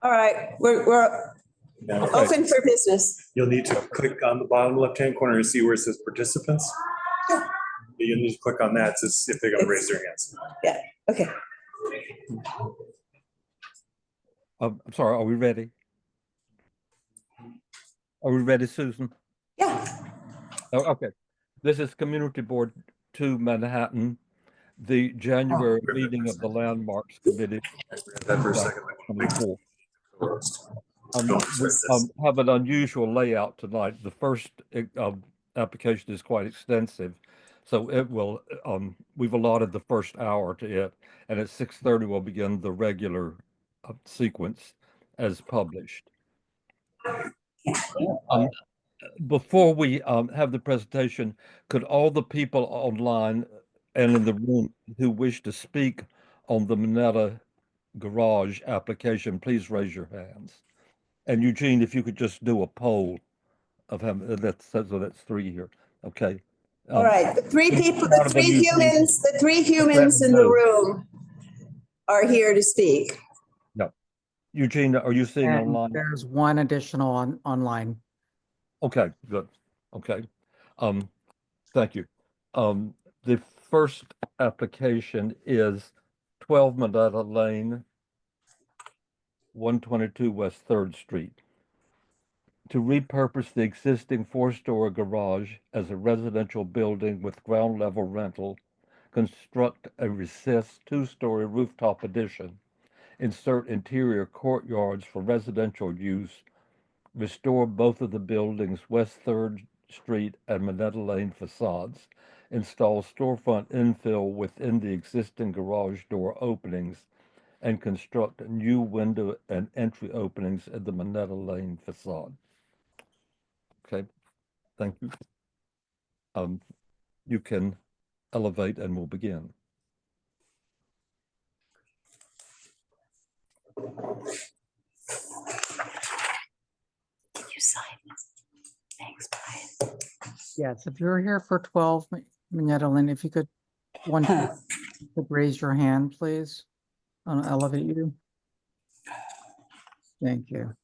All right, we're Yeah. open for business. You'll need to click on the bottom left-hand corner and see where it says participants. You need to click on that to see if they're going to raise their hands. Yeah, okay. I'm sorry, are we ready? Are we ready, Susan? Yeah. Oh, okay. This is Community Board 2 Manhattan, the January meeting of the Landmarks Committee. That for a second. 24. Have an unusual layout tonight. The first application is quite extensive, so it will. We've allotted the first hour to it, and at 6:30 we'll begin the regular sequence as published. Before we have the presentation, could all the people online and in the room who wish to speak on the Minetta Garage application, please raise your hands. And Eugene, if you could just do a poll of him, that's 3 here. Okay. All right, the three people, the three humans in the room are here to speak. No. Eugene, are you seeing And online? there's one additional online. Okay, good. Okay. Thank you. The first application is 12 Minetta Lane, 122 West 3rd Street. To repurpose the existing 4-story garage as a residential building with ground level rental, construct a recessed 2-story rooftop addition, insert interior courtyards for residential use, restore both of the building's West 3rd Street and Minetta Lane facades, install storefront infill within the existing garage door openings, and construct new window and entry openings at the Minetta Lane facade. Okay, thank you. You can elevate and we'll begin. Can you sign this? Thanks, Brian. Yes, if you're here for 12 Minetta Lane, if you could raise your hand, please. I'll elevate you. Thank you.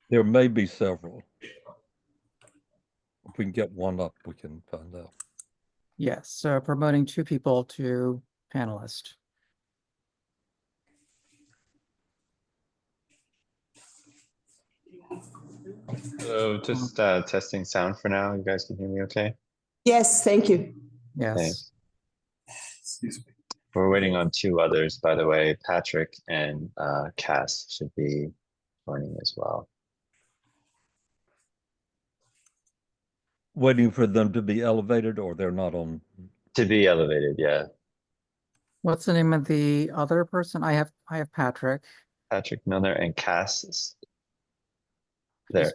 There may be several. If we can get one up, we can find out. Yes, so promoting 2 people to panelist. So just testing sound for now. You guys can hear me okay? Yes, thank you. Yes. Thanks. Excuse me. We're waiting on 2 others, by the way. Patrick and Cass should be joining as well. Waiting for them to be elevated, or they're not on? To be elevated, yeah. What's the name of the other person? I have Patrick. Patrick Milner and Cass is there.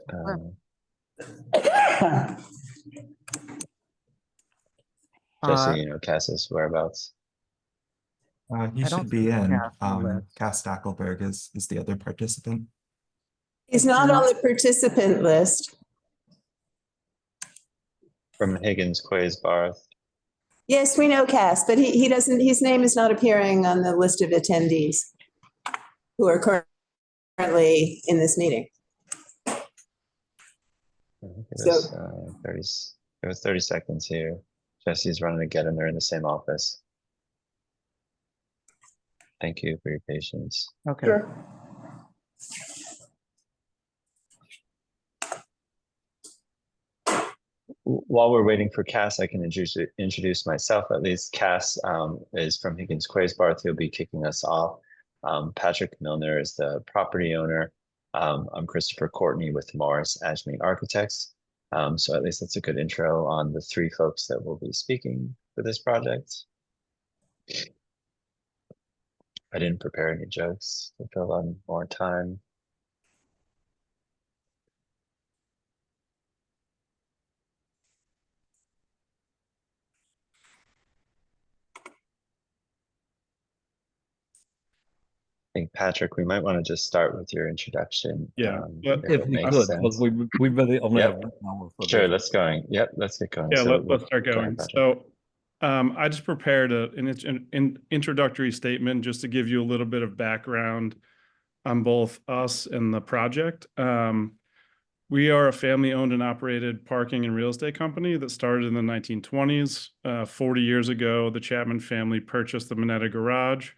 Just so you know, Cass's whereabouts. He I don't should be see in. Cass on the list. Cass Stackelberg is the other participant. He's not on the participant list. From Higgins Quays Barth. Yes, we know Cass, but he doesn't, his name is not appearing on the list of attendees who are currently in this meeting. There was 30 seconds here. Jesse's running to get him. They're in the same office. Thank you for your patience. Okay. Sure. While we're waiting for Cass, I can introduce myself at least. Cass is from Higgins Quays Barth. He'll be kicking us off. Patrick Milner is the property owner. I'm Christopher Courtney with Morris Ashmead Architects. So at least that's a good intro on the 3 folks that will be speaking for this project. I didn't prepare any jokes to fill on more time. I think, Patrick, we might want to just start with your introduction. Yeah, If we could, because we really only have 1 hour for Sure, this. let's get going. Yep, let's get going. Yeah, So let's start going. So I just prepared an introductory statement just to give you a little bit of background on both us and the project. We are a family-owned and operated parking and real estate company that started in the 1920s. 40 years ago, the Chapman family purchased the Minetta Garage,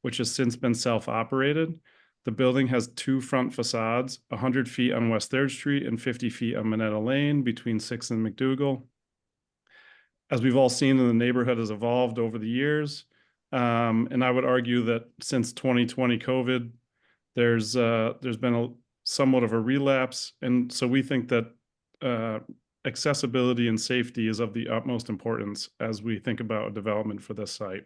which has since been self-operated. The building has two front facades, 100 feet on West 3rd Street and 50 feet on Minetta Lane between 6th and McDougal. As we've all seen, the neighborhood has evolved over the years. And I would argue that since 2020 COVID, there's been somewhat of a relapse. And so we think that accessibility and safety is of the utmost importance as we think about a development for this site.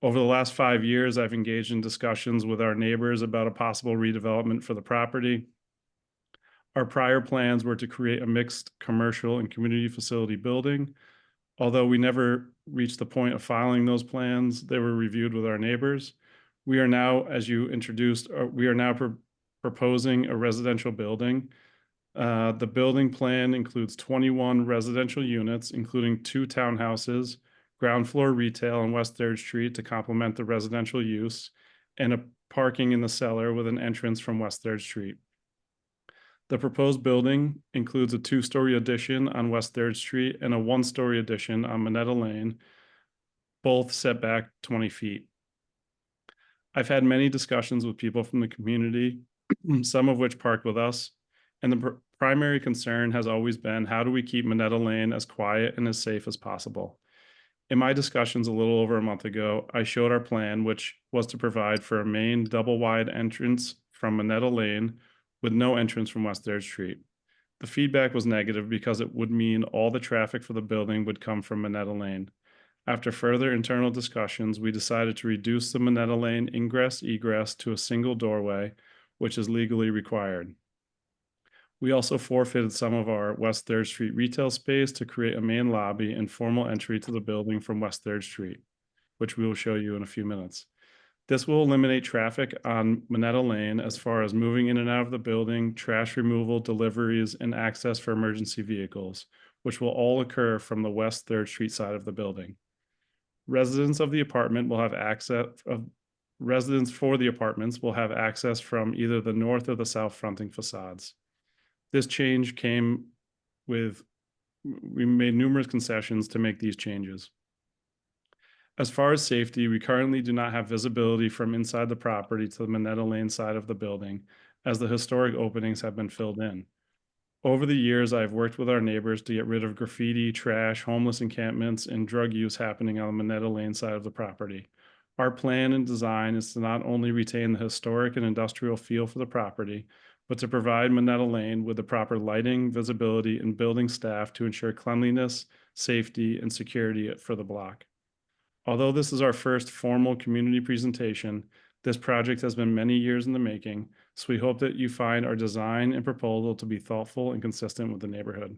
Over the last 5 years, I've engaged in discussions with our neighbors about a possible redevelopment for the property. Our prior plans were to create a mixed commercial and community facility building. Although we never reached the point of filing those plans, they were reviewed with our neighbors. We are now, as you introduced, we are now proposing a residential building. The building plan includes 21 residential units, including 2 townhouses, ground floor retail on West 3rd Street to complement the residential use, and a parking in the cellar with an entrance from West 3rd Street. The proposed building includes a 2-story addition on West 3rd Street and a 1-story addition on Minetta Lane, both set back 20 feet. I've had many discussions with people from the community, some of which parked with us, and the primary concern has always been, how do we keep Minetta Lane as quiet and as safe as possible? In my discussions a little over a month ago, I showed our plan, which was to provide for a main double-wide entrance from Minetta Lane with no entrance from West 3rd Street. The feedback was negative because it would mean all the traffic for the building would come from Minetta Lane. After further internal discussions, we decided to reduce the Minetta Lane ingress-egress to a single doorway, which is legally required. We also forfeited some of our West 3rd Street retail space to create a main lobby and formal entry to the building from West 3rd Street, which we will show you in a few minutes. This will eliminate traffic on Minetta Lane as far as moving in and out of the building, trash removal, deliveries, and access for emergency vehicles, which will all occur from the West 3rd Street side of the building. Residents for the apartments will have access from either the north or the south fronting facades. This change came with, we made numerous concessions to make these changes. As far as safety, we currently do not have visibility from inside the property to the Minetta Lane side of the building, as the historic openings have been filled in. Over the years, I've worked with our neighbors to get rid of graffiti, trash, homeless encampments, and drug use happening on the Minetta Lane side of the property. Our plan and design is to not only retain the historic and industrial feel for the property, but to provide Minetta Lane with the proper lighting, visibility, and building staff to ensure cleanliness, safety, and security for the block. Although this is our first formal community presentation, this project has been many years in the making, so we hope that you find our design and proposal to be thoughtful and consistent with the neighborhood.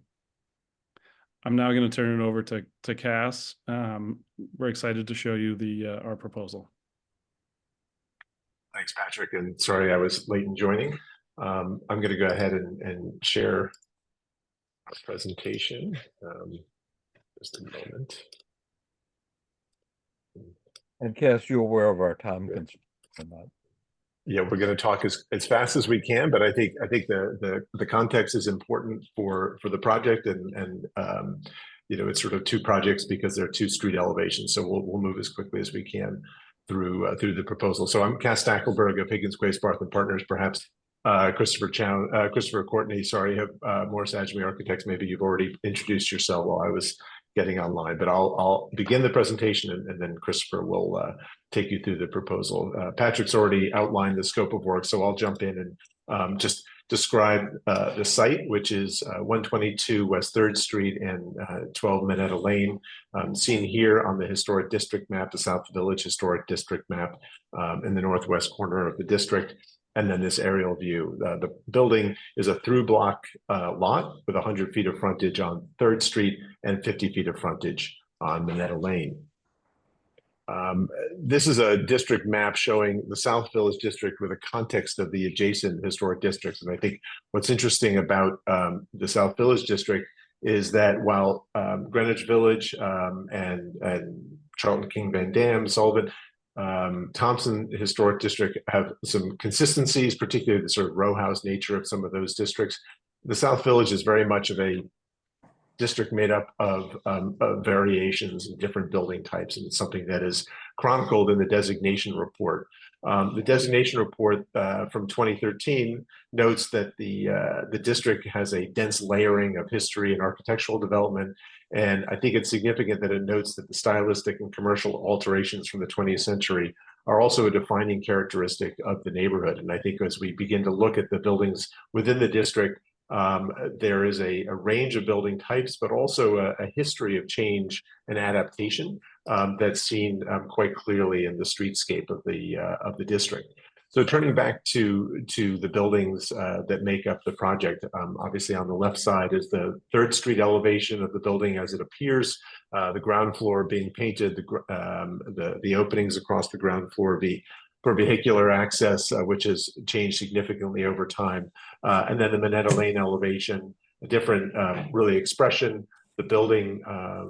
I'm now going to turn it over to Cass. We're excited to show you our proposal. Thanks, Patrick, and sorry I was late in joining. I'm going to go ahead and share our presentation. Just a moment. And Cass, you're aware of our time constraint on that. Yeah, we're going to talk as fast as we can, but I think the context is important for the project, and you know, it's sort of 2 projects because they're 2 street elevations. So we'll move as quickly as we can through the proposal. So I'm Cass Stackelberg of Higgins, Quays, Barth and Partners. Perhaps Christopher Courtney, sorry, Morris Adjemi Architects. Maybe you've already introduced yourself while I was getting online, but I'll begin the presentation and then Christopher will take you through the proposal. Patrick's already outlined the scope of work, so I'll jump in and just describe the site, which is 122 West 3rd Street and 12 Minetta Lane, seen here on the historic district map, the South Village Historic District map, in the northwest corner of the district. And then this aerial view. The building is a through block lot with 100 feet of frontage on 3rd Street and 50 feet of frontage on Minetta Lane. This is a district map showing the South Village District with a context of the adjacent historic districts. And I think what's interesting about the South Village District is that while Greenwich Village and Charlton King Van Dam, Sullivan, Thompson Historic District have some consistencies, particularly the sort of row house nature of some of those districts. The South Village is very much of a district made up of variations in different building types, and it's something that is chronicled in the designation report. The designation report from 2013 notes that the district has a dense layering of history and architectural development, and I think it's significant that it notes that the stylistic and commercial alterations from the 20th century are also a defining characteristic of the neighborhood. And I think as we begin to look at the buildings within the district, there is a range of building types, but also a history of change and adaptation that's seen quite clearly in the streetscape of the district. So turning back to the buildings that make up the project, obviously on the left side is the 3rd Street elevation of the building as it appears, the ground floor being painted, the openings across the ground floor for vehicular access, which has changed significantly over time. And then the Minetta Lane elevation, a different really expression. The building,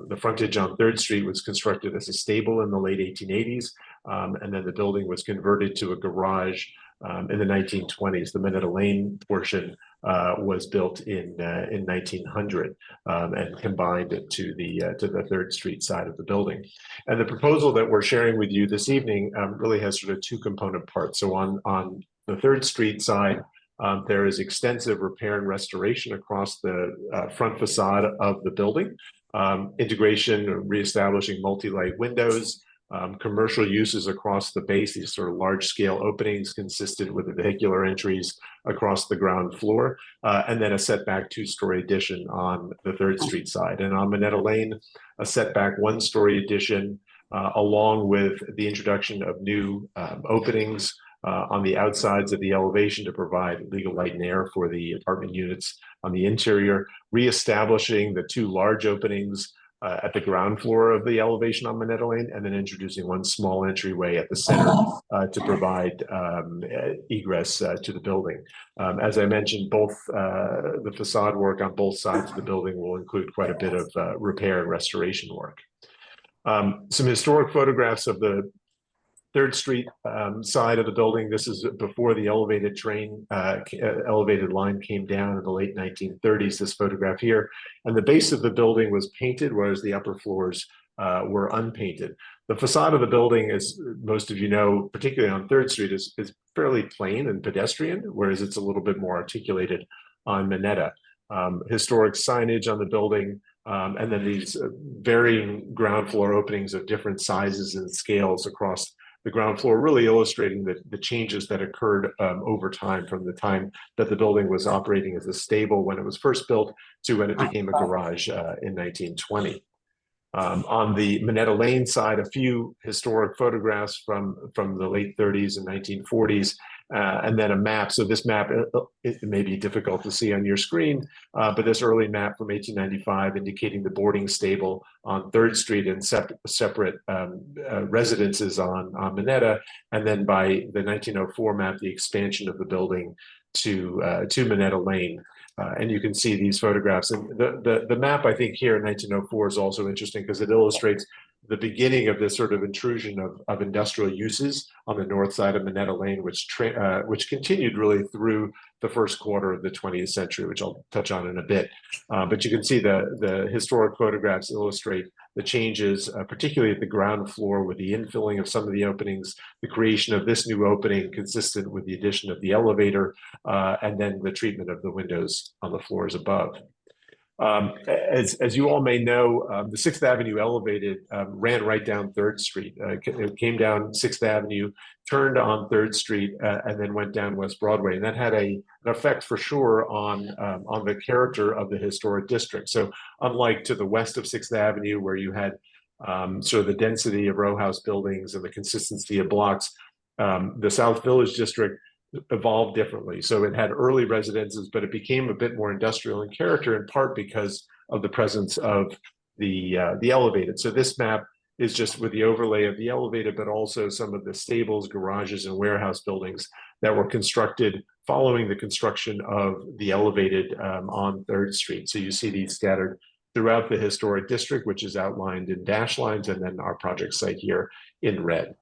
the frontage on 3rd Street was constructed as a stable in the late 1880s. And then the building was converted to a garage in the 1920s. The Minetta Lane portion was built in 1900 and combined to the 3rd Street side of the building. And the proposal that we're sharing with you this evening really has sort of 2 component parts. So on the 3rd Street side, there is extensive repair and restoration across the front facade of the building, integration, reestablishing multi-light windows, commercial uses across the base, these sort of large-scale openings consistent with the vehicular entries across the ground floor, and then a setback 2-story addition on the 3rd Street side. And on Minetta Lane, a setback 1-story addition, along with the introduction of new openings on the outsides of the elevation to provide legal light and air for the apartment units on the interior, reestablishing the 2 large openings at the ground floor of the elevation on Minetta Lane, and then introducing 1 small entryway at the center to provide egress to the building. As I mentioned, both the facade work on both sides of the building will include quite a bit of repair and restoration work. Some historic photographs of the 3rd Street side of the building. This is before the elevated line came down in the late 1930s, this photograph here. And the base of the building was painted, whereas the upper floors were unpainted. The facade of the building, as most of you know, particularly on 3rd Street, is fairly plain and pedestrian, whereas it's a little bit more articulated on Minetta. Historic signage on the building, and then these varying ground floor openings of different sizes and scales across the ground floor, really illustrating the changes that occurred over time, from the time that the building was operating as a stable when it was first built to when it became a garage in 1920. On the Minetta Lane side, a few historic photographs from the late 30s and 1940s, and then a map. So this map, it may be difficult to see on your screen, but this early map from 1895 indicating the boarding stable on 3rd Street and separate residences on Minetta, and then by the 1904 map, the expansion of the building to Minetta Lane. And you can see these photographs. And the map, I think, here in 1904 is also interesting because it illustrates the beginning of this sort of intrusion of industrial uses on the north side of Minetta Lane, which continued really through the first quarter of the 20th century, which I'll touch on in a bit. But you can see the historic photographs illustrate the changes, particularly at the ground floor with the infilling of some of the openings, the creation of this new opening consistent with the addition of the elevator, and then the treatment of the windows on the floors above. As you all may know, the 6th Avenue elevated ran right down 3rd Street. It came down 6th Avenue, turned on 3rd Street, and then went down West Broadway. And that had an effect for sure on the character of the historic district. So unlike to the west of 6th Avenue, where you had sort of the density of row house buildings and the consistency of blocks, the South Village district evolved differently. So it had early residences, but it became a bit more industrial in character, in part because of the presence of the elevated. So this map is just with the overlay of the elevated, but also some of the stables, garages, and warehouse buildings that were constructed following the construction of the elevated on 3rd Street. So you see these scattered throughout the historic district, which is outlined in dash lines, and then our project site here in red.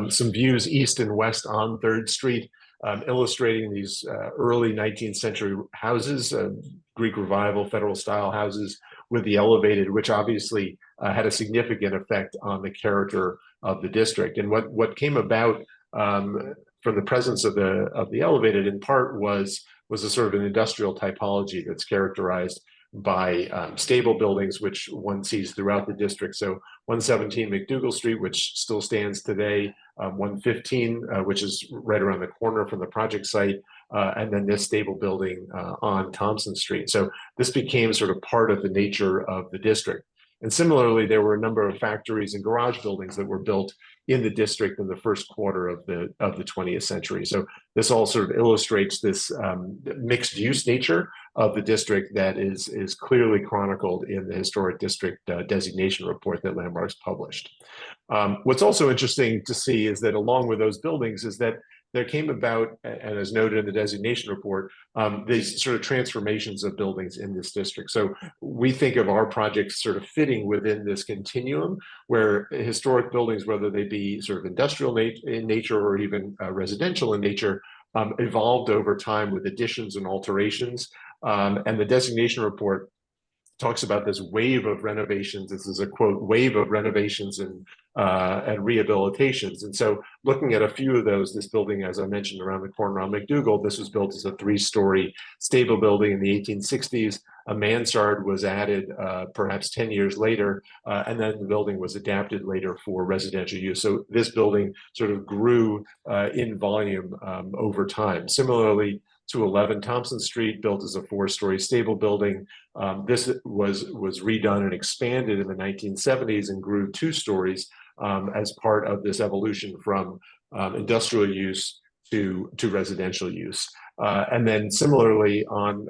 Some views east and west on 3rd Street, illustrating these early 19th century houses, Greek Revival, Federal style houses with the elevated, which obviously had a significant effect on the character of the district. And what came about from the presence of the elevated in part was a sort of an industrial typology that's characterized by stable buildings, which one sees throughout the district. So 117 McDougal Street, which still stands today, 115, which is right around the corner from the project site, and then this stable building on Thompson Street. So this became sort of part of the nature of the district. And similarly, there were a number of factories and garage buildings that were built in the district in the first quarter of the 20th century. So this all sort of illustrates this mixed use nature of the district that is clearly chronicled in the historic district designation report that Landmarks published. What's also interesting to see is that along with those buildings is that there came about, and as noted in the designation report, these sort of transformations of buildings in this district. So we think of our projects sort of fitting within this continuum where historic buildings, whether they be sort of industrial in nature or even residential in nature, evolved over time with additions and alterations. And the designation report talks about this wave of renovations. This is a quote, wave of renovations and rehabilitations. And so looking at a few of those, this building, as I mentioned, around the corner on McDougal, this was built as a 3-story stable building in the 1860s. A mansard was added perhaps 10 years later, and then the building was adapted later for residential use. So this building sort of grew in volume over time. Similarly, to 11 Thompson Street, built as a 4-story stable building. This was redone and expanded in the 1970s and grew 2 stories as part of this evolution from industrial use to residential use. And then similarly on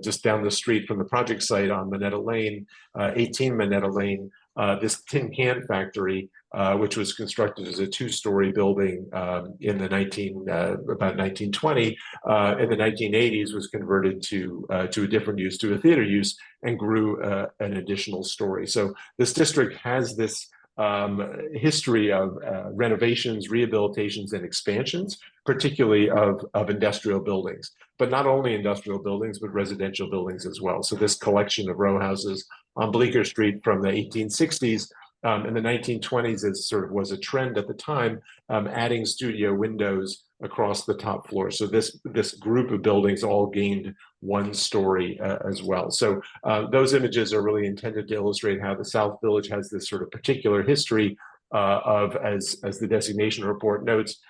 just down the street from the project site on Minetta Lane, 18 Minetta Lane, this tin can factory, which was constructed as a 2-story building in the about 1920, in the 1980s was converted to a different use, to a theater use, and grew an additional story. So this district has this history of renovations, rehabilitations, and expansions, particularly of industrial buildings, but not only industrial buildings, but residential buildings as well. So this collection of row houses on Bleecker Street from the 1860s, in the 1920s, it sort of was a trend at the time, adding studio windows across the top floor. So this group of buildings all gained 1 story as well. So those images are really intended to illustrate how the South Village has this sort of particular history of, as the designation report notes,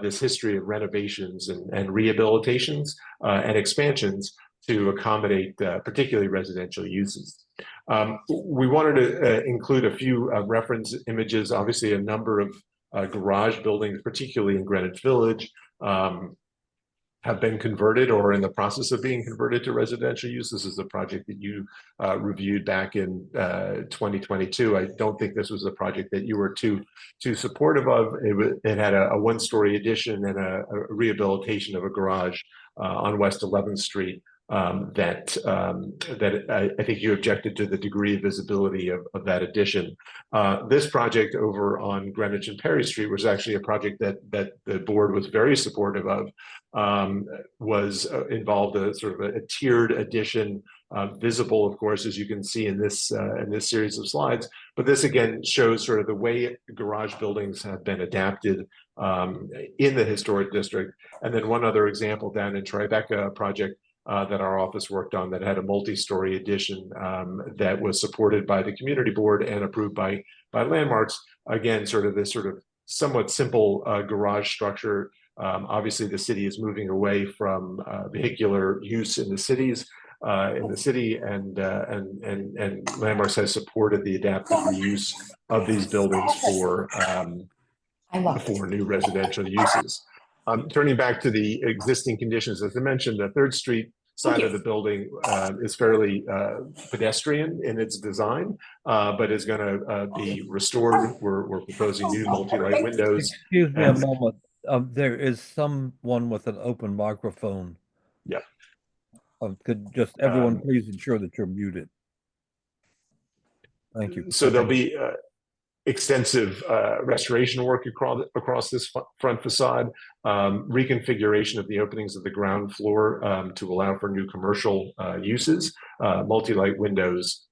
this history of renovations and rehabilitations and expansions to accommodate particularly residential uses. We wanted to include a few reference images. Obviously, a number of garage buildings, particularly in Greenwich Village, have been converted or in the process of being converted to residential use. This is a project that you reviewed back in 2022. I don't think this was a project that you were too supportive of. It had a 1-story addition and a rehabilitation of a garage on West 11th Street. That I think you objected to the degree of visibility of that addition. This project over on Greenwich and Perry Street was actually a project that the board was very supportive of. Was involved a sort of a tiered addition, visible, of course, as you can see in this series of slides. But this again shows sort of the way garage buildings have been adapted in the historic district. And then one other example down in Tribeca, a project that our office worked on that had a multi-story addition that was supported by the community board and approved by Landmarks. Again, sort of this sort of somewhat simple garage structure. Obviously, the city is moving away from vehicular use in the city, and Landmarks has supported the adaptive reuse of these buildings for new residential uses. Turning back to the existing conditions, as I mentioned, the 3rd Street side you. of the building is fairly pedestrian in its design, but is going to be restored. We're proposing new multi-light windows. Excuse me a and- moment. There is someone with an open microphone. Yeah. Could just everyone Um, please ensure that you're muted? Thank you. So there'll be extensive restoration work across this front facade, reconfiguration of the openings of the ground floor to allow for new commercial uses, multi-light windows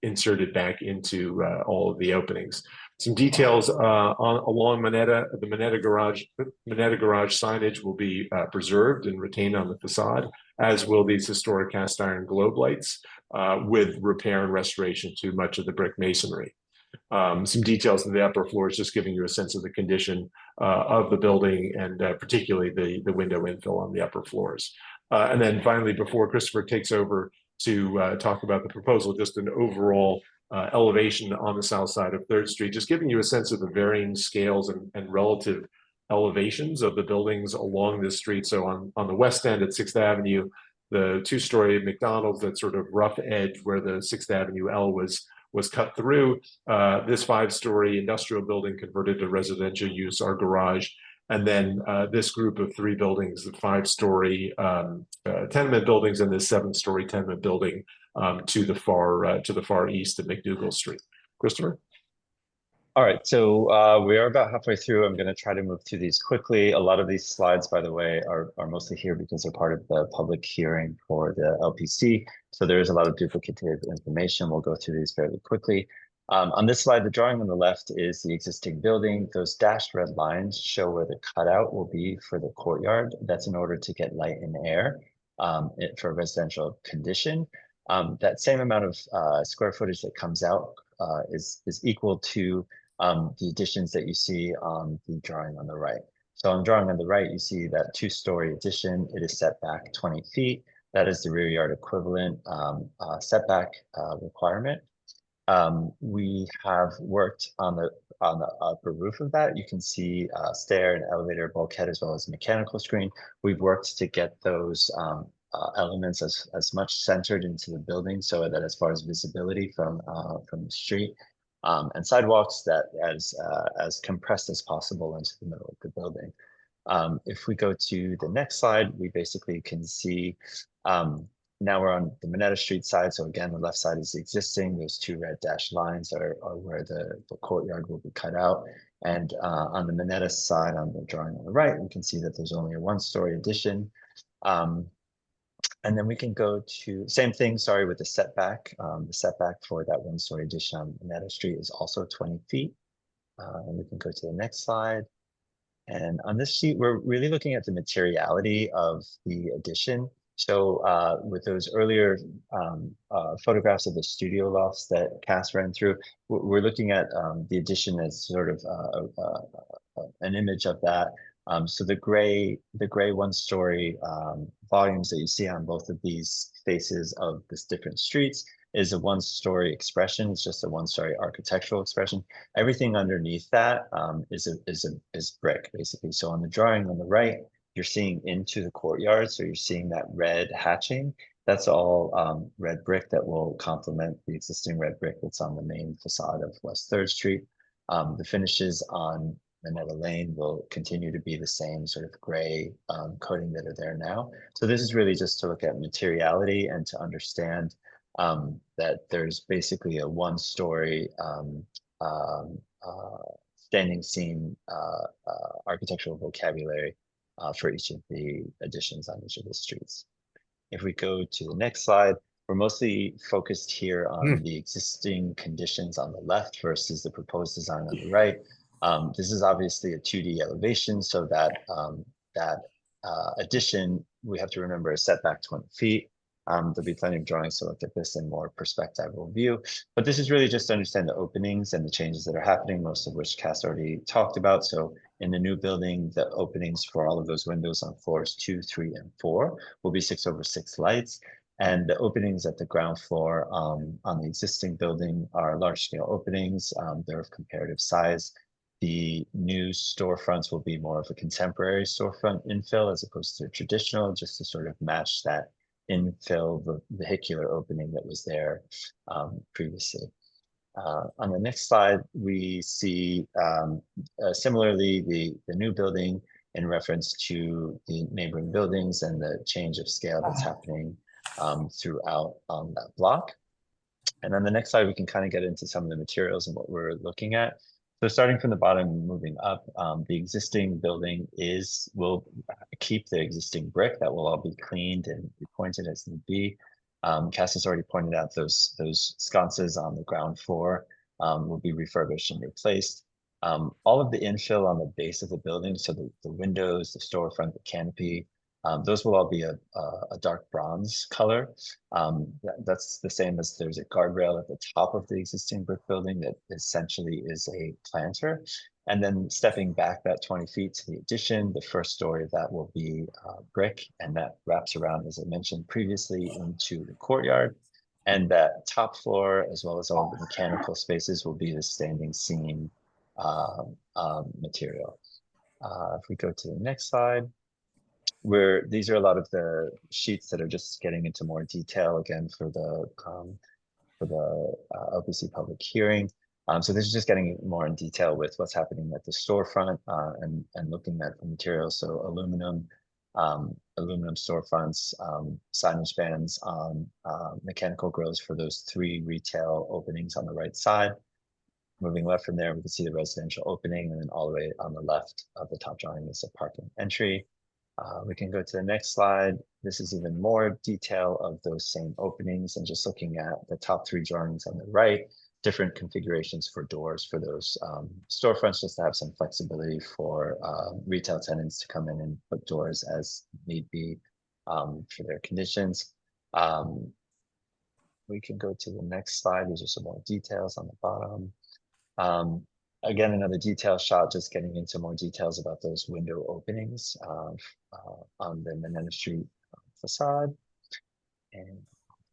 inserted back into all of the openings. Some details along Minetta, the Minetta garage signage will be preserved and retained on the facade, as will these historic cast iron globe lights with repair and restoration to much of the brick masonry. Some details of the upper floors, just giving you a sense of the condition of the building and particularly the window infill on the upper floors. And then finally, before Christopher takes over to talk about the proposal, just an overall elevation on the south side of 3rd Street, just giving you a sense of the varying scales and relative elevations of the buildings along this street. So on the west end at 6th Avenue, the 2-story McDonald's, that sort of rough edge where the 6th Avenue L was cut through, this 5-story industrial building converted to residential use, our garage, and then this group of 3 buildings, the 5-story tenement buildings and this 7-story tenement building to the far east of McDougal Street. Christopher? All right, so we are about halfway through. I'm going to try to move through these quickly. A lot of these slides, by the way, are mostly here because they're part of the public hearing for the LPC. So there is a lot of duplicative information. We'll go through these fairly quickly. On this slide, the drawing on the left is the existing building. Those dashed red lines show where the cutout will be for the courtyard. That's in order to get light and air for residential condition. That same amount of square footage that comes out is equal to the additions that you see on the drawing on the right. So on the drawing on the right, you see that 2-story addition. It is set back 20 feet. That is the rear yard equivalent setback requirement. We have worked on the upper roof of that. You can see stair and elevator, bulkhead, as well as mechanical screen. We've worked to get those elements as much centered into the building so that as far as visibility from the street, and sidewalks, that as compressed as possible into the middle of the building. If we go to the next slide, we basically can see now we're on the Minetta Street side. So again, the left side is existing. Those 2 red dashed lines are where the courtyard will be cut out. And on the Minetta side, on the drawing on the right, we can see that there's only a 1-story addition. And then we can go to same thing, sorry, with the setback. The setback for that 1-story addition on Minetta Street is also 20 feet. And we can go to the next slide. And on this sheet, we're really looking at the materiality of the addition. So with those earlier photographs of the studio lofts that Cass ran through, we're looking at the addition as sort of an image of that. So the gray 1-story volumes that you see on both of these faces of this different streets is a 1-story expression. It's just a 1-story architectural expression. Everything underneath that is brick, basically. So on the drawing on the right, you're seeing into the courtyard. So you're seeing that red hatching. That's all red brick that will complement the existing red brick that's on the main facade of West 3rd Street. The finishes on Minetta Lane will continue to be the same sort of gray coating that are there now. So this is really just to look at materiality and to understand that there's basically a 1-story standing seam architectural vocabulary for each of the additions on each of the streets. If we go to the next slide, we're mostly focused here on the existing conditions on the left versus the proposed design on the right. This is obviously a 2D elevation, so that addition, we have to remember, is set back 20 feet. There'll be plenty of drawings to look at this in more perspectival view, but this is really just to understand the openings and the changes that are happening, most of which Cass already talked about. So in the new building, the openings for all of those windows on floors 2, 3, and 4 will be 6/6 lights. And the openings at the ground floor on the existing building are large scale openings. They're of comparative size. The new storefronts will be more of a contemporary storefront infill as opposed to traditional, just to sort of match that infill the vehicular opening that was there previously. On the next slide, we see similarly the new building in reference to the neighboring buildings and the change of scale that's happening throughout that block. And on the next slide, we can kind of get into some of the materials and what we're looking at. So starting from the bottom, moving up, the existing building will keep the existing brick that will all be cleaned and pointed as need be. Cass has already pointed out those sconces on the ground floor will be refurbished and replaced. All of the infill on the base of the building, so the windows, the storefront, the canopy, those will all be a dark bronze color. That's the same as there's a guardrail at the top of the existing brick building that essentially is a planter. And then stepping back that 20 feet to the addition, the first story of that will be brick, and that wraps around, as I mentioned previously, into the courtyard. And that top floor, as well as all the mechanical spaces, will be the standing seam material. If we go to the next slide, where these are a lot of the sheets that are just getting into more detail again for the OPC public hearing. So this is just getting more in detail with what's happening at the storefront and looking at the materials. So aluminum storefronts, signage bands on mechanical grills for those 3 retail openings on the right side. Moving left from there, we can see the residential opening, and then all the way on the left of the top drawing is a parking entry. We can go to the next slide. This is even more detail of those same openings, and just looking at the top 3 drawings on the right, different configurations for doors for those storefronts, just to have some flexibility for retail tenants to come in and put doors as need be for their conditions. We can go to the next slide. These are some more details on the bottom. Again, another detail shot, just getting into more details about those window openings on the Minetta Street facade. And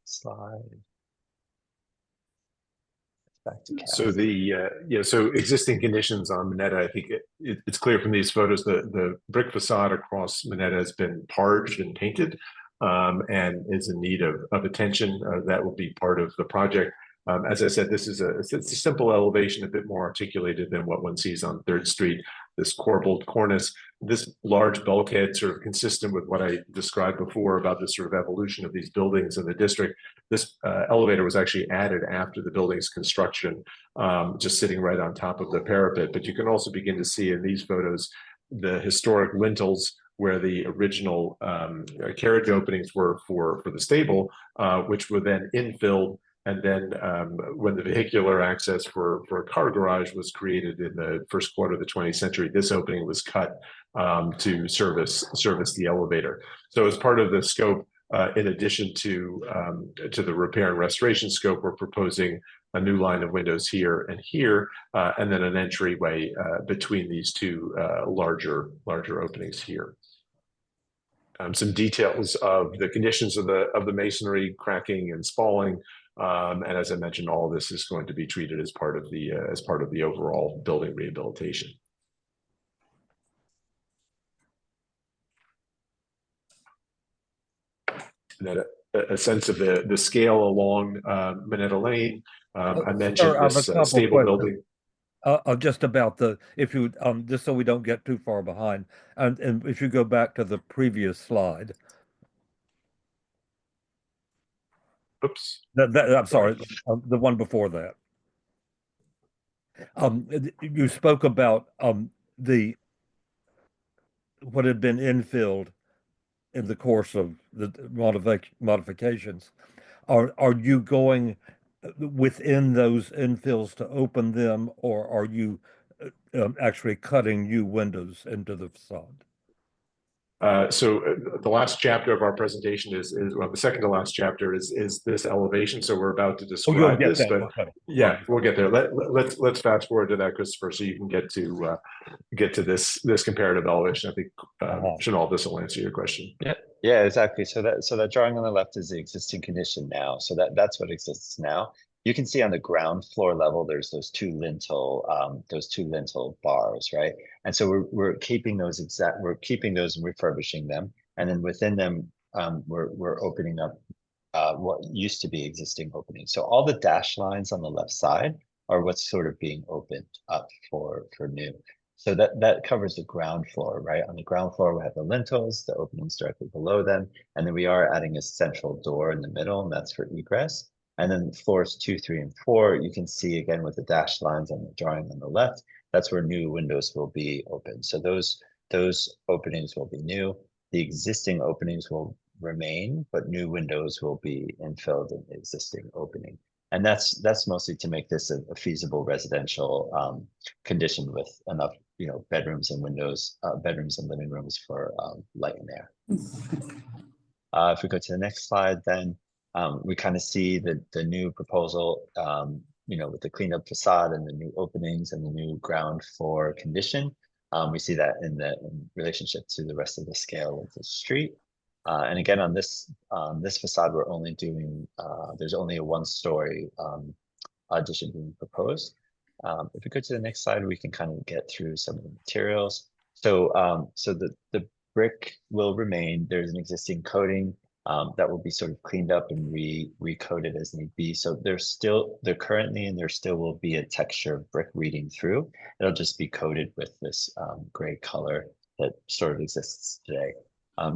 slide. Back to Cass. So so existing conditions on Minetta, I think it's clear from these photos that the brick facade across Minetta has been parged and painted and is in need of attention. That will be part of the project. As I said, this is it's a simple elevation, a bit more articulated than what one sees on 3rd Street. This corbelled cornice, this large bulkhead, sort of consistent with what I described before about the sort of evolution of these buildings in the district. This elevator was actually added after the building's construction, just sitting right on top of the parapet. But you can also begin to see in these photos the historic lintels where the original carriage openings were for the stable, which were then infilled. And then when the vehicular access for a car garage was created in the first quarter of the 20th century, this opening was cut to service the elevator. So as part of the scope, in addition to the repair and restoration scope, we're proposing a new line of windows here, and then an entryway between these 2 larger openings here. Some details of the conditions of the masonry, cracking and spalling. And as I mentioned, all of this is going to be treated as part of the overall building rehabilitation. And then a sense of the scale along Minetta Lane. I mentioned this stable building. Just about if you just so we don't get too far behind, and if you go back to the previous slide. Oops. I'm sorry, the one before that. You spoke about what had been infilled in the course of the modifications. Are you going within those infills to open them, or are you actually cutting new windows into the facade? So the last chapter of our presentation is well, the second to last chapter is this elevation. So we're about to describe this, but okay. Yeah, we'll get there. Let's fast forward to that, Christopher, so you can get to this comparative elevation. I think Shanal, this will answer your question. Yeah, exactly. So that drawing on the left is the existing condition now. So that's what exists now. You can see on the ground floor level, there's those two lintel bars, right? And so we're keeping those and refurbishing them. And then within them, we're opening up what used to be existing openings. So all the dashed lines on the left side are what's sort of being opened up for new. So that covers the ground floor, right? On the ground floor, we have the lintels, the openings directly below them, and then we are adding a central door in the middle, and that's for egress. And then floors 2, 3, and 4, you can see again with the dashed lines on the drawing on the left, that's where new windows will be open. So those openings will be new. The existing openings will remain, but new windows will be infilled in the existing opening. And that's mostly to make this a feasible residential condition with enough, bedrooms and windows, bedrooms and living rooms for light and air. If we go to the next slide, then we kind of see the new proposal, with the cleaned up facade and the new openings and the new ground floor condition. We see that in relationship to the rest of the scale of the street. And again, on this facade, we're only doing, there's only a 1-story addition being proposed. If we go to the next slide, we can kind of get through some of the materials. So the brick will remain. There's an existing coating that will be sort of cleaned up and recoated as need be. So there still will be a texture of brick reading through. It'll just be coated with this gray color that sort of exists today.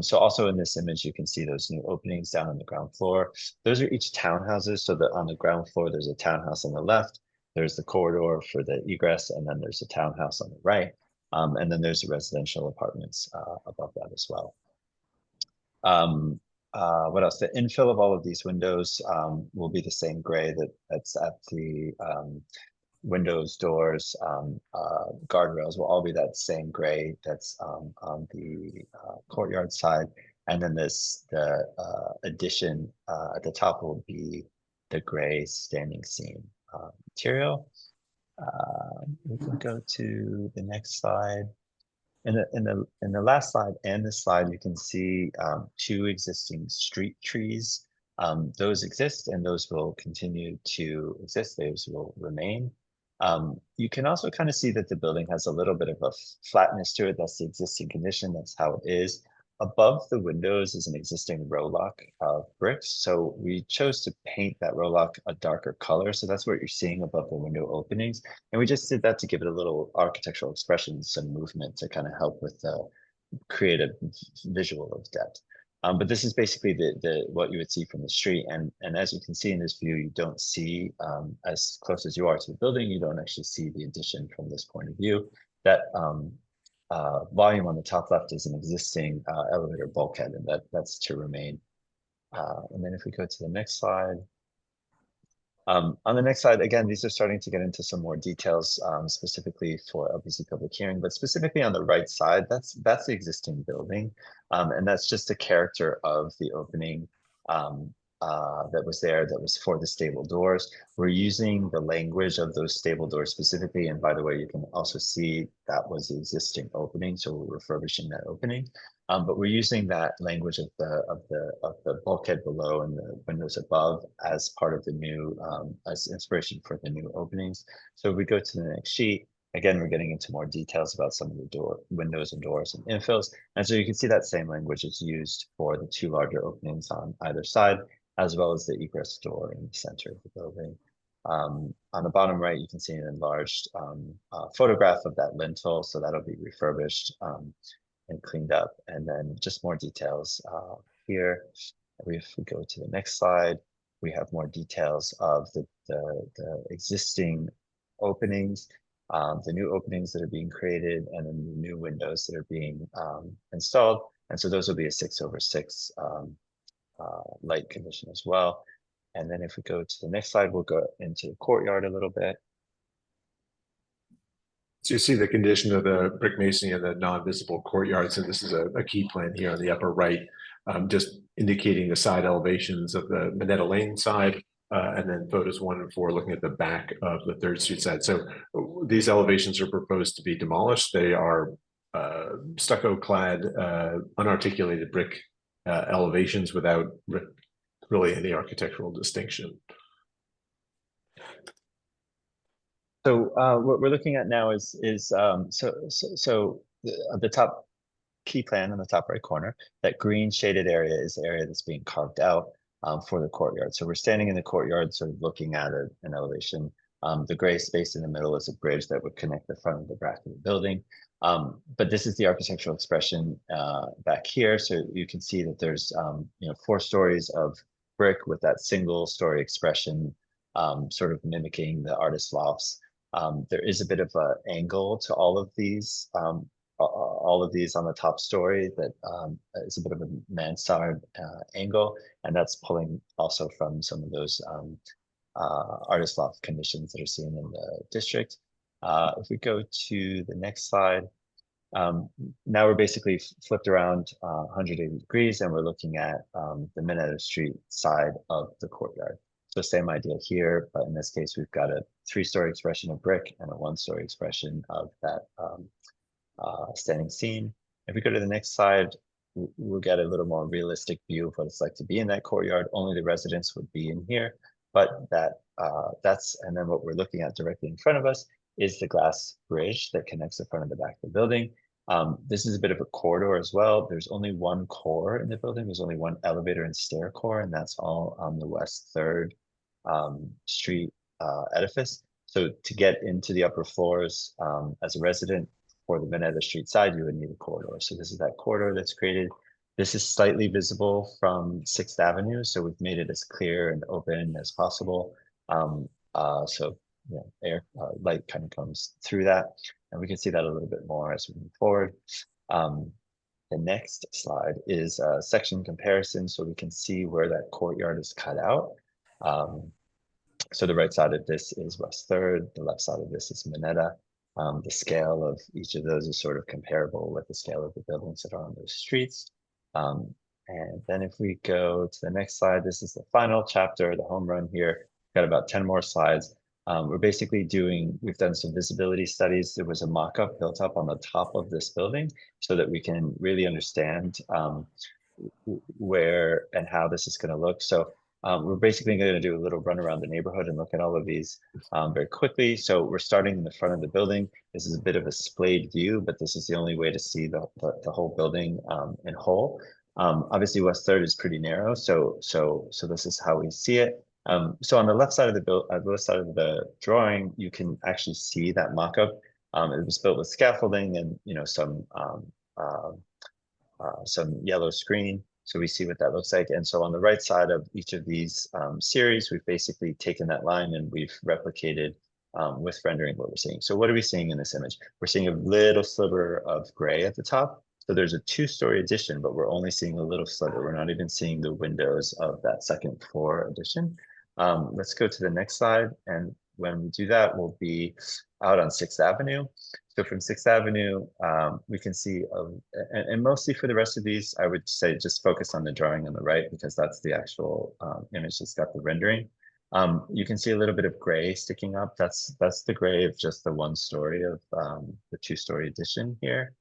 So also in this image, you can see those new openings down on the ground floor. Those are each townhouses. So on the ground floor, there's a townhouse on the left. There's the corridor for the egress, and then there's a townhouse on the right. And then there's the residential apartments above that as well. What else? The infill of all of these windows will be the same gray that's at the windows, doors, guardrails will all be that same gray that's on the courtyard side. And then the addition at the top will be the gray standing seam material. We can go to the next slide. In the last slide and this slide, you can see 2 existing street trees. Those exist and those will continue to exist. Those will remain. You can also kind of see that the building has a little bit of a flatness to it. That's the existing condition. That's how it is. Above the windows is an existing rowlock of bricks. So we chose to paint that rowlock a darker color. So that's what you're seeing above the window openings. And we just did that to give it a little architectural expression, some movement to kind of help with the creative visual of depth. But this is basically what you would see from the street. And as you can see in this view, you don't see, as close as you are to the building, you don't actually see the addition from this point of view. That volume on the top left is an existing elevator bulkhead, and that's to remain. And then if we go to the next slide. On the next slide, again, these are starting to get into some more details specifically for LBC Public Hearing, but specifically on the right side, that's the existing building. And that's just the character of the opening that was there, that was for the stable doors. We're using the language of those stable doors specifically. And by the way, you can also see that was the existing opening. So we're refurbishing that opening. But we're using that language of the bulkhead below and the windows above as part of the new, as inspiration for the new openings. So if we go to the next sheet, again, we're getting into more details about some of the windows and doors and infills. And so you can see that same language is used for the 2 larger openings on either side, as well as the egress door in the center of the building. On the bottom right, you can see an enlarged photograph of that lintel. So that'll be refurbished and cleaned up. And then just more details here. If we go to the next slide, we have more details of the existing openings, the new openings that are being created, and then the new windows that are being installed. And so those will be a 6/6 light condition as well. And then if we go to the next slide, we'll go into the courtyard a little bit. So you see the condition of the brick masonry and the non-visible courtyards, and this is a key plan here on the upper right, just indicating the side elevations of the Minetta Lane side, and then photos 1 and 4 looking at the back of the 3rd Street side. So these elevations are proposed to be demolished. They are stucco-clad, unarticulated brick elevations without really any architectural distinction. So what we're looking at now is the top key plan in the top right corner. That green shaded area is the area that's being carved out for the courtyard. So we're standing in the courtyard, sort of looking at an elevation. The gray space in the middle is a bridge that would connect the front of the back of the building. But this is the architectural expression back here. So you can see that there's 4 stories of brick with that single story expression, sort of mimicking the artist lofts. There is a bit of an angle to all of these on the top story that is a bit of a mansard angle, and that's pulling also from some of those artist loft conditions that are seen in the district. If we go to the next slide, now we're basically flipped around 180 degrees, and we're looking at the Minetta Street side of the courtyard. So same idea here, but in this case, we've got a 3-story expression of brick and a 1-story expression of that standing seam. If we go to the next slide, we'll get a little more realistic view of what it's like to be in that courtyard. Only the residents would be in here, but and then what we're looking at directly in front of us is the glass bridge that connects the front and the back of the building. This is a bit of a corridor as well. There's only one core in the building. There's only one elevator and stair core, and that's all on the West 3rd Street edifice. So to get into the upper floors as a resident for the Minetta Street side, you would need a corridor. So this is that corridor that's created. This is slightly visible from 6th Avenue, so we've made it as clear and open as possible. So light kind of comes through that, and we can see that a little bit more as we move forward. The next slide is a section comparison, so we can see where that courtyard is cut out. So the right side of this is West 3rd, the left side of this is Minetta. The scale of each of those is sort of comparable with the scale of the buildings that are on those streets. And then if we go to the next slide, this is the final chapter, the home run here. Got about 10 more slides. We're basically we've done some visibility studies. There was a mock-up built up on the top of this building so that we can really understand where and how this is going to look. So we're basically going to do a little run around the neighborhood and look at all of these very quickly. So we're starting in the front of the building. This is a bit of a splayed view, but this is the only way to see the whole building in whole. Obviously, West 3rd is pretty narrow, so this is how we see it. So on the left side of the drawing, you can actually see that mock-up. It was built with scaffolding and some yellow screen. So we see what that looks like. And so on the right side of each of these series, we've basically taken that line and we've replicated with rendering what we're seeing. So what are we seeing in this image? We're seeing a little sliver of gray at the top. So there's a 2-story addition, but we're only seeing a little sliver. We're not even seeing the windows of that 2nd floor addition. Let's go to the next slide. And when we do that, we'll be out on 6th Avenue. So from 6th Avenue, we can see, and mostly for the rest of these, I would say just focus on the drawing on the right, because that's the actual image that's got the rendering. You can see a little bit of gray sticking up. That's the gray of just the 1 story of the 2-story addition here.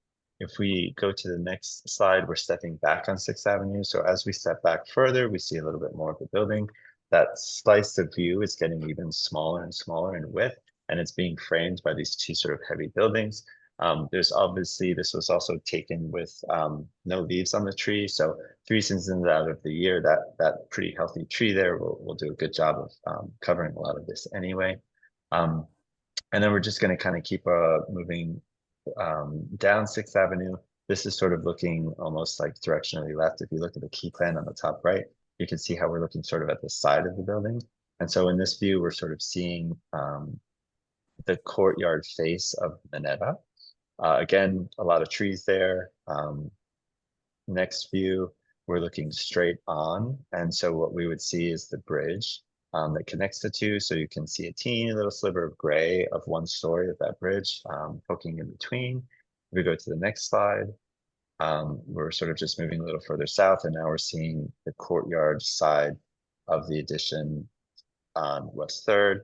If we go to the next slide, we're stepping back on 6th Avenue. So as we step back further, we see a little bit more of the building. That slice of view is getting even smaller and smaller in width, and it's being framed by these 2 sort of heavy buildings. There's obviously, this was also taken with no leaves on the tree. So 3 seasons out of the year, that pretty healthy tree there will do a good job of covering a lot of this anyway. And then we're just going to kind of keep moving down 6th Avenue. This is sort of looking almost like directionally left. If you look at the key plan on the top right, you can see how we're looking sort of at the side of the building. And so in this view, we're sort of seeing the courtyard face of Minetta. Again, a lot of trees there. Next view, we're looking straight on. And so what we would see is the bridge that connects the 2. So you can see a teeny little sliver of gray of 1 story of that bridge poking in between. If we go to the next slide, we're sort of just moving a little further south, and now we're seeing the courtyard side of the addition on West 3rd.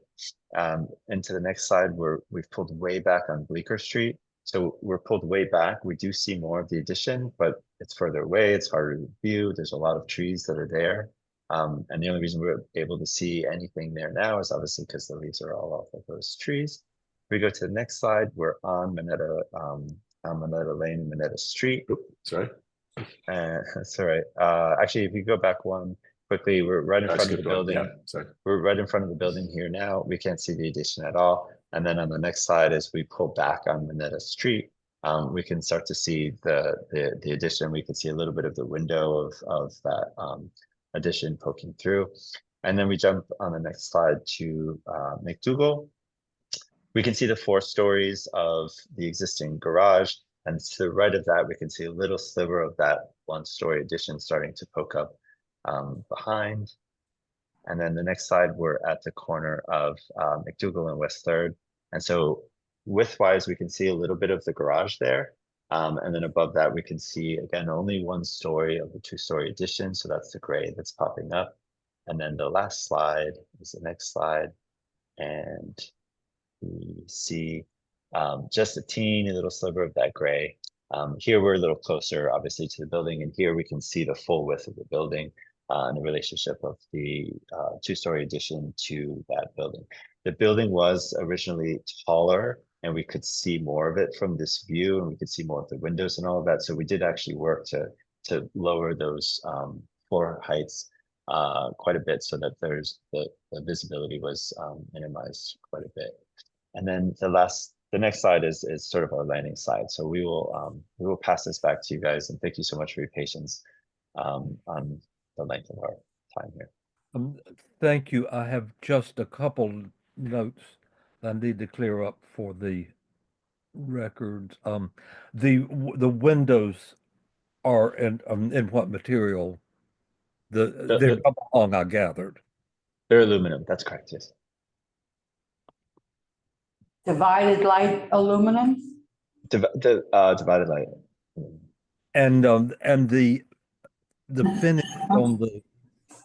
Into the next slide, we've pulled way back on Bleecker Street. So we're pulled way back. We do see more of the addition, but it's further away. It's harder to view. There's a lot of trees that are there. And the only reason we're able to see anything there now is obviously because the leaves are all off of those trees. If we go to the next slide, we're on Minetta Minetta Lane and Minetta Street. Sorry. That's all right. Actually, if you go back one quickly, we're right in I front of the skipped one. building. Yeah, sorry. We're right in front of the building here now. We can't see the addition at all. And then on the next slide, as we pull back on Minetta Street, we can start to see the addition. We can see a little bit of the window of that addition poking through. And then we jump on the next slide to McDougal. We can see the 4 stories of the existing garage. And to the right of that, we can see a little sliver of that 1-story addition starting to poke up behind. And then the next slide, we're at the corner of McDougal and West 3rd. And so widthwise, we can see a little bit of the garage there. And then above that, we can see, again, only 1 story of the 2-story addition. So that's the gray that's popping up. And then the last slide is the next slide. And we see just a teeny little sliver of that gray. Here we're a little closer, obviously, to the building. And here we can see the full width of the building and the relationship of the 2-story addition to that building. The building was originally taller, and we could see more of it from this view, and we could see more of the windows and all of that. So we did actually work to lower those floor heights quite a bit, so that there's the visibility was minimized quite a bit. And then the next slide is sort of our landing slide. So we will pass this back to you guys, and thank you so much for your patience on the length of our time here. Thank you. I have just a couple notes that I need to clear up for the records. The windows are in what material? They're double hung, I gathered. They're aluminum. That's correct. Yes. Divided light aluminum? Divided light. And the finish on the,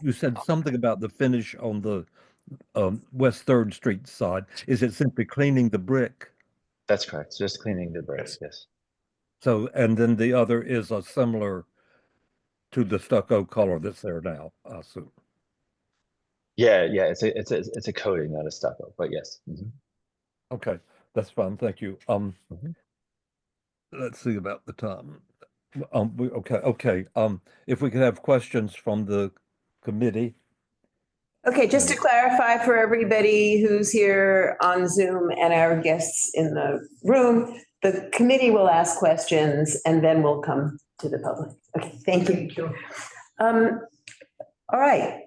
you said something about the finish on the West 3rd Street side. Is it simply cleaning the brick? That's correct. Just cleaning the bricks. Yes. So, and then the other is a similar to the stucco color that's there now, I assume. Yeah. It's a coating, not a stucco, but yes. Mm-hmm. Okay, that's fine. Thank you. Let's see about the time. Okay. If we could have questions from the committee. Okay, just to clarify for everybody who's here on Zoom and our guests in the room, the committee will ask questions and then we'll come to the public. Okay, thank you. All right,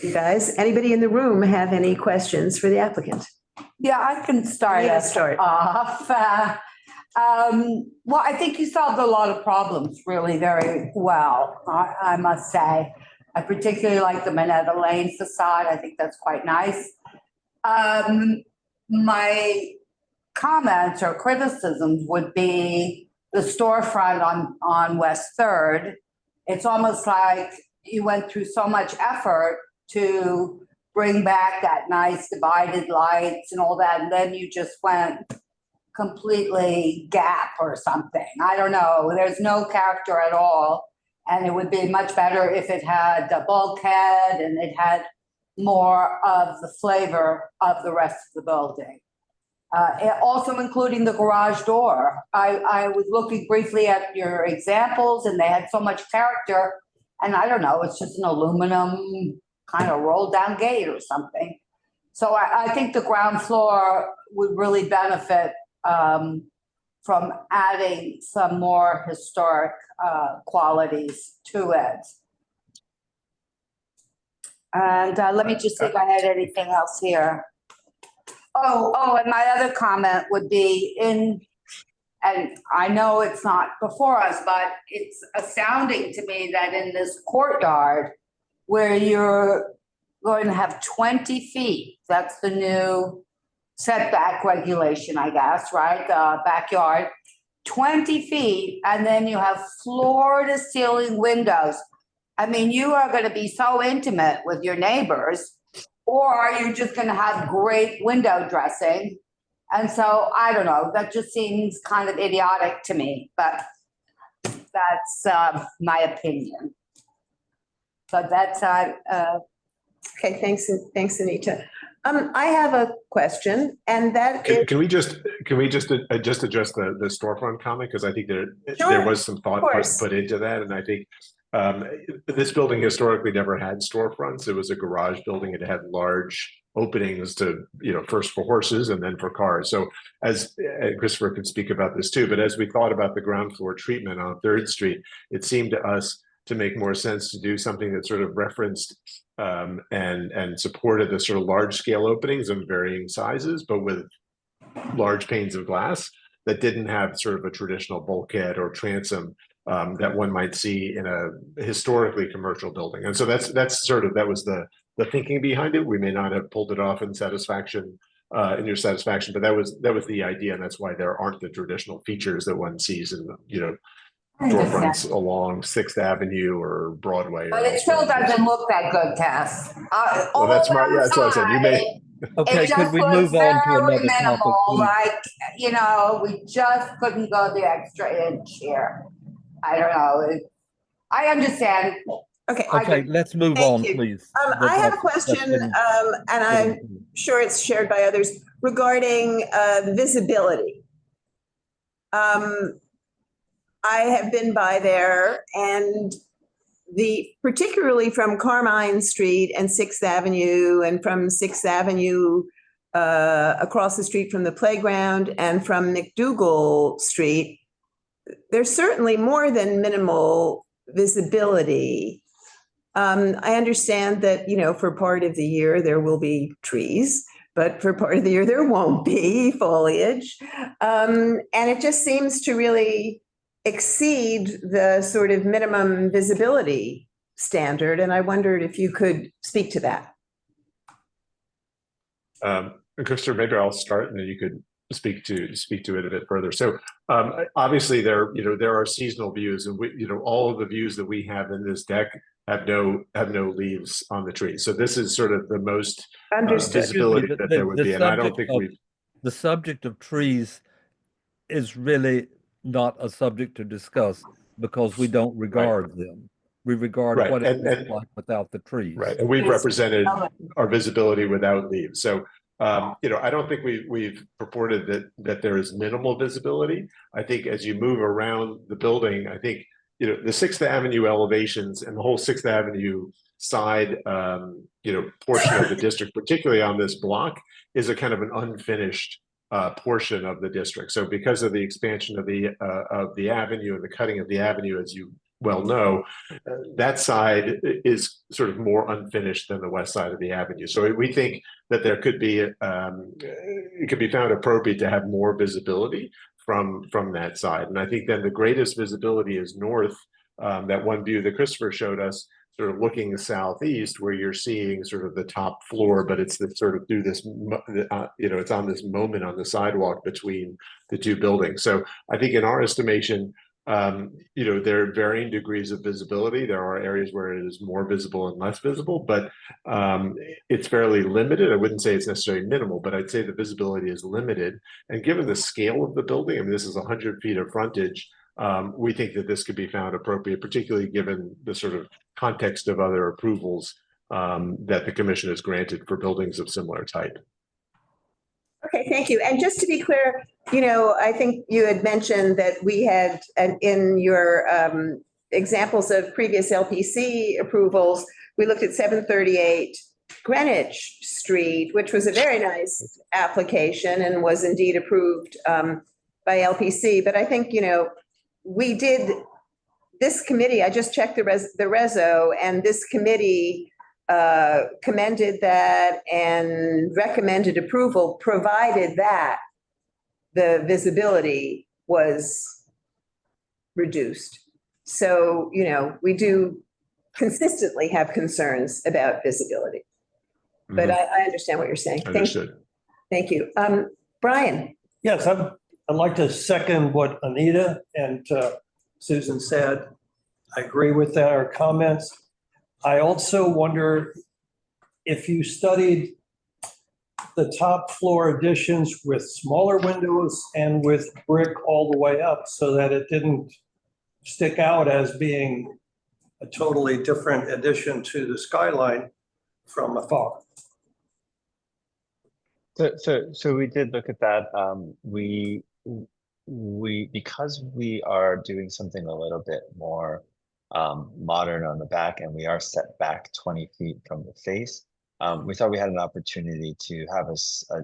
you guys, anybody in the room have any questions for the applicant? Yeah, I can start us off. Well, I think you solved a lot of problems really very well, I must say. I particularly like the Minetta Lane facade. I think that's quite nice. My comments or criticisms would be the storefront on West 3rd. It's almost like you went through so much effort to bring back that nice divided lights and all that, and then you just went completely gap or something. I don't know. There's no character at all. And it would be much better if it had a bulkhead and it had more of the flavor of the rest of the building. Also including the garage door. I was looking briefly at your examples and they had so much character. And I don't know, it's just an aluminum kind of roll down gate or something. So I think the ground floor would really benefit from adding some more historic qualities to it. And let me just see if I had anything else here. Oh, and my other comment would be and I know it's not before us, but it's astounding to me that in this courtyard where you're going to have 20 feet, that's the new setback regulation, I guess, right? Backyard, 20 feet, and then you have floor to ceiling windows. I mean, you are going to be so intimate with your neighbors, or are you just going to have great window dressing? And so, I don't know, that just seems kind of idiotic to me, but that's my opinion. So that's, Okay, thanks, Anita. I have a question, and that is, Can we just address the storefront comment? Because I think there Sure, was some thought course. put into that. And I think this building historically never had storefronts. It was a garage building. It had large openings to, first for horses and then for cars. So as Christopher can speak about this too, but as we thought about the ground floor treatment on 3rd Street, it seemed to us to make more sense to do something that sort of referenced and supported the sort of large scale openings of varying sizes, but with large panes of glass that didn't have sort of a traditional bulkhead or transom that one might see in a historically commercial building. And so that was the thinking behind it. We may not have pulled it off in satisfaction, in your satisfaction, but that was the idea, and that's why there aren't the traditional features that one sees in storefronts along 6th Avenue or Broadway. But it still doesn't look that good, Cass. Well, that's my, yeah, that's what I said. You may. Okay, It could just we looks move on to very another minimal, topic, please? like, we just couldn't go the extra inch here. I don't know. I understand. okay. Okay, let's move Thank on, you. please. I have a question, and I'm sure it's shared by others regarding visibility. I have been by there, and particularly from Carmine Street and 6th Avenue, and from 6th Avenue across the street from the playground, and from McDougal Street, there's certainly more than minimal visibility. I understand that, for part of the year there will be trees, but for part of the year there won't be foliage. And it just seems to really exceed the sort of minimum visibility standard. And I wondered if you could speak to that. Christopher, maybe I'll start and then you could speak to it a bit further. So obviously there are seasonal views, and all of the views that we have in this deck have no leaves on the tree. So this is sort of the most visibility that there would be. And I don't think the subject of trees is really not a subject to discuss because we don't regard them. We regard what it looks like without the trees. Right, and we've represented our visibility without leaves. So I don't think we've purported that there is minimal visibility. I think as you move around the building, I think the 6th Avenue elevations and the whole 6th Avenue side portion of the district, particularly on this block, is a kind of an unfinished portion of the district. So because of the expansion of the avenue and the cutting of the avenue, as you well know, that side is sort of more unfinished than the west side of the avenue. So we think that there could be it could be found appropriate to have more visibility from that side. And I think then the greatest visibility is north, that one view that Christopher showed us, sort of looking southeast, where you're seeing sort of the top floor, but it's sort of through this, it's on this moment on the sidewalk between the two buildings. So I think in our estimation, there are varying degrees of visibility. There are areas where it is more visible and less visible, but it's fairly limited. I wouldn't say it's necessarily minimal, but I'd say the visibility is limited. And given the scale of the building, I mean, this is 100 feet of frontage. We think that this could be found appropriate, particularly given the sort of context of other approvals that the commission has granted for buildings of similar type. Okay, thank you. And just to be clear, I think you had mentioned that we had, in your examples of previous LPC approvals, we looked at 738 Greenwich Street, which was a very nice application and was indeed approved by LPC. But I think, we did, this committee, I just checked the reso, and this committee commended that and recommended approval, provided that the visibility was reduced. So, we do consistently have concerns about visibility. But I understand what you're saying. Understood. Thank you. Brian. Yes, I'd like to second what Anita and Susan said. I agree with their comments. I also wonder if you studied the top floor additions with smaller windows and with brick all the way up so that it didn't stick out as being a totally different addition to the skyline from afar. So we did look at that. Because we are doing something a little bit more modern on the back, and we are set back 20 feet from the face. We thought we had an opportunity to have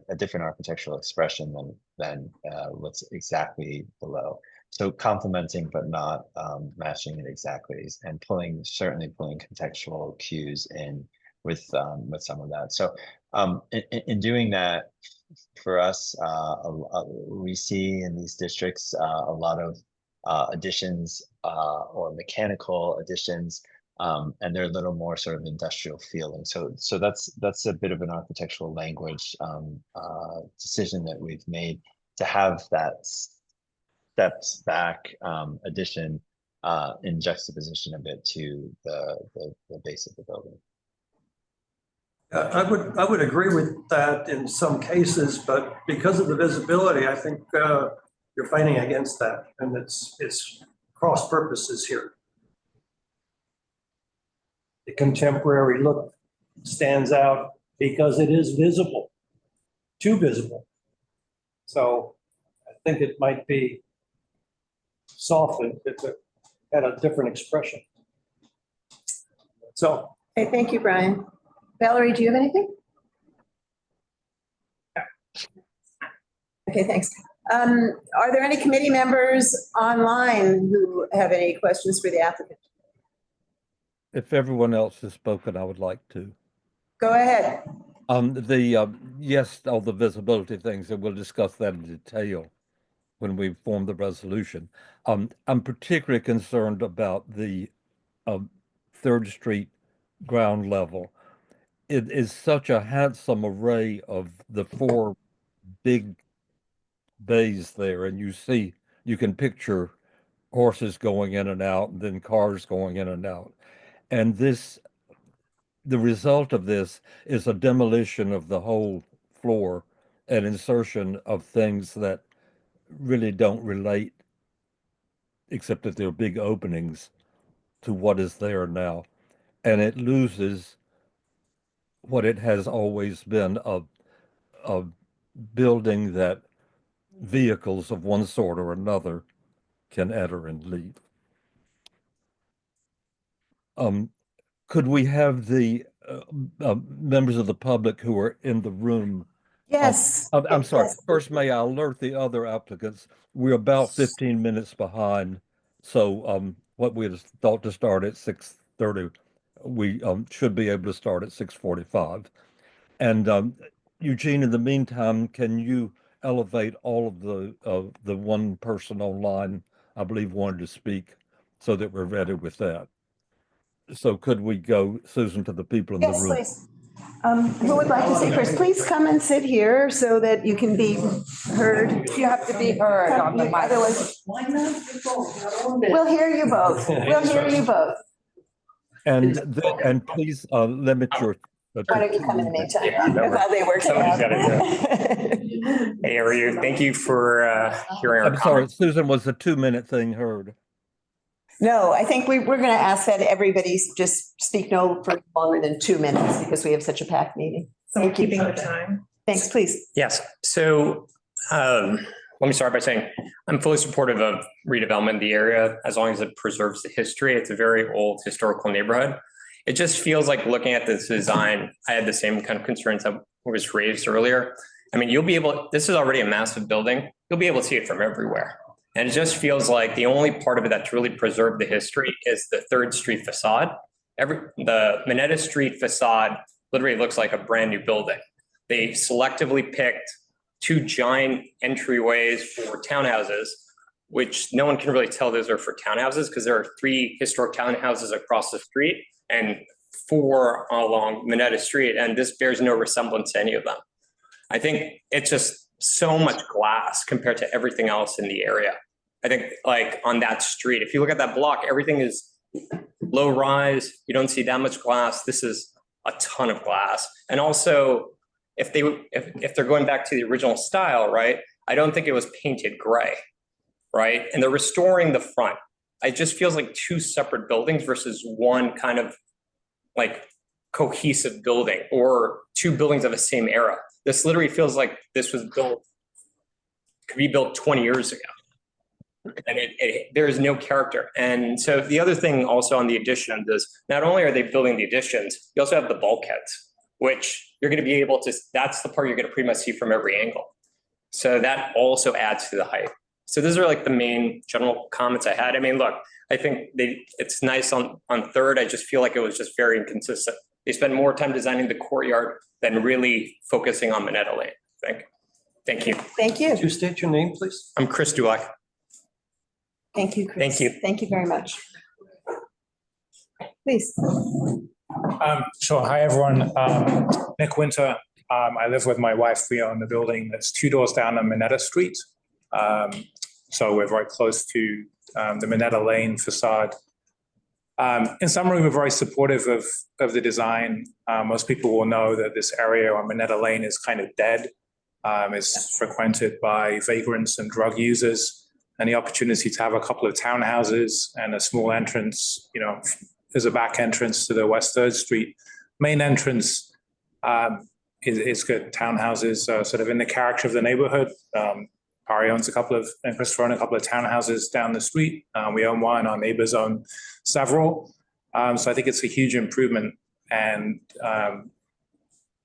a different architectural expression than what's exactly below. So complementing, but not matching it exactly, and certainly pulling contextual cues in with some of that. So in doing that, for us, we see in these districts a lot of additions or mechanical additions, and they're a little more sort of industrial feeling. So that's a bit of an architectural language decision that we've made to have that steps back addition in juxtaposition a bit to the base of the building. I would agree with that in some cases, but because of the visibility, I think you're fighting against that, and it's cross purposes here. The contemporary look stands out because it is visible, too visible. So I think it might be softened if it had a different expression. So. Okay, thank you, Brian. Valerie, do you have anything? Okay, thanks. Are there any committee members online who have any questions for the applicant? If everyone else has spoken, I would like to. Go ahead. Yes, all the visibility things, and we'll discuss that in detail when we form the resolution. I'm particularly concerned about the 3rd Street ground level. It is such a handsome array of the 4 big bays there, and you can picture horses going in and out, and then cars going in and out. And the result of this is a demolition of the whole floor and insertion of things that really don't relate, except that they're big openings, to what is there now. And it loses what it has always been, a building that vehicles of one sort or another can enter and leave. Could we have the members of the public who are in the room? Yes. I'm sorry. Yes. First, may I alert the other applicants? We're about 15 minutes behind. So what we had thought to start at 6:30, we should be able to start at 6:45. And Eugene, in the meantime, can you elevate all of the one person online, I believe, wanted to speak, so that we're ready with that? So could we go, Susan, to the people in the room? Yes, please. Who would like to say first? Please come and sit here so that you can be heard. You have to be heard on the mic. Otherwise, we'll hear you both. We'll hear you both. And please limit your. Why don't you come in the meantime? Yeah, While they work it out. Hey, how are you? Thank you for hearing our I'm sorry, comments. Susan, was the 2-minute thing heard? No, I think we're going to ask that everybody just speak no for longer than 2 minutes because we have such a packed meeting. So we're keeping the time. Thanks, please. Yes. So let me start by saying I'm fully supportive of redevelopment of the area as long as it preserves the history. It's a very old historical neighborhood. It just feels like looking at this design, I had the same kind of concerns that was raised earlier. I mean, this is already a massive building. You'll be able to see it from everywhere. And it just feels like the only part of it that's really preserved the history is the 3rd Street facade. The Minetta Street facade literally looks like a brand new building. They selectively picked 2 giant entryways for townhouses, which no one can really tell those are for townhouses because there are 3 historic townhouses across the street and 4 along Minetta Street, and this bears no resemblance to any of them. I think it's just so much glass compared to everything else in the area. I think like on that street, if you look at that block, everything is low rise. You don't see that much glass. This is a ton of glass. And also, if they're going back to the original style, right? I don't think it was painted gray, right? And they're restoring the front. It just feels like 2 separate buildings versus one kind of like cohesive building or 2 buildings of the same era. This literally feels like this was built, could be built 20 years ago. And there is no character. And so the other thing also on the addition is not only are they building the additions, you also have the bulkheads, which you're going to be able to, that's the part you're going to pretty much see from every angle. So that also adds to the height. So those are like the main general comments I had. I mean, look, I think it's nice on Third. I just feel like it was just very inconsistent. They spend more time designing the courtyard than really focusing on Minetta Lane, I think. Thank you. Thank you. Could you state your name, please? I'm Chris Dulac. Thank you, Chris. Thank you. Thank you very much. Please. Sure. Hi, everyone. Nick Winter. I live with my wife. We own the building that's 2 doors down on Minetta Street. So we're very close to the Minetta Lane facade. In summary, we're very supportive of the design. Most people will know that this area on Minetta Lane is kind of dead. It's frequented by vagrants and drug users. And the opportunity to have a couple of townhouses and a small entrance, you know, as a back entrance to the West 3rd Street. Main entrance is good. Townhouses sort of in the character of the neighborhood. Ari owns and Christopher own a couple of townhouses down the street. We own one, our neighbors own several. So I think it's a huge improvement. And, you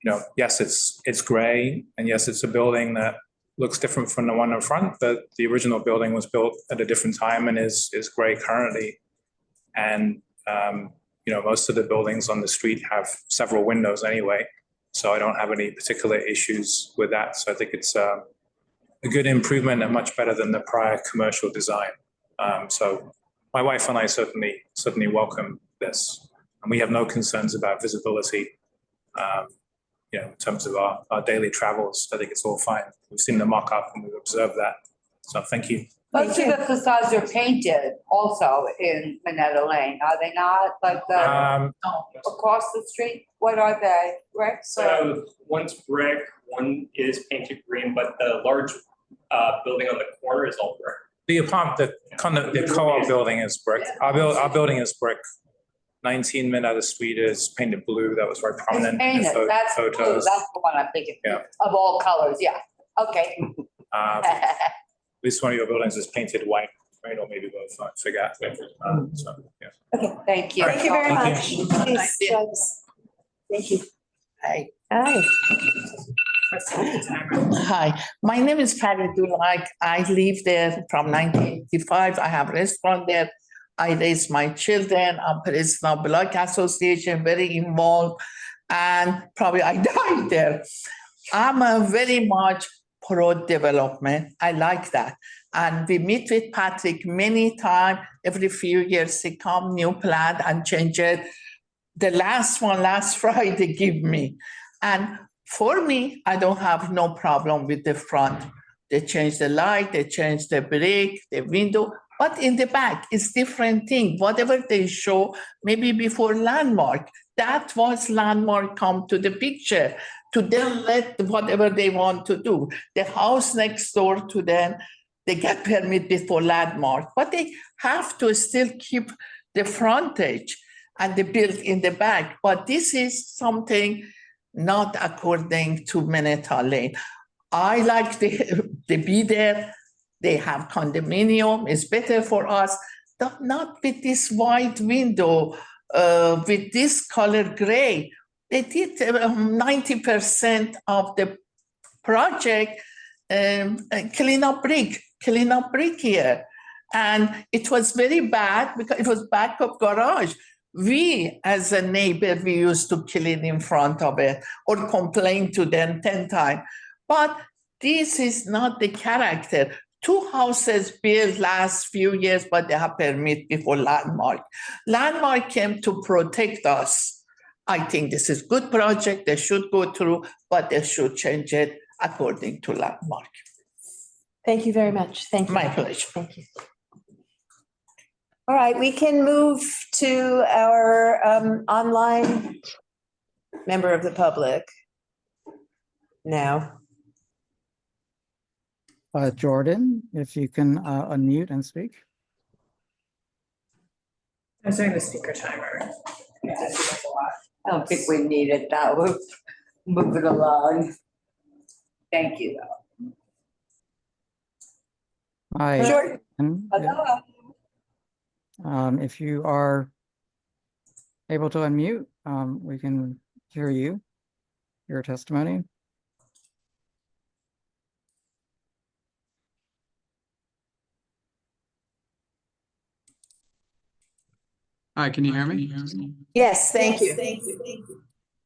know, yes, it's gray. And yes, it's a building that looks different from the one in front, but the original building was built at a different time and is gray currently. And, you know, most of the buildings on the street have several windows anyway. So I don't have any particular issues with that. So I think it's a good improvement and much better than the prior commercial design. So my wife and I certainly welcome this. And we have no concerns about visibility. You know, in terms of our daily travels, I think it's all fine. We've seen the mock-up and we've observed that. So thank you. Most of the facades are painted also in Minetta Lane, are they not? Like the across the street? What are they? Brick? So one's brick, one is painted green, but the large building on the corner is all brick. The co-op building is brick. Our building is brick. 19 Minetta Street is painted blue. That was very prominent in painted. That's blue. photos. That's the one I'm thinking Yeah. of all colors. Yeah. Okay. At least one of your buildings is painted white, right? Or maybe both. I forgot. So, yeah. Okay. Thank you. Thank you very much. Thank Please, Joyce. Thank you. Hi. Hi. Hi, my name is Patty Dulac. I live there from 1985. I have a restaurant there. I raise my children. I'm president of Block Association, very involved, and probably I died there. I'm a very much pro-development. I like that. And we meet with Patrick many times. Every few years, he come new plan and change it. The last one, last Friday, give me. And for me, I don't have no problem with the front. They change the light, they change the brick, the window, but in the back, it's different thing. Whatever they show, maybe before landmark, that was landmark come to the picture. To them, let whatever they want to do. The house next door to them, they get permit before landmark, but they have to still keep the frontage and the build in the back. But this is something not according to Minetta Lane. I like the be there. They have condominium. It's better for us. Not with this white window, with this color gray. They did 90% of the project clean up brick here. And it was very bad because it was back of garage. We, as a neighbor, we used to clean in front of it or complain to them 10 times. But this is not the character. 2 houses built last few years, but they have permit before landmark. Landmark came to protect us. I think this is good project. They should go through, but they should change it according to landmark. Thank you very much. Thank you. My pleasure. Thank you. All right, we can move to our online member of the public now. Jordan, if you can unmute and speak. I'm setting the speaker timer. I don't think we need it now. We're moving along. Thank you. Hi. Sure. And, Hello. if you are able to unmute, we can hear you, your testimony. Hi, can you hear me? Yes, thank you.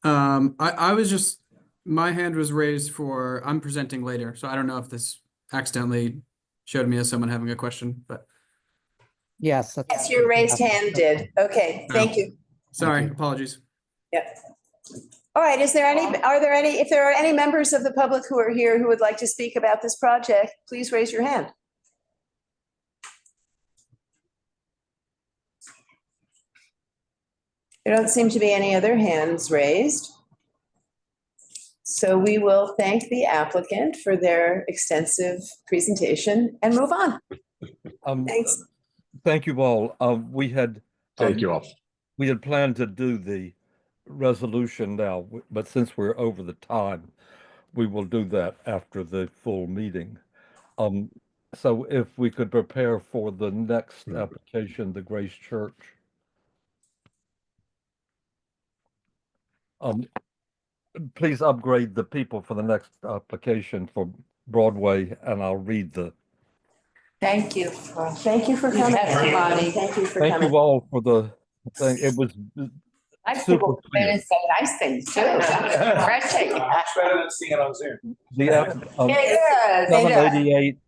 I was just, my hand was raised for, I'm presenting later, so I don't know if this accidentally showed me as someone having a question, but. Yes. Yes, your raised hand did. Okay, thank you. Sorry, apologies. Yep. All right, if there are any members of the public who are here who would like to speak about this project, please raise your hand. There don't seem to be any other hands raised. So we will thank the applicant for their extensive presentation and move on. Thanks. Thank you all. We had Thank you all. We had planned to do the resolution now, but since we're over the time, we will do that after the full meeting. So if we could prepare for the next application, the Grace Church. Please upgrade the people for the next application for Broadway, and I'll read the. Thank you for coming, everybody. Thank you for coming. Thank you all for the thing. It was Nice super people come in clear. and say nice things too. Refreshing. Better than seeing it on Zoom. The It is. 788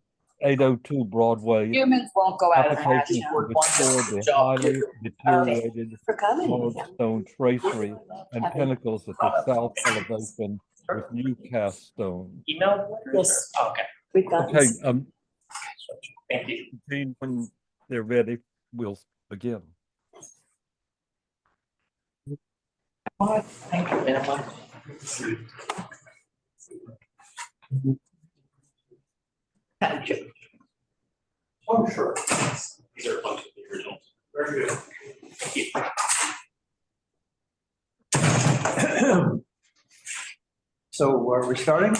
802 Broadway. Humans won't go out of Application fashion. to restore the highly deteriorated For coming. hard stone tracery and pinnacles at the south elevation with new cast stone. Email? Yes. Oh, okay. We've got Okay, this. Thank you. Gene, when they're ready, we'll begin. Thank you very much. Thank you. Oh, sure. These are a bunch of the originals. Very good. So are we starting?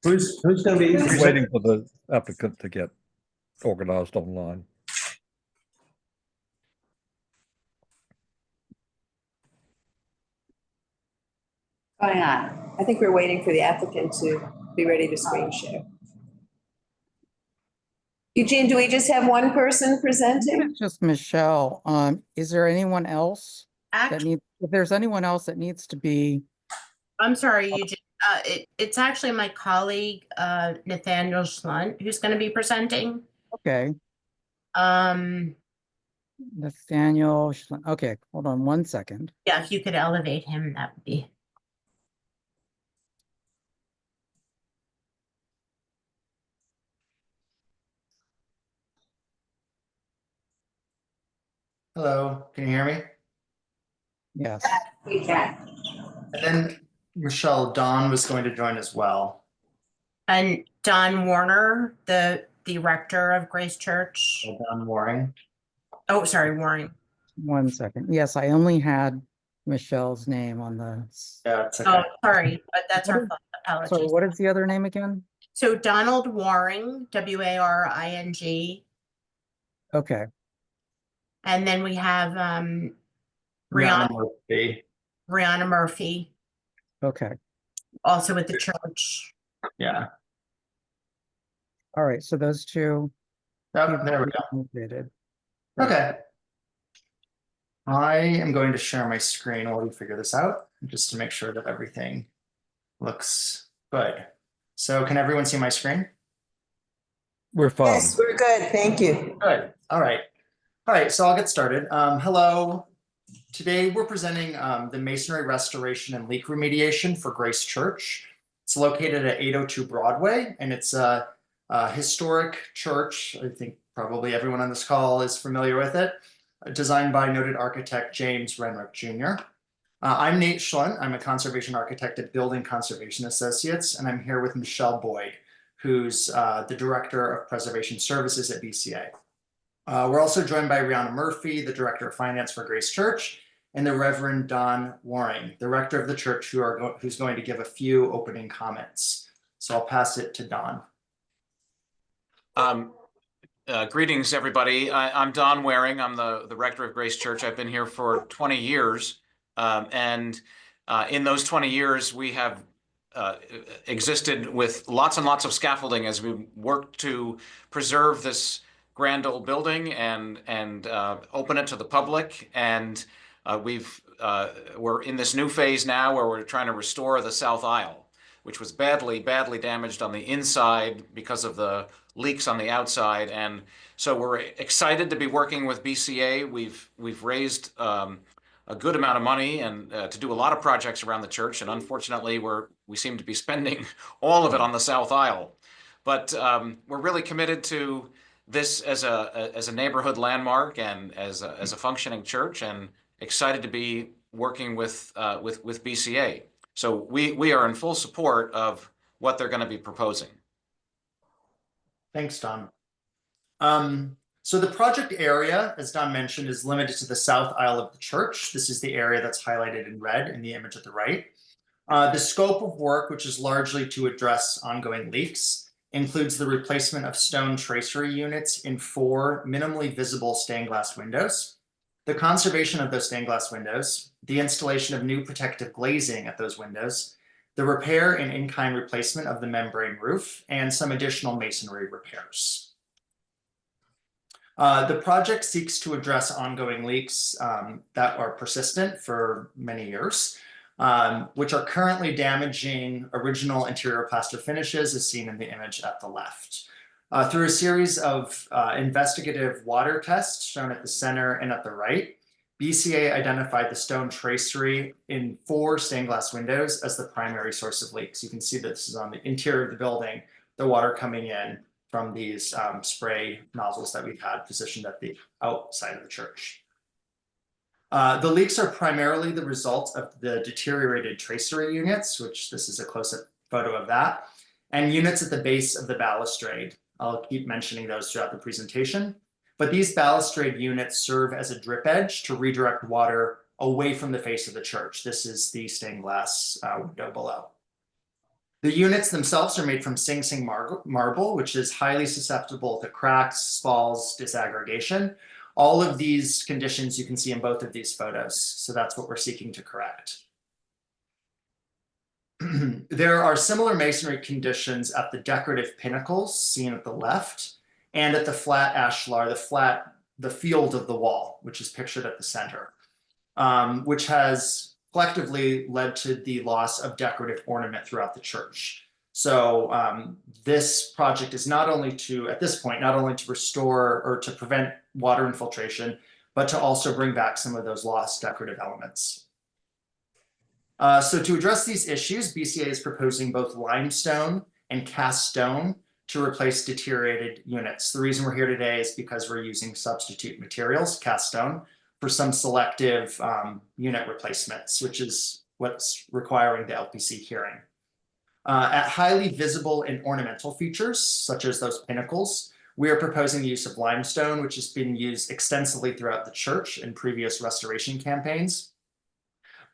Who's going to be? We're waiting for the applicant to get organized online. Going on. I think we're waiting for the applicant to be ready to screen share. Eugene, do we just have one person presenting? It's just Michelle. Is there anyone else that Actually, needs, if there's anyone else that needs to be, I'm sorry, Eugene. It's actually my colleague, Nathaniel Schlunt, who's going to be presenting. okay, Um, Nathaniel, okay, hold on one second. yeah, if you could elevate him, that would be. Hello, can you hear me? Yes. We can. And then Michelle, Dawn was going to join as well. And Don Warner, the rector of Grace Church. Dawn Waring. Oh, sorry, Waring. One second. Yes, I only had Michelle's name on the. Yeah, it's okay. Oh, sorry, but that's our fault. Sorry, Apologies. what is the other name again? So Donald Waring, Waring. Okay, And then we have Rihanna Murphy. Rihanna Murphy, okay. also with the church. Yeah. All right, so those two. Oh, there we go. Updated. Okay. I am going to share my screen while we figure this out, just to make sure that everything looks good. So can everyone see my screen? We're fine. Yes, we're good. Thank you. Good. All right. All right, so I'll get started. Hello. Today we're presenting the masonry restoration and leak remediation for Grace Church. It's located at 802 Broadway, and it's a historic church. I think probably everyone on this call is familiar with it. Designed by noted architect James Renwick Jr. I'm Nate Schlunt. I'm a conservation architect at Building Conservation Associates, and I'm here with Michelle Boyd, who's the Director of Preservation Services at BCA. We're also joined by Rihanna Murphy, the Director of Finance for Grace Church, and the Reverend Don Waring, the rector of the church, who's going to give a few opening comments. So I'll pass it to Don. Greetings, everybody. I'm Don Waring. I'm the rector of Grace Church. I've been here for 20 years. And in those 20 years, we have existed with lots and lots of scaffolding as we work to preserve this grand old building and open it to the public. And we're in this new phase now where we're trying to restore the South Aisle, which was badly damaged on the inside because of the leaks on the outside. And so we're excited to be working with BCA. We've raised a good amount of money and to do a lot of projects around the church. And unfortunately, we seem to be spending all of it on the South Aisle. But we're really committed to this as a neighborhood landmark and as a functioning church, and excited to be working with BCA. So we are in full support of what they're going to be proposing. Thanks, Don. So the project area, as Don mentioned, is limited to the south aisle of the church. This is the area that's highlighted in red in the image at the right. The scope of work, which is largely to address ongoing leaks, includes the replacement of stone tracery units in 4 minimally visible stained glass windows, the conservation of those stained glass windows, the installation of new protective glazing at those windows, the repair and in-kind replacement of the membrane roof, and some additional masonry repairs. The project seeks to address ongoing leaks that are persistent for many years, which are currently damaging original interior plaster finishes, as seen in the image at the left. Through a series of investigative water tests shown at the center and at the right, BCA identified the stone tracery in 4 stained glass windows as the primary source of leaks. You can see that this is on the interior of the building, the water coming in from these spray nozzles that we've had positioned at the outside of the church. The leaks are primarily the result of the deteriorated tracery units, which this is a close-up photo of that, and units at the base of the balustrade. I'll keep mentioning those throughout the presentation. But these balustrade units serve as a drip edge to redirect water away from the face of the church. This is the stained glass window below. The units themselves are made from Sing Sing marble, which is highly susceptible to cracks, spalls, disaggregation. All of these conditions you can see in both of these photos. So that's what we're seeking to correct. There are similar masonry conditions at the decorative pinnacles seen at the left, and at the flat ashlar, the field of the wall, which is pictured at the center, which has collectively led to the loss of decorative ornament throughout the church. So this project is not only to, at this point, not only to restore or to prevent water infiltration, but to also bring back some of those lost decorative elements. So to address these issues, BCA is proposing both limestone and cast stone to replace deteriorated units. The reason we're here today is because we're using substitute materials, cast stone, for some selective unit replacements, which is what's requiring the LPC hearing. At highly visible and ornamental features, such as those pinnacles, we are proposing the use of limestone, which has been used extensively throughout the church in previous restoration campaigns.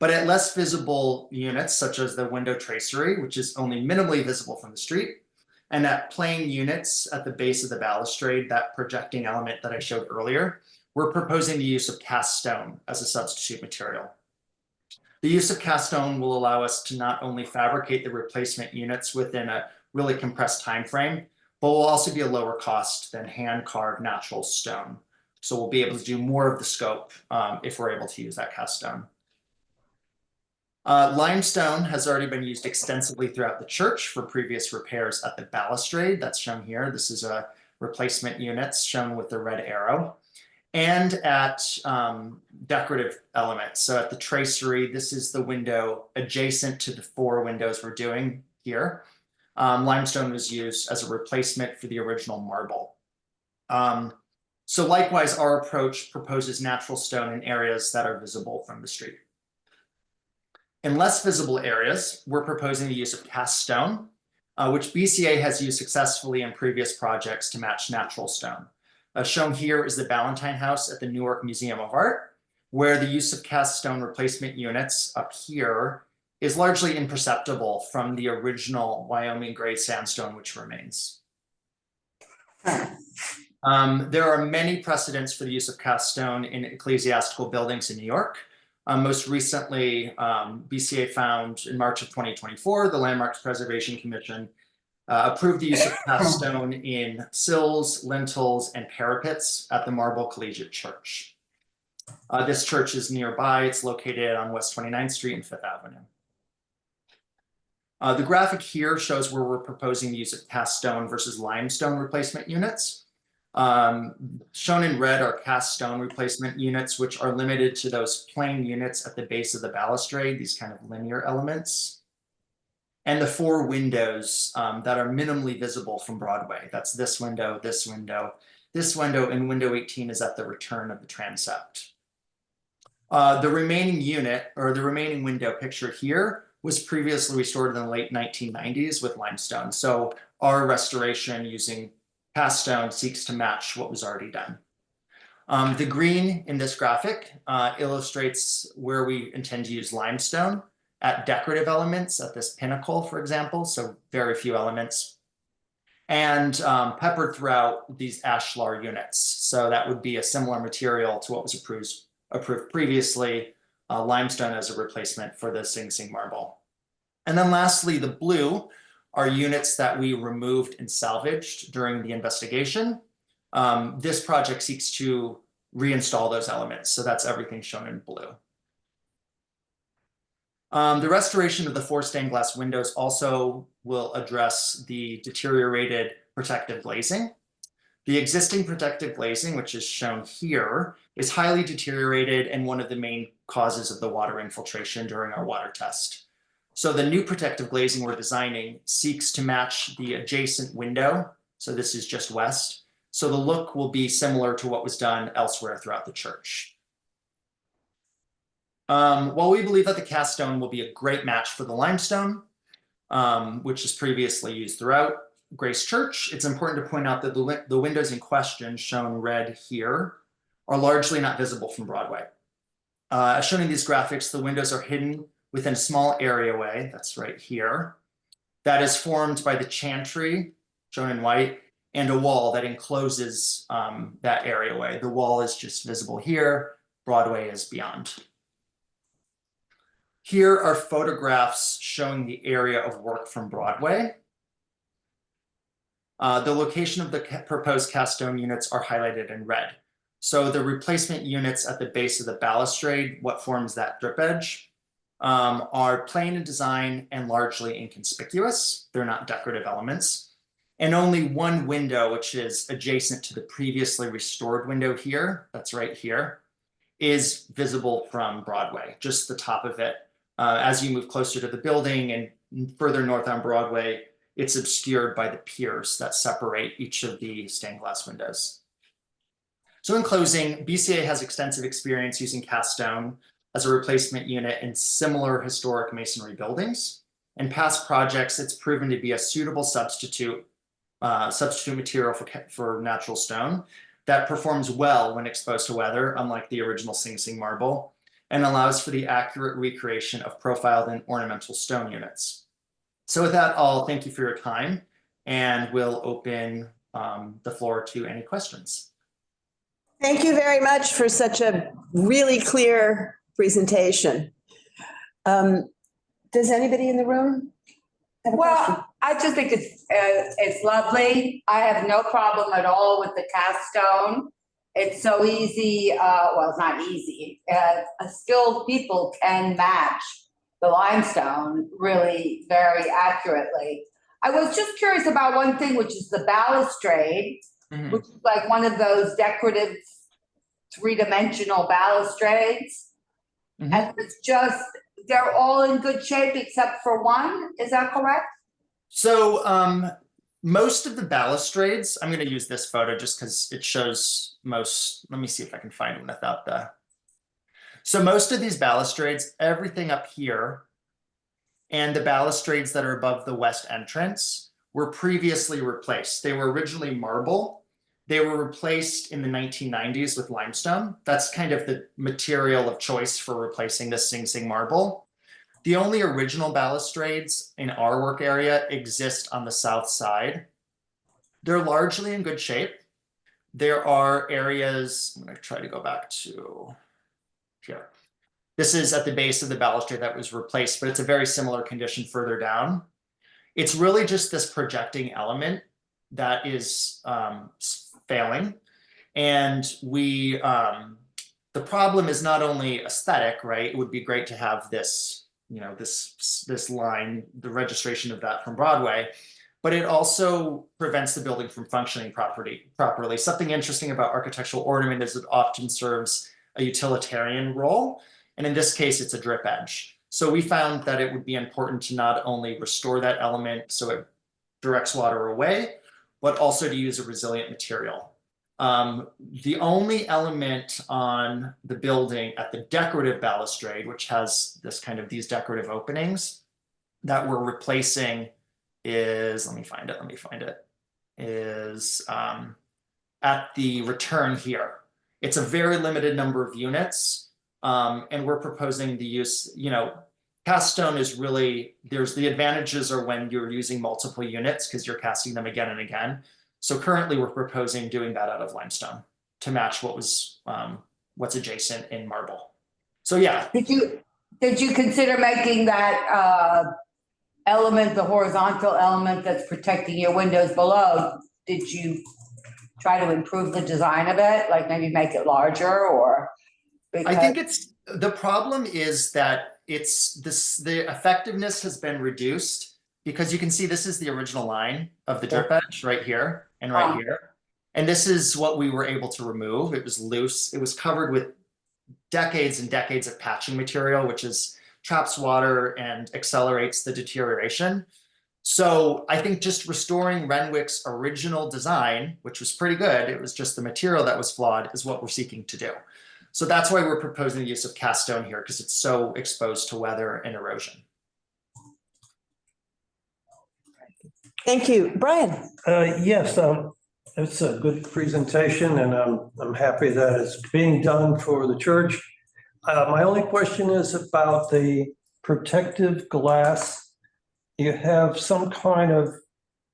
But at less visible units, such as the window tracery, which is only minimally visible from the street, and at plain units at the base of the balustrade, that projecting element that I showed earlier, we're proposing the use of cast stone as a substitute material. The use of cast stone will allow us to not only fabricate the replacement units within a really compressed time frame, but will also be a lower cost than hand-carved natural stone. So we'll be able to do more of the scope if we're able to use that cast stone. Limestone has already been used extensively throughout the church for previous repairs at the balustrade. That's shown here. This is a replacement units shown with the red arrow. And at decorative elements. So at the tracery, this is the window adjacent to the 4 windows we're doing here. Limestone was used as a replacement for the original marble. So likewise, our approach proposes natural stone in areas that are visible from the street. In less visible areas, we're proposing the use of cast stone, which BCA has used successfully in previous projects to match natural stone. Shown here is the Ballantyne House at the Newark Museum of Art, where the use of cast stone replacement units up here is largely imperceptible from the original Wyoming gray sandstone, which remains. There are many precedents for the use of cast stone in ecclesiastical buildings in New York. Most recently, BCA found in March of 2024, the Landmarks Preservation Commission approved the use of cast stone in sills, lintels, and parapets at the Marble Collegiate Church. This church is nearby. It's located on West 29th Street and 5th Avenue. The graphic here shows where we're proposing the use of cast stone versus limestone replacement units. Shown in red are cast stone replacement units, which are limited to those plain units at the base of the balustrade, these kind of linear elements. And the 4 windows that are minimally visible from Broadway. That's this window, this window, this window, and window 18 is at the return of the transept. The remaining unit, or the remaining window picture here, was previously restored in the late 1990s with limestone. So our restoration using cast stone seeks to match what was already done. The green in this graphic illustrates where we intend to use limestone at decorative elements at this pinnacle, for example, so very few elements, and peppered throughout these ashlar units. So that would be a similar material to what was approved previously, limestone as a replacement for the Sing Sing marble. And then lastly, the blue are units that we removed and salvaged during the investigation. This project seeks to reinstall those elements. So that's everything shown in blue. The restoration of the 4 stained glass windows also will address the deteriorated protective glazing. The existing protective glazing, which is shown here, is highly deteriorated and one of the main causes of the water infiltration during our water test. So the new protective glazing we're designing seeks to match the adjacent window. So this is just west. So the look will be similar to what was done elsewhere throughout the church. While we believe that the cast stone will be a great match for the limestone, which is previously used throughout Grace Church, it's important to point out that the windows in question, shown red here, are largely not visible from Broadway. As shown in these graphics, the windows are hidden within a small areaway, that's right here, that is formed by the chantry, shown in white, and a wall that encloses that areaway. The wall is just visible here, Broadway is beyond. Here are photographs showing the area of work from Broadway. The location of the proposed cast stone units are highlighted in red. So the replacement units at the base of the balustrade, what forms that drip edge, are plain in design and largely inconspicuous. They're not decorative elements. And only one window, which is adjacent to the previously restored window here, that's right here, is visible from Broadway, just the top of it. As you move closer to the building and further north on Broadway, it's obscured by the piers that separate each of the stained glass windows. So in closing, BCA has extensive experience using cast stone as a replacement unit in similar historic masonry buildings. In past projects, it's proven to be a suitable substitute material for natural stone that performs well when exposed to weather, unlike the original Sing Sing marble, and allows for the accurate recreation of profiled and ornamental stone units. So with that, I'll thank you for your time, and we'll open the floor to any questions. Thank you very much for such a really clear presentation. Does anybody in the room have a question? Well, I just think it's lovely. I have no problem at all with the cast stone. It's so easy. Well, it's not easy. Skilled people can match the limestone really very accurately. I was just curious about one thing, which is the balustrade, which is like one of those decorative 3-dimensional balustrades. And it's just, they're all in good shape except for one. Is that correct? So most of the balustrades, I'm going to use this photo just because it shows most. Let me see if I can find one without the. So most of these balustrades, everything up here and the balustrades that are above the west entrance were previously replaced. They were originally marble, They were replaced in the 1990s with limestone. That's kind of the material of choice for replacing the Sing Sing marble. The only original balustrades in our work area exist on the south side. They're largely in good shape. There are areas, I'm going to try to go back to here. This is at the base of the balustrade that was replaced, but it's a very similar condition further down. It's really just this projecting element that is failing. And the problem is not only aesthetic, right? It would be great to have this, you know, this line, the registration of that from Broadway, but it also prevents the building from functioning properly. Something interesting about architectural ornament is it often serves a utilitarian role. And in this case, it's a drip edge. So we found that it would be important to not only restore that element so it directs water away, but also to use a resilient material. The only element on the building at the decorative balustrade, which has this kind of these decorative openings that we're replacing is, let me find it, is at the return here. It's a very limited number of units. And we're proposing the use, you know, cast stone is really, there's the advantages are when you're using multiple units because you're casting them again and again. So currently we're proposing doing that out of limestone to match what was, what's adjacent in marble. So yeah. Did you consider making that element, the horizontal element that's protecting your windows below? Did you try to improve the design of it? Like maybe make it larger or? I think the problem is that the effectiveness has been reduced because you can see this is the original line of the drip edge right here and right here. And this is what we were able to remove. It was loose. It was covered with decades and decades of patching material, which traps water and accelerates the deterioration. So I think just restoring Renwick's original design, which was pretty good, it was just the material that was flawed, is what we're seeking to do. So that's why we're proposing the use of cast stone here, because it's so exposed to weather and erosion. Thank you. Brian? Yes, it's a good presentation and I'm happy that it's being done for the church. My only question is about the protective glass. You have some kind of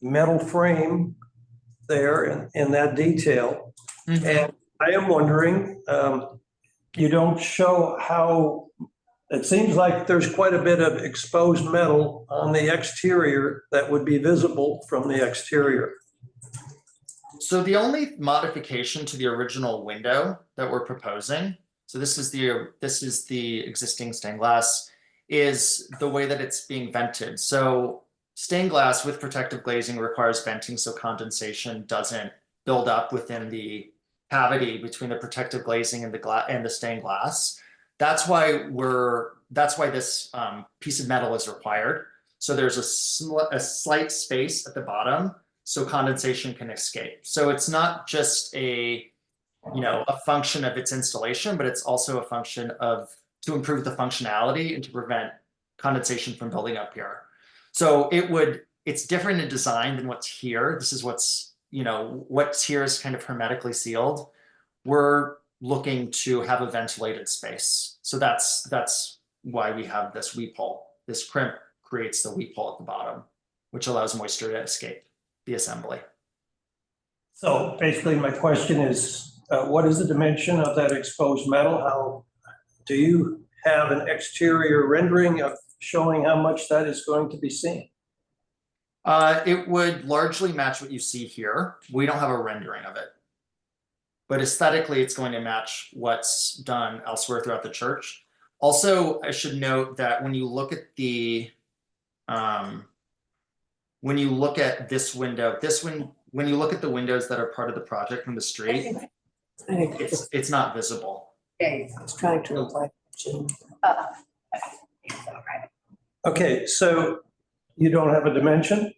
metal frame there in that detail. Mm-hmm. And I am wondering, you don't show how, it seems like there's quite a bit of exposed metal on the exterior that would be visible from the exterior. So the only modification to the original window that we're proposing, so this is the existing stained glass, is the way that it's being vented. So stained glass with protective glazing requires venting so condensation doesn't build up within the cavity between the protective glazing and the stained glass. That's why this piece of metal is required. So there's a slight space at the bottom so condensation can escape. So it's not just a function of its installation, but it's also a function to improve the functionality and to prevent condensation from building up here. So it's different in design than what's here. This is what's here is kind of hermetically sealed. We're looking to have a ventilated space. So that's why we have this weep hole. This crimp creates the weep hole at the bottom, which allows moisture to escape the assembly. So basically my question is, what is the dimension of that exposed metal? How do you have an exterior rendering of showing how much that is going to be seen? It would largely match what you see here. We don't have a rendering of it. But aesthetically, it's going to match what's done elsewhere throughout the church. Also, I should note that when you look at this window, when you look at the windows that are part of the project from the street, it's not visible. Okay, I was trying to reply. Okay, so you don't have a dimension?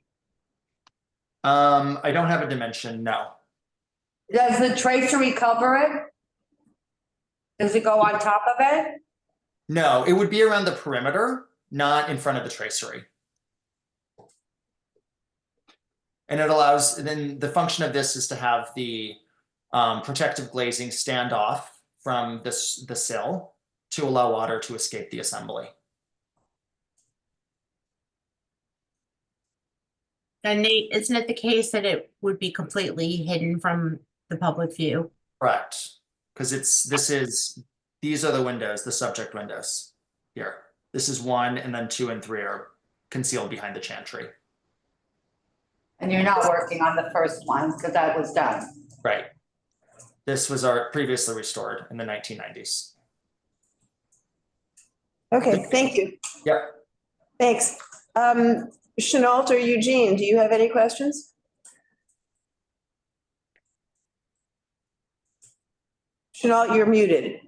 I don't have a dimension, no. Does the tracery cover it? Does it go on top of it? No, it would be around the perimeter, not in front of the tracery. And then the function of this is to have the protective glazing standoff from the sill to allow water to escape the assembly. And Nate, isn't it the case that it would be completely hidden from the public view? Correct, because these are the windows, the subject windows here. This is 1, and then 2 and 3 are concealed behind the chantry. And you're not working on the first one because that was done. Right. This was previously restored in the 1990s. Okay, thank you. Yep. Thanks. Chenault or Eugene, do you have any questions? Chenault, you're muted.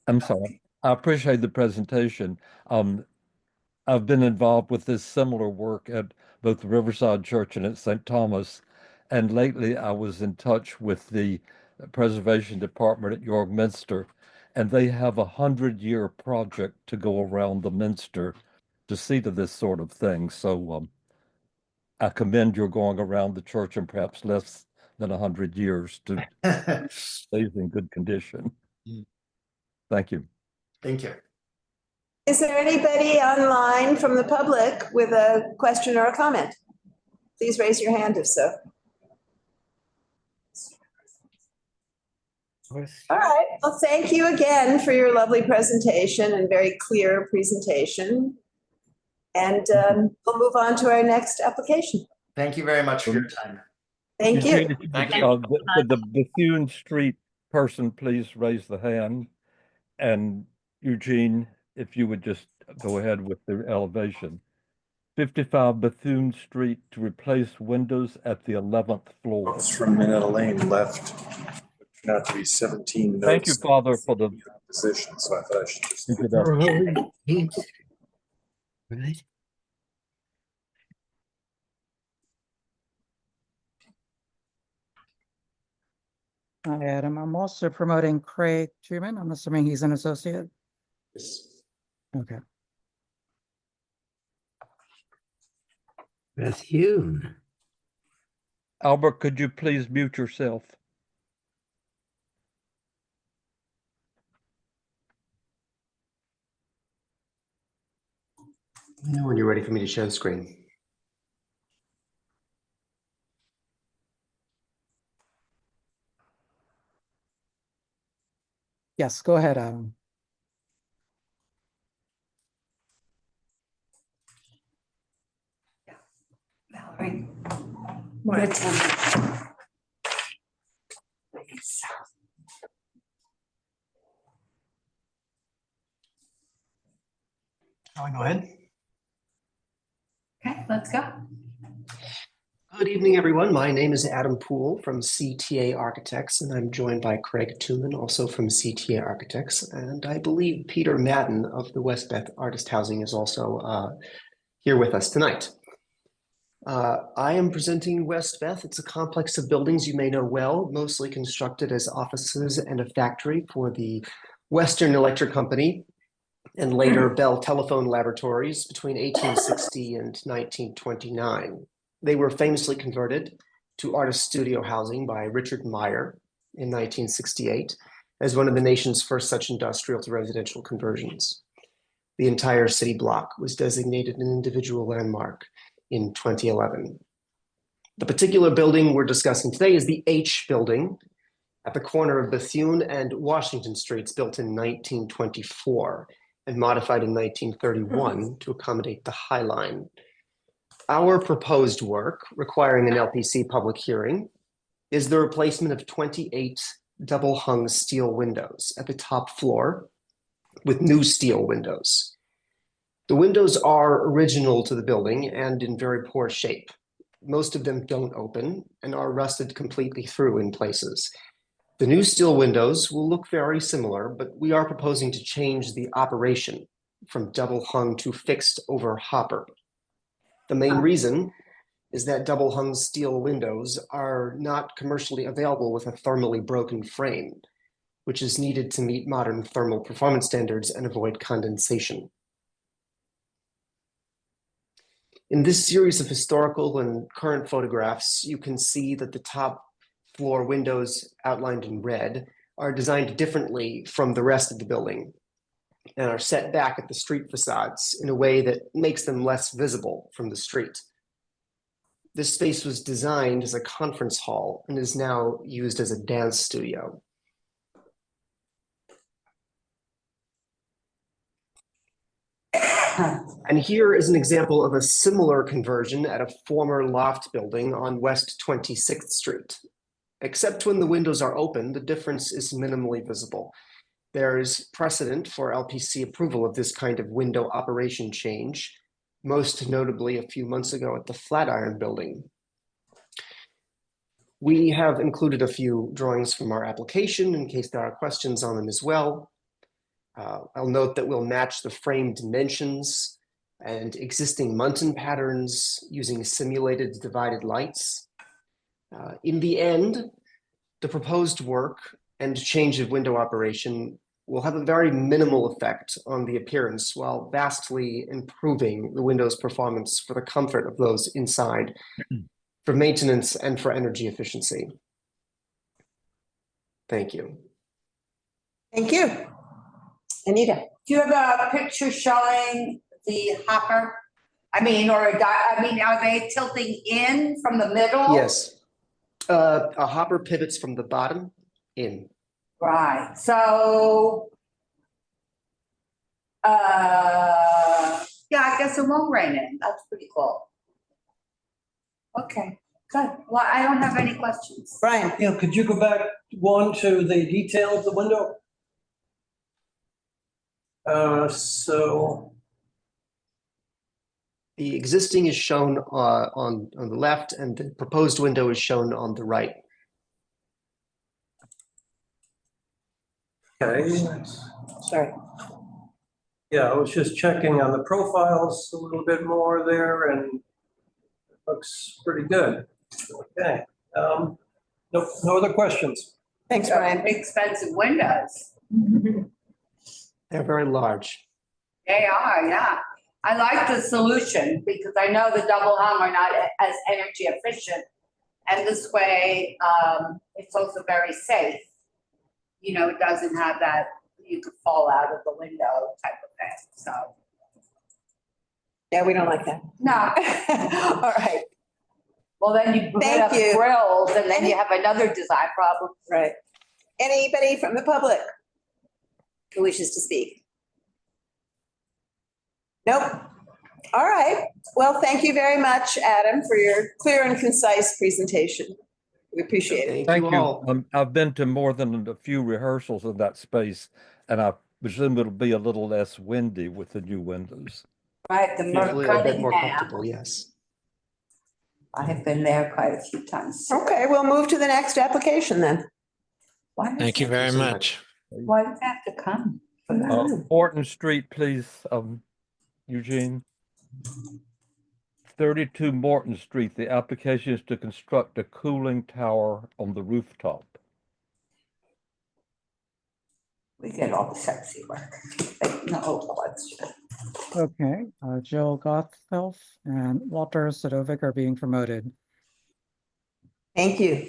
I'm sorry. I appreciate the presentation. I've been involved with this similar work at both the Riverside Church and at St. Thomas. And lately I was in touch with the Preservation Department at York Minster, and they have a 100-year project to go around the Minster to see to this sort of thing. So I commend your going around the church in perhaps less than 100 years to stay in good condition. Thank you. Thank you. Is there anybody online from the public with a question or a comment? Please raise your hand if so. All right, well, thank you again for your lovely presentation and very clear presentation. And we'll move on to our next application. Thank you very much for your time. Thank you. Thank you. Could the Bethune Street person please raise the hand? And Eugene, if you would just go ahead with the elevation. 55 Bethune Street to replace windows at the 11th floor. It's from Minetta Lane left. Turned out to be 17 notes. Thank you, Father, for the position. So I thought I should just. keep it up. Right. Hi, Adam. I'm also promoting Craig Truman. I'm assuming he's an associate. Yes. Okay. Bethune. Albert, could you please mute yourself? I know when you're ready for me to share the screen. Yes, go ahead, Adam. Valerie, more attention. Please. Shall I go ahead? Okay, let's go. Good evening, everyone. My name is Adam Poole from CTA Architects, and I'm joined by Craig Truman, also from CTA Architects. And I believe Peter Madden of the West Beth Artist Housing is also here with us tonight. I am presenting West Beth. It's a complex of buildings you may know well, mostly constructed as offices and a factory for the Western Electric Company and later Bell Telephone Laboratories between 1860 and 1929. They were famously converted to artist studio housing by Richard Meyer in 1968 as one of the nation's first such industrial to residential conversions. The entire city block was designated an individual landmark in 2011. The particular building we're discussing today is the H building at the corner of Bethune and Washington Streets, built in 1924 and modified in 1931 to accommodate the High Line. Our proposed work, requiring an LPC public hearing, is the replacement of 28 double-hung steel windows at the top floor with new steel windows. The windows are original to the building and in very poor shape. Most of them don't open and are rusted completely through in places. The new steel windows will look very similar, but we are proposing to change the operation from double hung to fixed over hopper. The main reason is that double hung steel windows are not commercially available with a thermally broken frame, which is needed to meet modern thermal performance standards and avoid condensation. In this series of historical and current photographs, you can see that the top floor windows outlined in red are designed differently from the rest of the building and are set back at the street facades in a way that makes them less visible from the street. This space was designed as a conference hall and is now used as a dance studio. And here is an example of a similar conversion at a former loft building on West 26th Street. Except when the windows are open, the difference is minimally visible. There is precedent for LPC approval of this kind of window operation change, most notably a few months ago at the Flatiron Building. We have included a few drawings from our application in case there are questions on them as well. I'll note that we'll match the frame dimensions and existing Munson patterns using simulated divided lights. In the end, the proposed work and change of window operation will have a very minimal effect on the appearance while vastly improving the window's performance for the comfort of those inside, for maintenance and for energy efficiency. Thank you. Thank you. Anita. Do you have a picture showing the hopper? I mean, are they tilting in from the middle? Yes. A hopper pivots from the bottom in. Right. So, yeah, I guess it won't rain in. That's pretty cool. Okay, good. Well, I don't have any questions. Brian. Yeah, could you go back one to the detail of the window? So the existing is shown on the left and the proposed window is shown on the right. Okay. Sorry. Yeah, I was just checking on the profiles a little bit more there and it looks pretty good. Okay. No other questions. Thanks, Brian. Expensive windows. They're very large. They are, yeah. I like the solution because I know the double hung are not as energy efficient. And this way, it's also very safe. You know, it doesn't have that, you could fall out of the window type of thing, so. Yeah, we don't like that. No. All right. Well, then you put up grills and then you have another design problem. Right. Anybody from the public who wishes to speak? Nope. All right. Well, thank you very much, Adam, for your clear and concise presentation. We appreciate it. Thank you. I've been to more than a few rehearsals in that space, and I presume it'll be a little less windy with the new windows. Right, the A bit more comfortable, yes. I have been there quite a few times. Okay, we'll move to the next application then. Thank you very much. Why does it have to come? Morton Street, please, Eugene. 32 Morton Street. The application is to construct a cooling tower on the rooftop. We get all the sexy work. No question. Okay, Jill Gothelf and Walter Sadovic are being promoted. Thank you.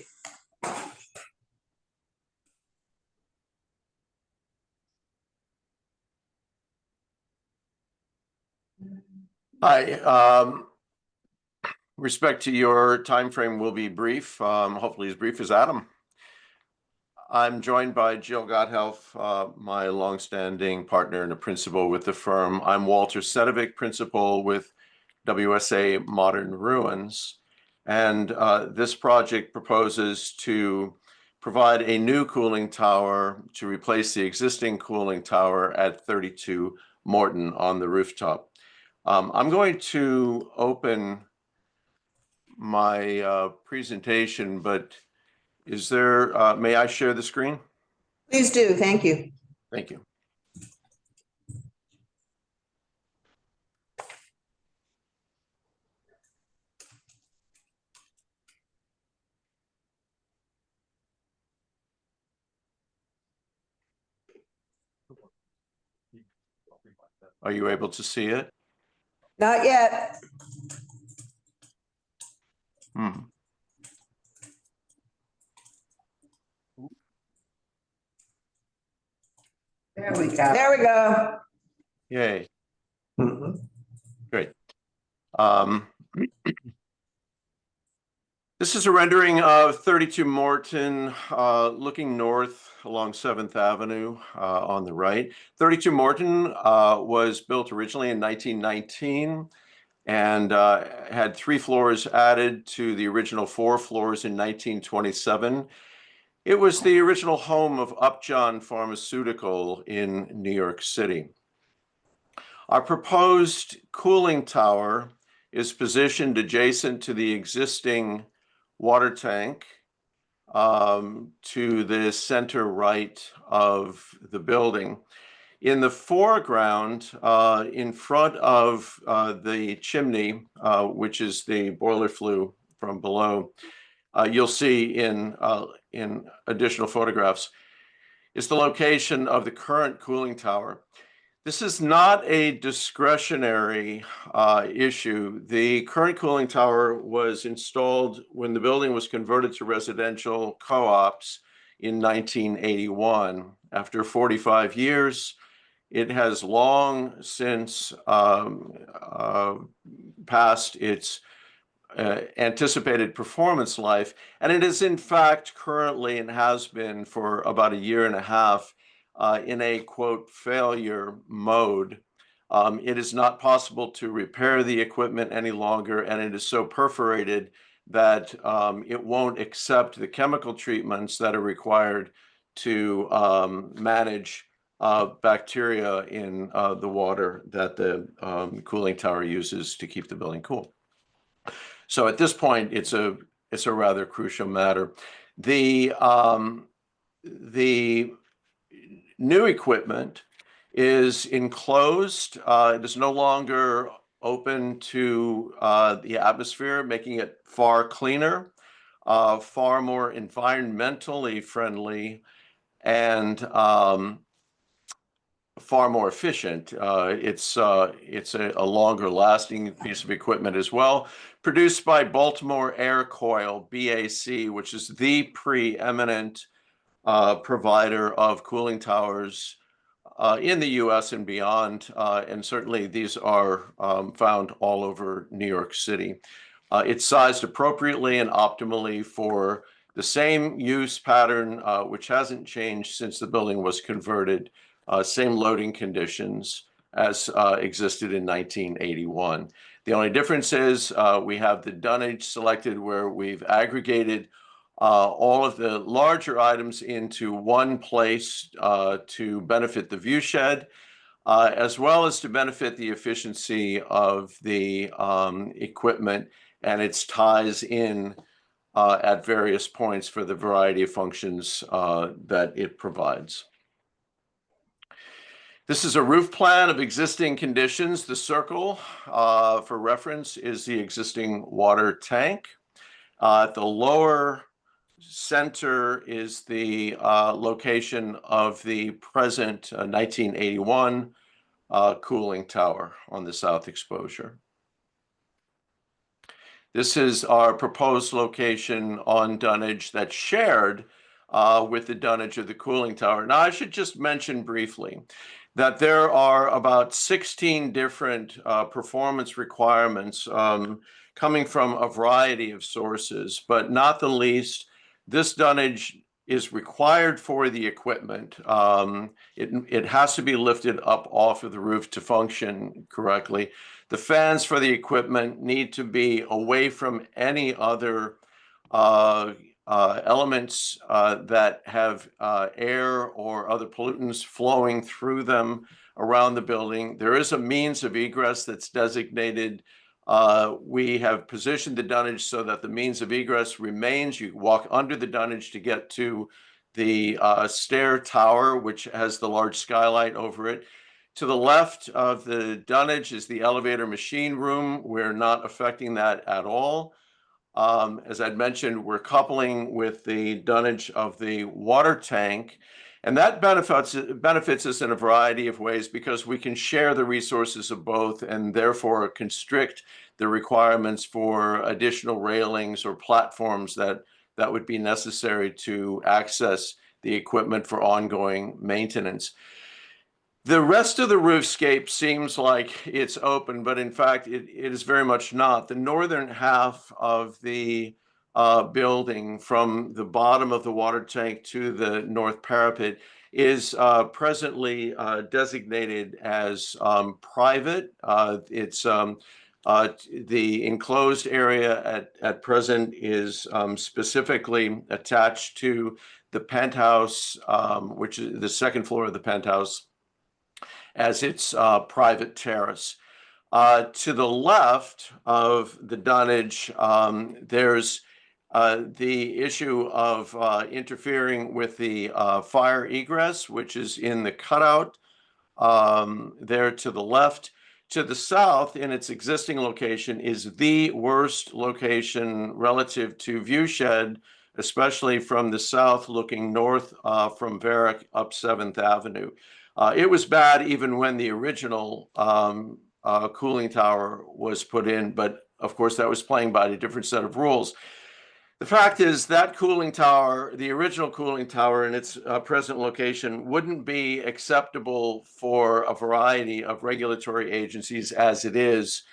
Hi. Respect to your time frame will be brief, hopefully as brief as Adam. I'm joined by Jill Gotthelf, my longstanding partner and a principal with the firm. I'm Walter Sadovic, principal with WSA Modern Ruins. And this project proposes to provide a new cooling tower to replace the existing cooling tower at 32 Morton on the rooftop. I'm going to open my presentation, but is there, may I share the screen? Please do, thank you. Thank you. Are you able to see it? Not yet. There we go. There we go. Yay. Great. This is a rendering of 32 Morton, looking north along 7th Avenue on the right. 32 Morton was built originally in 1919 and had 3 floors added to the original 4 floors in 1927. It was the original home of Upjohn Pharmaceutical in New York City. Our proposed cooling tower is positioned adjacent to the existing water tank to the center right of the building. In the foreground, in front of the chimney, which is the boiler flue from below, you'll see in additional photographs, is the location of the current cooling tower. This is not a discretionary issue. The current cooling tower was installed when the building was converted to residential co-ops in 1981. After 45 years, it has long since passed its anticipated performance life, and it is in fact currently, and has been for about a year and a half, in a quote failure mode. It is not possible to repair the equipment any longer, and it is so perforated that it won't accept the chemical treatments that are required to manage bacteria in the water that the cooling tower uses to keep the building cool. So at this point, it's a rather crucial matter. The new equipment is enclosed. It is no longer open to the atmosphere, making it far cleaner, far more environmentally friendly, and far more efficient. It's a longer lasting piece of equipment as well, produced by Baltimore Air Coil, BAC, which is the preeminent provider of cooling towers in the US and beyond. And certainly these are found all over New York City. It's sized appropriately and optimally for the same use pattern, which hasn't changed since the building was converted. Same loading conditions as existed in 1981. The only difference is we have the dunnage selected, where we've aggregated all of the larger items into one place to benefit the view shed, as well as to benefit the efficiency of the equipment and its ties in at various points for the variety of functions that it provides. This is a roof plan of existing conditions. The circle, for reference, is the existing water tank. At the lower center is the location of the present 1981 cooling tower on the south exposure. This is our proposed location on dunnage that's shared with the dunnage of the cooling tower. Now, I should just mention briefly that there are about 16 different performance requirements coming from a variety of sources, but not the least, this dunnage is required for the equipment. It has to be lifted up off of the roof to function correctly. The fans for the equipment need to be away from any other elements that have air or other pollutants flowing through them around the building. There is a means of egress that's designated. We have positioned the dunnage so that the means of egress remains. You walk under the dunnage to get to the stair tower, which has the large skylight over it. To the left of the dunnage is the elevator machine room. We're not affecting that at all. As I'd mentioned, we're coupling with the dunnage of the water tank, and that benefits us in a variety of ways because we can share the resources of both and therefore constrict the requirements for additional railings or platforms that would be necessary to access the equipment for ongoing maintenance. The rest of the roofscape seems like it's open, but in fact, it is very much not. The northern half of the building, from the bottom of the water tank to the north parapet, is presently designated as private. It's the enclosed area at present is specifically attached to the penthouse, which is the second floor of the penthouse, as its private terrace. To the left of the dunnage, there's the issue of interfering with the fire egress, which is in the cutout there to the left. To the south, in its existing location, is the worst location relative to view shed, especially from the south looking north from Varick up 7th Avenue. It was bad even when the original cooling tower was put in, but of course that was playing by a different set of rules. The fact is that cooling tower, the original cooling tower in its present location, wouldn't be acceptable for a variety of regulatory agencies as it is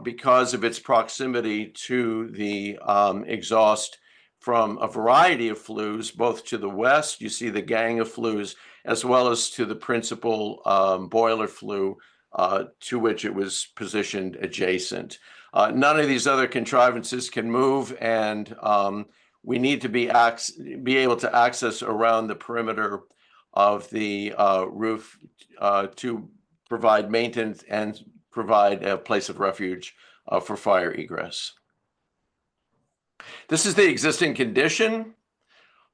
because of its proximity to the exhaust from a variety of flues, both to the west, you see the gang of flues, as well as to the principal boiler flue to which it was positioned adjacent. None of these other contrivances can move, and we need to be able to access around the perimeter of the roof to provide maintenance and provide a place of refuge for fire egress. This is the existing condition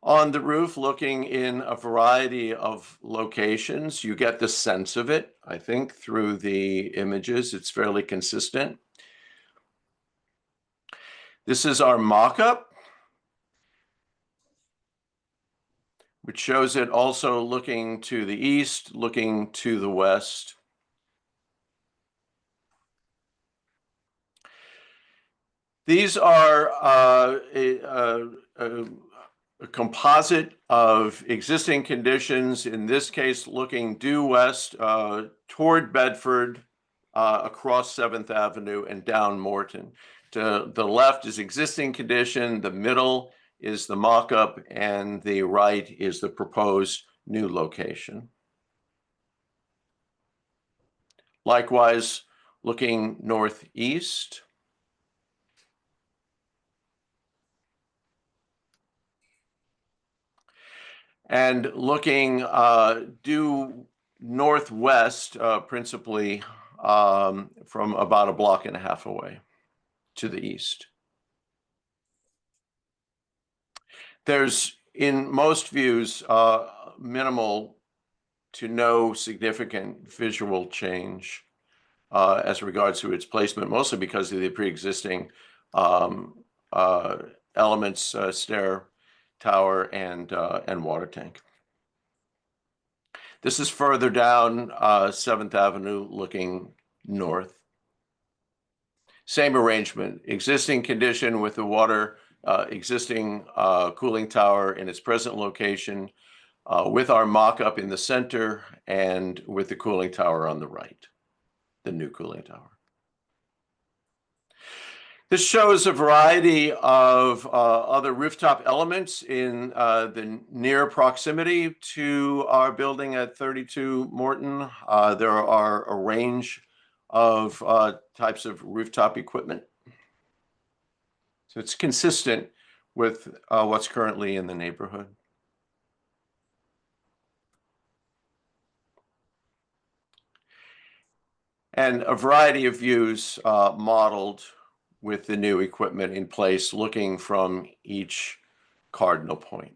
on the roof, looking in a variety of locations. You get the sense of it, I think, through the images. It's fairly consistent. This is our mock-up, which shows it also looking to the east, looking to the west. These are a composite of existing conditions, in this case looking due west toward Bedford, across 7th Avenue and down Morton. To the left is existing condition, the middle is the mock-up, and the right is the proposed new location. Likewise, looking northeast, and looking due northwest, principally from about a block and a half away to the east. There's, in most views, minimal to no significant visual change as regards to its placement, mostly because of the pre-existing elements, stair, tower, and water tank. This is further down 7th Avenue looking north. Same arrangement, existing condition with the water, existing cooling tower in its present location, with our mock-up in the center and with the cooling tower on the right, the new cooling tower. This shows a variety of other rooftop elements in the near proximity to our building at 32 Morton. There are a range of types of rooftop equipment. So it's consistent with what's currently in the neighborhood. And a variety of views modeled with the new equipment in place, looking from each cardinal point.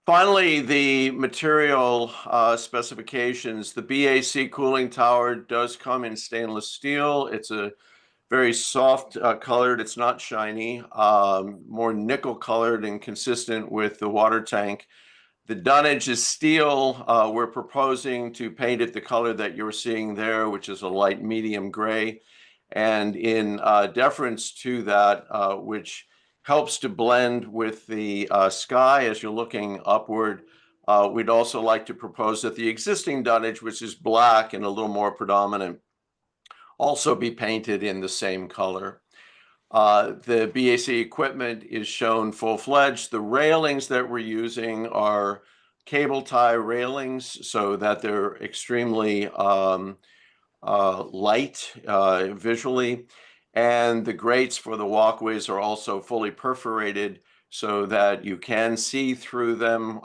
Finally, the material specifications. The BAC cooling tower does come in stainless steel. It's a very soft colored, it's not shiny, more nickel colored and consistent with the water tank. The dunnage is steel. We're proposing to paint it the color that you're seeing there, which is a light medium gray. And in deference to that, which helps to blend with the sky as you're looking upward, we'd also like to propose that the existing dunnage, which is black and a little more predominant, also be painted in the same color. The BAC equipment is shown full-fledged. The railings that we're using are cable tie railings so that they're extremely light visually. And the grates for the walkways are also fully perforated so that you can see through them.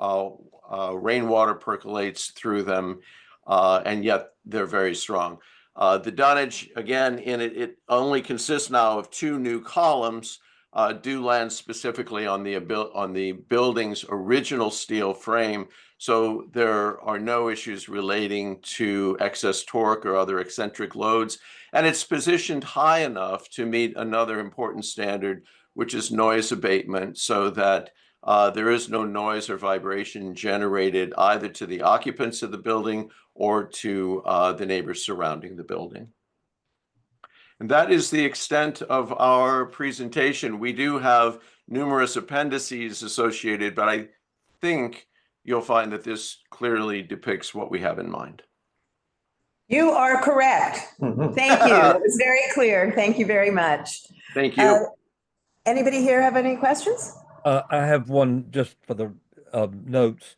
Rainwater percolates through them, and yet they're very strong. The dunnage, again, it only consists now of 2 new columns, do land specifically on the building's original steel frame. So there are no issues relating to excess torque or other eccentric loads. And it's positioned high enough to meet another important standard, which is noise abatement, so that there is no noise or vibration generated either to the occupants of the building or to the neighbors surrounding the building. And that is the extent of our presentation. We do have numerous appendices associated, but I think you'll find that this clearly depicts what we have in mind. You are correct. Thank you. That was very clear. Thank you very much. Thank you. Anybody here have any questions? I have one just for the notes.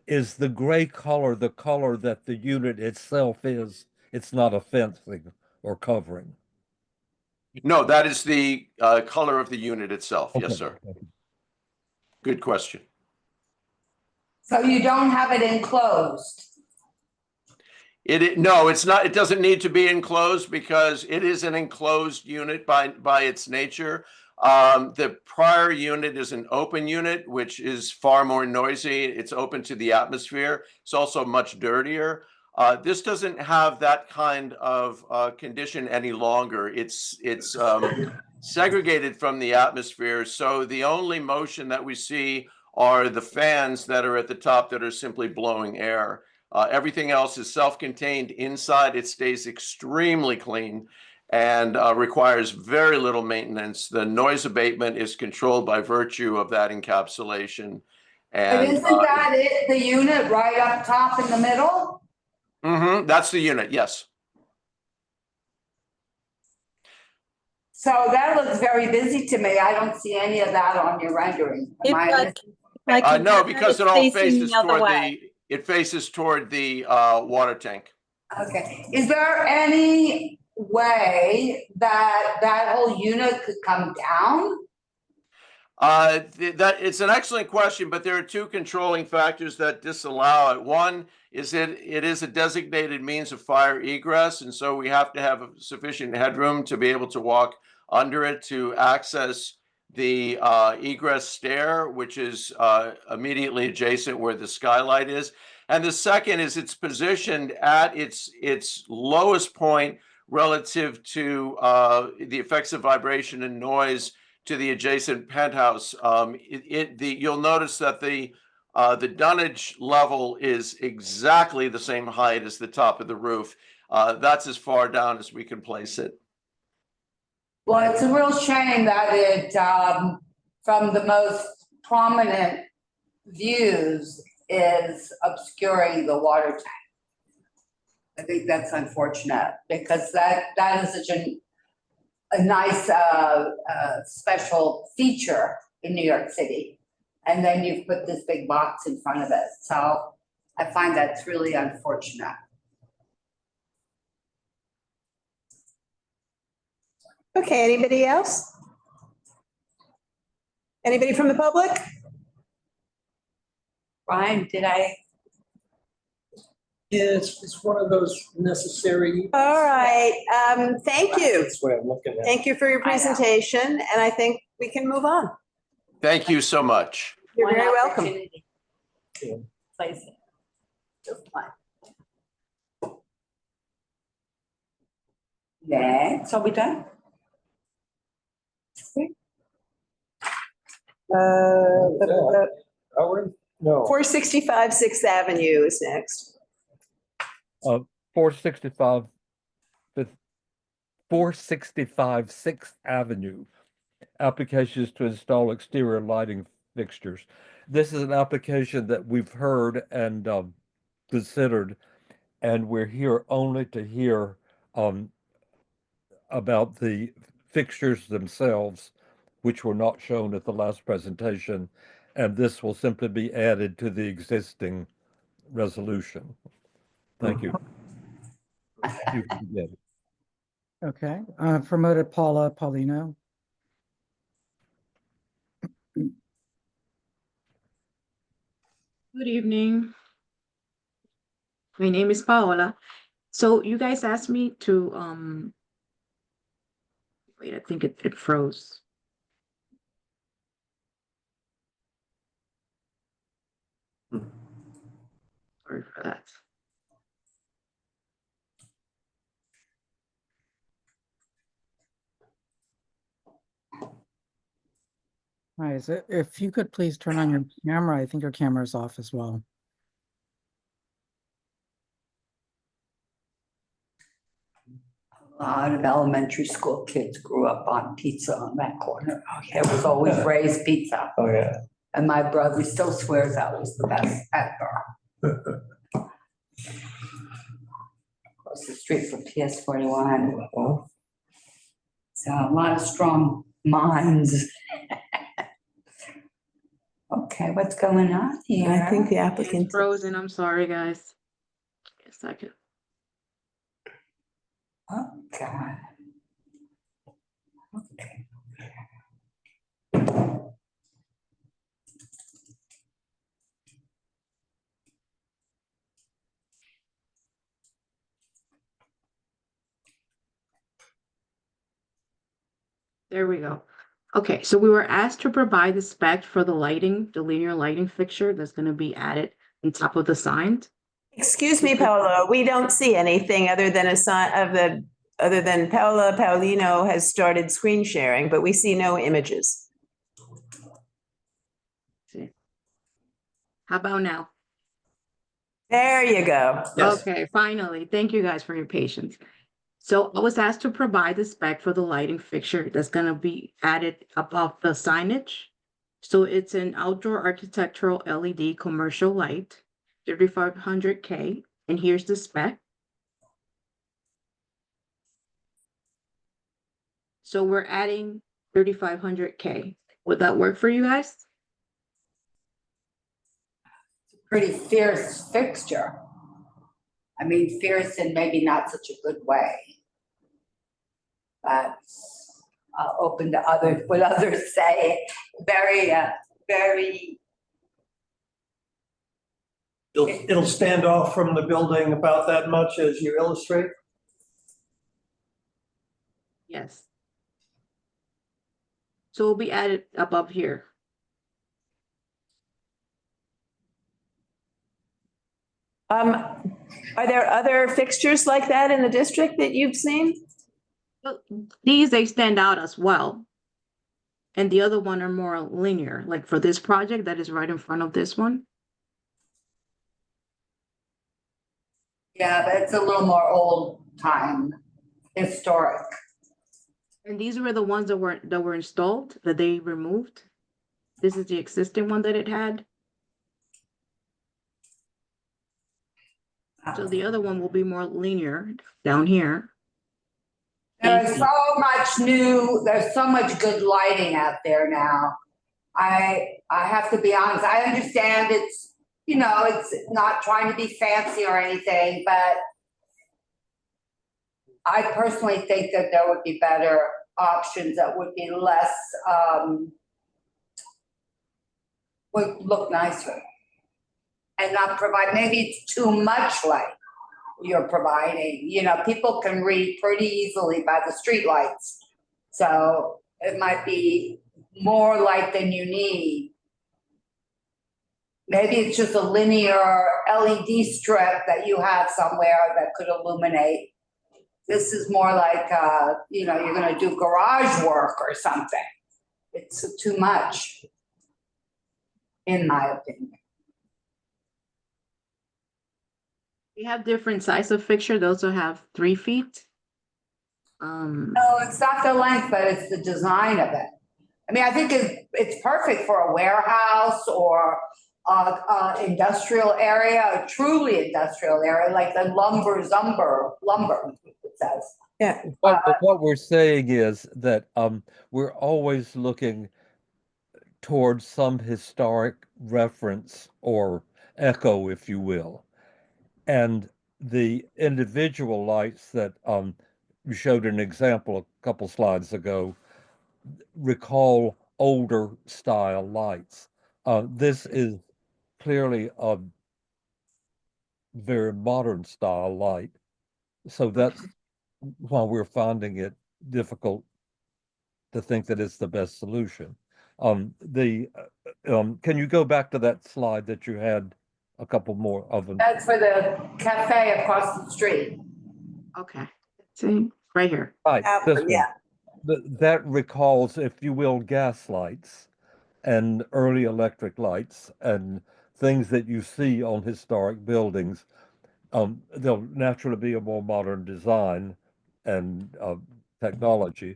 Is the gray color the color that the unit itself is? It's not a fencing or covering? No, that is the color of the unit itself. Okay. Yes, sir. Good question. So you don't have it enclosed? No, it's not. It doesn't need to be enclosed because it is an enclosed unit by its nature. The prior unit is an open unit, which is far more noisy. It's open to the atmosphere. It's also much dirtier. This doesn't have that kind of condition any longer. It's segregated from the atmosphere. So the only motion that we see are the fans that are at the top that are simply blowing air. Everything else is self-contained inside. It stays extremely clean and requires very little maintenance. The noise abatement is controlled by virtue of that encapsulation. And but isn't that it, the unit right up top in the middle? Mm-hmm, that's the unit, yes. So that looks very busy to me. I don't see any of that on your rendering. No, because it all faces toward the water tank. Okay. Is there any way that that whole unit could come down? It's an excellent question, but there are 2 controlling factors that disallow it. One is it is a designated means of fire egress, and so we have to have sufficient headroom to be able to walk under it to access the egress stair, which is immediately adjacent where the skylight is. And the second is it's positioned at its lowest point relative to the effects of vibration and noise to the adjacent penthouse. You'll notice that the dunnage level is exactly the same height as the top of the roof. That's as far down as we can place it. Well, it's a real shame that it, from the most prominent views, is obscuring the water tank. I think that's unfortunate because that is such a nice special feature in New York City. And then you've put this big box in front of it. So I find that's really unfortunate. Okay, anybody else? Anybody from the public? Brian, did I? Yes, it's one of those necessary. All right, thank you. That's what I'm looking at. Thank you for your presentation, and I think we can move on. Thank you so much. You're very welcome. Place it. Just fine. Next, are we done? No. 465 6th Avenue is next. 465 6th Avenue. Applications to install exterior lighting fixtures. This is an application that we've heard and considered, and we're here only to hear about the fixtures themselves, which were not shown at the last presentation, and this will simply be added to the existing resolution. Thank you. You can begin. Okay, promoted Paula Paulino. Good evening. My name is Paola. So you guys asked me to, wait, I think it froze. Sorry for that. Hi, if you could please turn on your camera, I think your camera is off as well. A lot of elementary school kids grew up on pizza on that corner. There was always Ray's Pizza. Oh, yeah. And my brother still swears that was the best ever. Across the street from PS 41. So a lot of strong minds. Okay, what's going on here? I think the applicant. Frozen, I'm sorry, guys. Give me a second. Oh, God. Okay. There we go. Okay, so we were asked to provide the spec for the lighting, the linear lighting fixture that's going to be added on top of the sign. Excuse me, Paolo, we don't see anything other than a sign of the, other than Paola Paulino has started screen sharing, but we see no images. See. How about now? There you go. Okay, finally. Thank you guys for your patience. So I was asked to provide the spec for the lighting fixture that's going to be added above the signage. So it's an outdoor architectural LED commercial light, 3500K, and here's the spec. So we're adding 3500K. Would that work for you guys? Pretty fierce fixture. I mean, fierce in maybe not such a good way. But open to others, what others say. Very, very. It'll stand off from the building about that much as you illustrate? Yes. So it'll be added above here. Are there other fixtures like that in the district that you've seen? Well, these, they stand out as well. And the other one are more linear, like for this project that is right in front of this one. Yeah, but it's a little more old time, historic. And these were the ones that were installed, that they removed. This is the existing one that it had. So the other one will be more linear down here. There's so much there's so much good lighting out there now. I have to be honest, I understand it's, you know, it's not trying to be fancy or anything, but I personally think that there would be better options that would be less, would look nicer. And not provide, maybe it's too much light you're providing. You know, people can read pretty easily by the street lights. So it might be more light than you need. Maybe it's just a linear LED strip that you have somewhere that could illuminate. This is more like, you know, you're gonna do garage work or something. It's too much, in my opinion. We have different size of fixture. Those will have 3 feet. No, it's not the length, but it's the design of it. I mean, I think it's perfect for a warehouse or industrial area, a truly industrial area, like the lumber, it says. Yeah. What we're saying is that we're always looking towards some historic reference or echo, if you will. And the individual lights that you showed an example a couple slides ago recall older style lights. This is clearly a very modern style light. So that's why we're finding it difficult to think that it's the best solution. Can you go back to that slide that you had a couple more of them? That's for the cafe across the street. Okay, see, right here. Right, this one. Yeah. That recalls, if you will, gas lights and early electric lights and things that you see on historic buildings. There'll naturally be a more modern design and technology,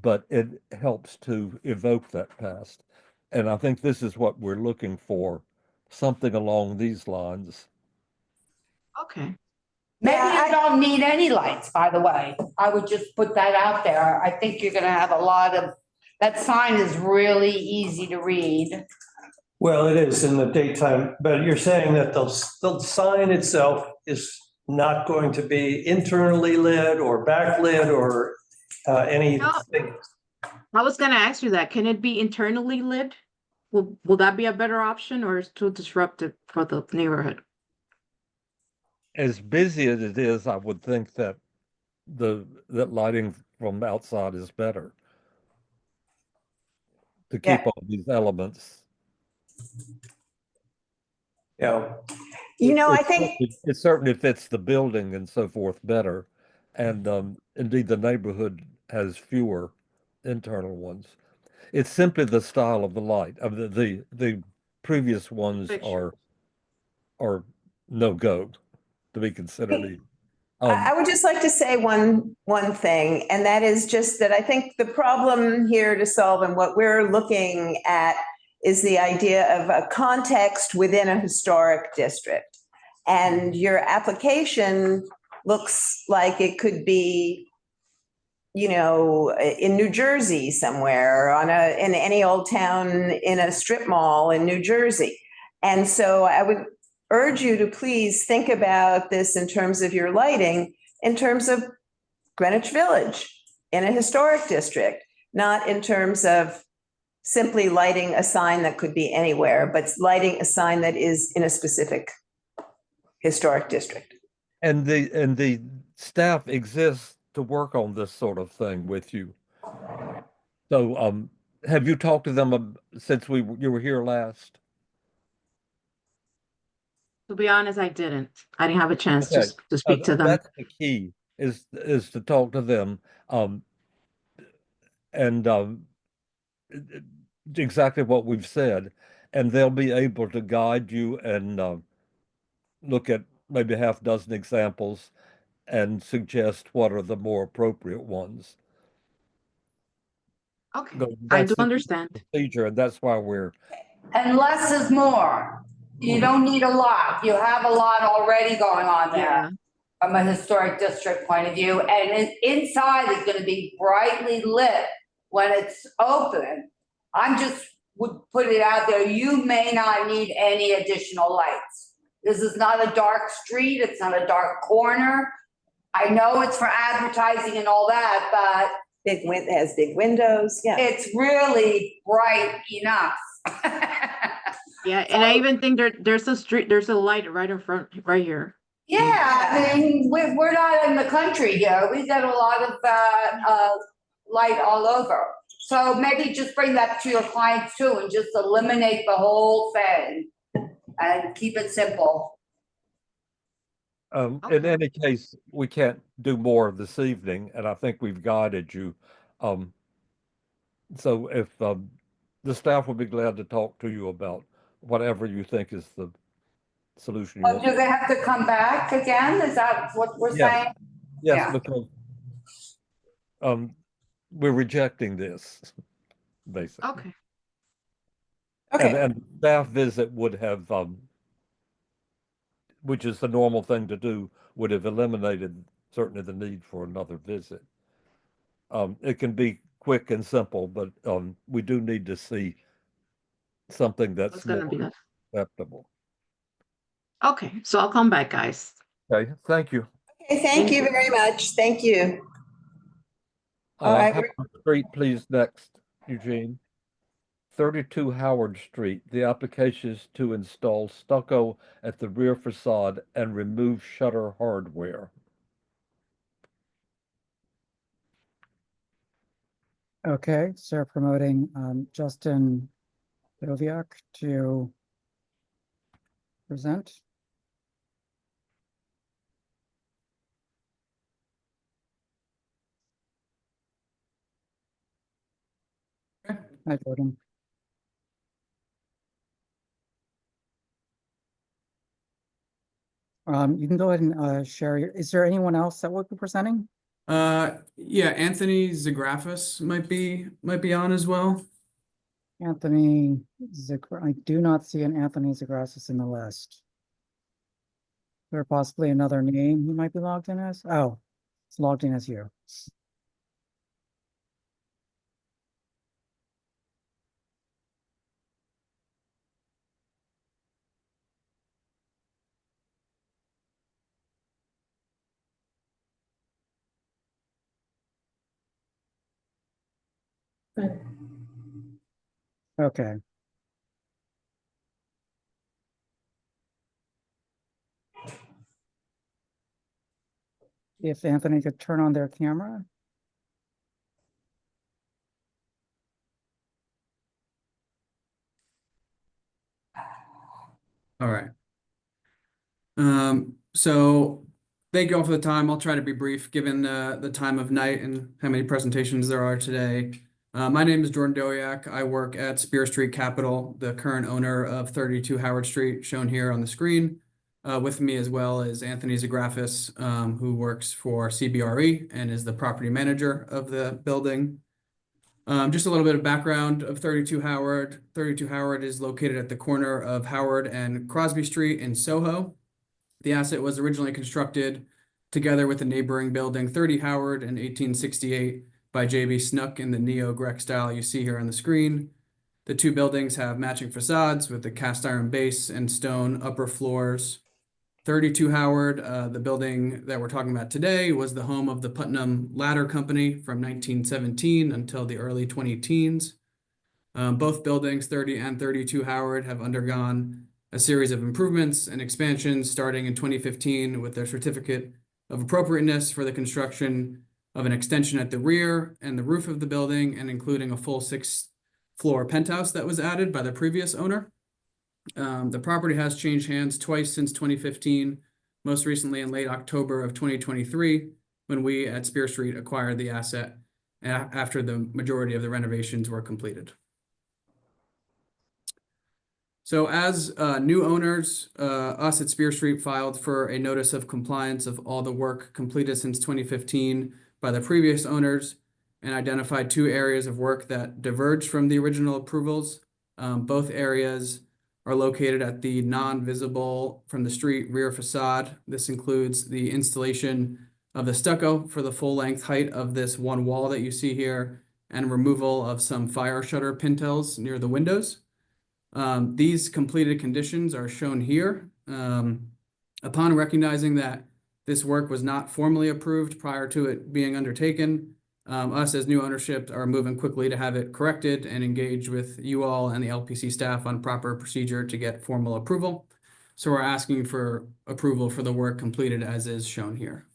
but it helps to evoke that past. And I think this is what we're looking for, something along these lines. Okay. Maybe you don't need any lights, by the way. I would just put that out there. I think you're gonna have a lot of, that sign is really easy to read. Well, it is in the daytime, but you're saying that the sign itself is not going to be internally lit or backlit or anything. I was gonna ask you that. Can it be internally lit? Will that be a better option, or is it too disruptive for the neighborhood? As busy as it is, I would think that that lighting from outside is better to keep all these elements. Yeah. You know, I think it certainly fits the building and so forth better. And indeed, the neighborhood has fewer internal ones. It's simply the style of the light. Of the previous ones are no go to be considered. I would just like to say one thing, and that is just that I think the problem here to solve and what we're looking at is the idea of a context within a historic district. And your application looks like it could be, you know, in New Jersey somewhere, in any old town in a strip mall in New Jersey. And so I would urge you to please think about this in terms of your lighting, in terms of Greenwich Village in a historic district, not in terms of simply lighting a sign that could be anywhere, but lighting a sign that is in a specific historic district. And the staff exists to work on this sort of thing with you. So have you talked to them since you were here last? To be honest, I didn't. I didn't have a chance to speak to them. That's the key, is to talk to them. And exactly what we've said, and they'll be able to guide you and look at maybe half a dozen examples and suggest what are the more appropriate ones. Okay, I do understand. Procedure, and that's why we're. And less is more. You don't need a lot. You have a lot already going on there from a historic district point of view. And inside is going to be brightly lit when it's open. Would put it out there. You may not need any additional lights. This is not a dark street. It's not a dark corner. I know it's for advertising and all that, but it has big windows. Yeah, it's really bright enough. Yeah, and I even think there's a light right in front, right here. Yeah, I mean, we're not in the country here. We got a lot of light all over. So maybe just bring that to your clients too and just eliminate the whole thing and keep it simple. In any case, we can't do more this evening, and I think we've guided you. So if the staff will be glad to talk to you about whatever you think is the solution. But do they have to come back again? Is that what we're saying? Yes, Yeah. because we're rejecting this, basically. Okay. And staff visit would have, which is the normal thing to do, would have eliminated certainly the need for another visit. It can be quick and simple, but we do need to see something that's gonna more be that? acceptable. Okay, so I'll come back, guys. Okay, thank you. Okay, thank you very much. Thank you. All right. Howard Street, please, next, Eugene. 32 Howard Street. The application is to install stucco at the rear facade and remove shutter hardware. Okay, so promoting Justin Doviak to present. Hi, Jordan. You can go ahead and share your, is there anyone else that will be presenting? Yeah, Anthony Zagrafis might be on as well. Anthony I do not see an Anthony Zagrafis in the list. Is there possibly another name he might be logged in as? Oh, it's logged in as you. Okay. If Anthony could turn on their camera. All right. So thank you all for the time. I'll try to be brief given the time of night and how many presentations there are today. My name is Jordan Dowiak. I work at Spear Street Capital, the current owner of 32 Howard Street, shown here on the screen. With me as well is Anthony Zagrafis, who works for CBRE and is the property manager of the building. Just a little bit of background of 32 Howard. 32 Howard is located at the corner of Howard and Crosby Street in Soho. The asset was originally constructed together with the neighboring building 30 Howard in 1868 by J.B. Snook in the neo-Grec style you see here on the screen. The two buildings have matching facades with the cast iron base and stone upper floors. 32 Howard, the building that we're talking about today, was the home of the Putnam Ladder Company from 1917 until the early 2010s. Both buildings, 30 and 32 Howard, have undergone a series of improvements and expansions starting in 2015 with their certificate of appropriateness for the construction of an extension at the rear and the roof of the building, and including a full 6th-floor penthouse that was added by the previous owner. The property has changed hands twice since 2015, most recently in late October of 2023, when we at Spear Street acquired the asset after the majority of the renovations were completed. So as new owners, us at Spear Street filed for a notice of compliance of all the work completed since 2015 by the previous owners and identified 2 areas of work that diverged from the original approvals. Both areas are located at the non-visible from the street rear facade. This includes the installation of the stucco for the full length height of this one wall that you see here and removal of some fire shutter pintles near the windows. These completed conditions are shown here. Upon recognizing that this work was not formally approved prior to it being undertaken, us as new ownership are moving quickly to have it corrected and engage with you all and the LPC staff on proper procedure to get formal approval. So we're asking for approval for the work completed as is shown here.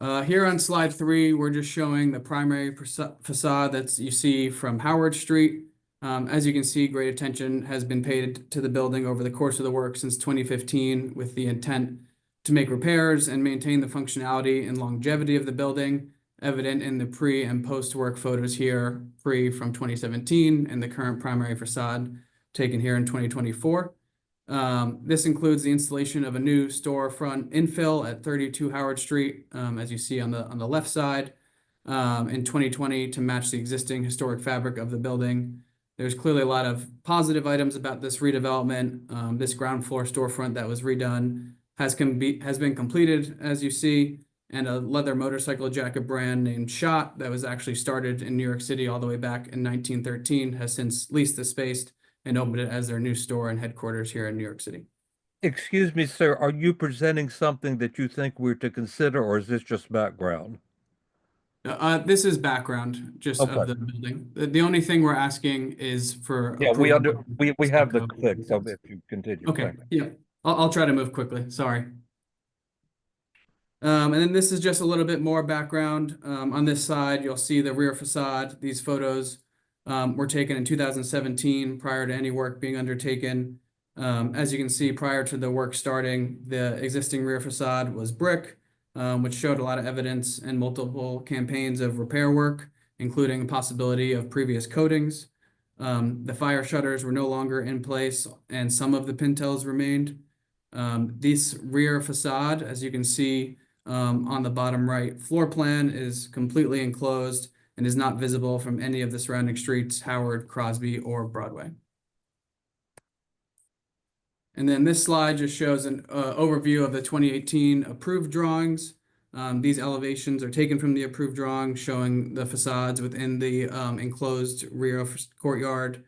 Here on slide 3, we're just showing the primary facade that you see from Howard Street. As you can see, great attention has been paid to the building over the course of the work since 2015 with the intent to make repairs and maintain the functionality and longevity of the building, evident in the pre and post work photos here, pre from 2017 and the current primary facade taken here in 2024. This includes the installation of a new storefront infill at 32 Howard Street, as you see on the left side, in 2020 to match the existing historic fabric of the building. There's clearly a lot of positive items about this redevelopment. This ground floor storefront that was redone has been completed, as you see, and a leather motorcycle jacket brand named Shot that was actually started in New York City all the way back in 1913 has since leased the space and opened it as their new store and headquarters here in New York City. Excuse me, sir, are you presenting something that you think we're to consider, or is this just background? This is background just Okay. of the building. The only thing we're asking is for Yeah, we approval. have the click, so if you continue. Okay, thank you. yeah, I'll try to move quickly, sorry. And then this is just a little bit more background. On this side, you'll see the rear facade. These photos were taken in 2017 prior to any work being undertaken. As you can see, prior to the work starting, the existing rear facade was brick, which showed a lot of evidence and multiple campaigns of repair work, including the possibility of previous coatings. The fire shutters were no longer in place and some of the pintels remained. This rear facade, as you can see on the bottom right floor plan, is completely enclosed and is not visible from any of the surrounding streets, Howard, Crosby, or Broadway. And then this slide just shows an overview of the 2018 approved drawings. These elevations are taken from the approved drawing, showing the facades within the enclosed rear courtyard.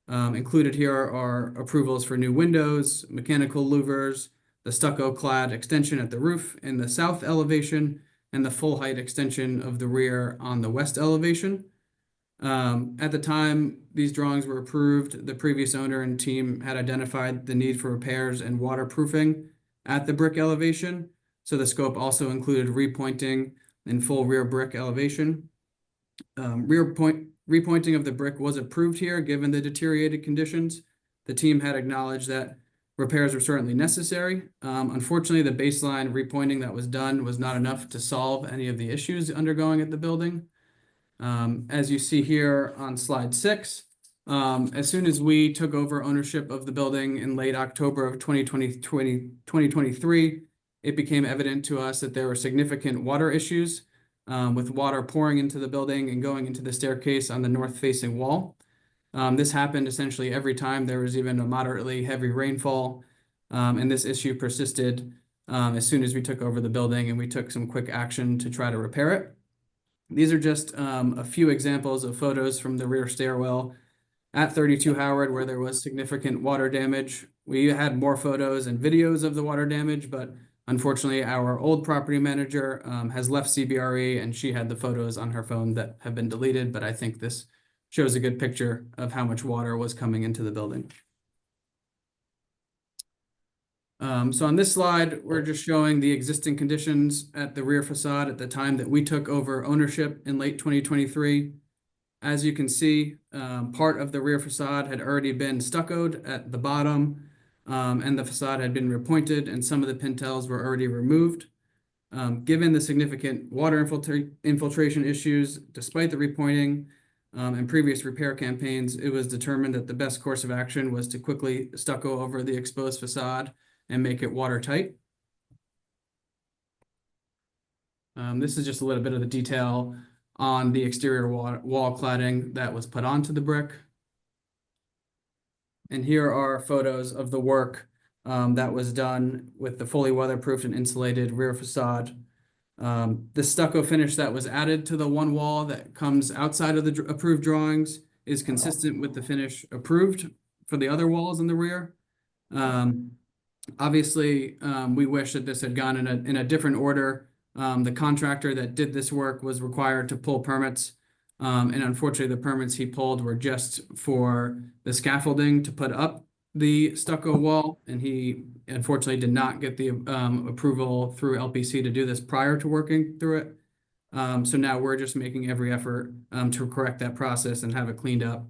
Included here are approvals for new windows, mechanical louvers, the stucco clad extension at the roof in the south elevation, and the full height extension of the rear on the west elevation. At the time these drawings were approved, the previous owner and team had identified the need for repairs and waterproofing at the brick elevation. So the scope also included repointing and full rear brick elevation. Repointing of the brick was approved here given the deteriorated conditions. The team had acknowledged that repairs were certainly necessary. Unfortunately, the baseline repointing that was done was not enough to solve any of the issues undergoing at the building. As you see here on slide 6, as soon as we took over ownership of the building in late October of 2023, it became evident to us that there were significant water issues, with water pouring into the building and going into the staircase on the north-facing wall. This happened essentially every time there was even a moderately heavy rainfall, and this issue persisted as soon as we took over the building, and we took some quick action to try to repair it. These are just a few examples of photos from the rear stairwell at 32 Howard where there was significant water damage. We had more photos and videos of the water damage, but unfortunately our old property manager has left CBRE and she had the photos on her phone that have been deleted, but I think this shows a good picture of how much water was coming into the building. So on this slide, we're just showing the existing conditions at the rear facade at the time that we took over ownership in late 2023. As you can see, part of the rear facade had already been stuccoed at the bottom, and the facade had been repointed and some of the pintels were already removed. Given the significant water infiltration issues, despite the repointing and previous repair campaigns, it was determined that the best course of action was to quickly stucco over the exposed facade and make it watertight. This is just a little bit of the detail on the exterior wall cladding that was put onto the brick. And here are photos of the work that was done with the fully weatherproofed and insulated rear facade. The stucco finish that was added to the one wall that comes outside of the approved drawings is consistent with the finish approved for the other walls in the rear. Obviously, we wish that this had gone in a different order. The contractor that did this work was required to pull permits, and unfortunately the permits he pulled were just for the scaffolding to put up the stucco wall, and he unfortunately did not get the approval through LPC to do this prior to working through it. So now we're just making every effort to correct that process and have it cleaned up.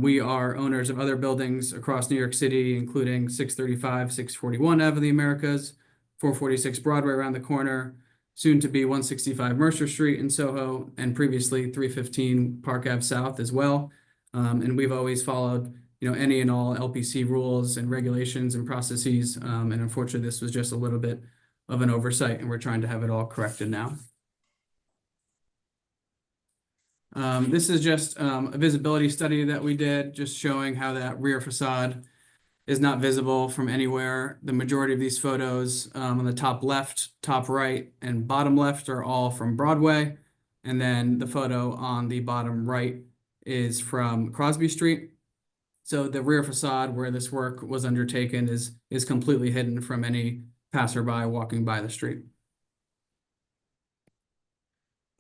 We are owners of other buildings across New York City, including 635, 641 Ave of the Americas, 446 Broadway around the corner, soon to be 165 Mercer Street in Soho, and previously 315 Park Ave South as well. And we've always followed any and all LPC rules and regulations and processes. And unfortunately, this was just a little bit of an oversight, and we're trying to have it all corrected now. This is just a visibility study that we did, just showing how that rear facade is not visible from anywhere. The majority of these photos on the top left, top right, and bottom left are all from Broadway. And then the photo on the bottom right is from Crosby Street. So the rear facade where this work was undertaken is completely hidden from any passerby walking by the street.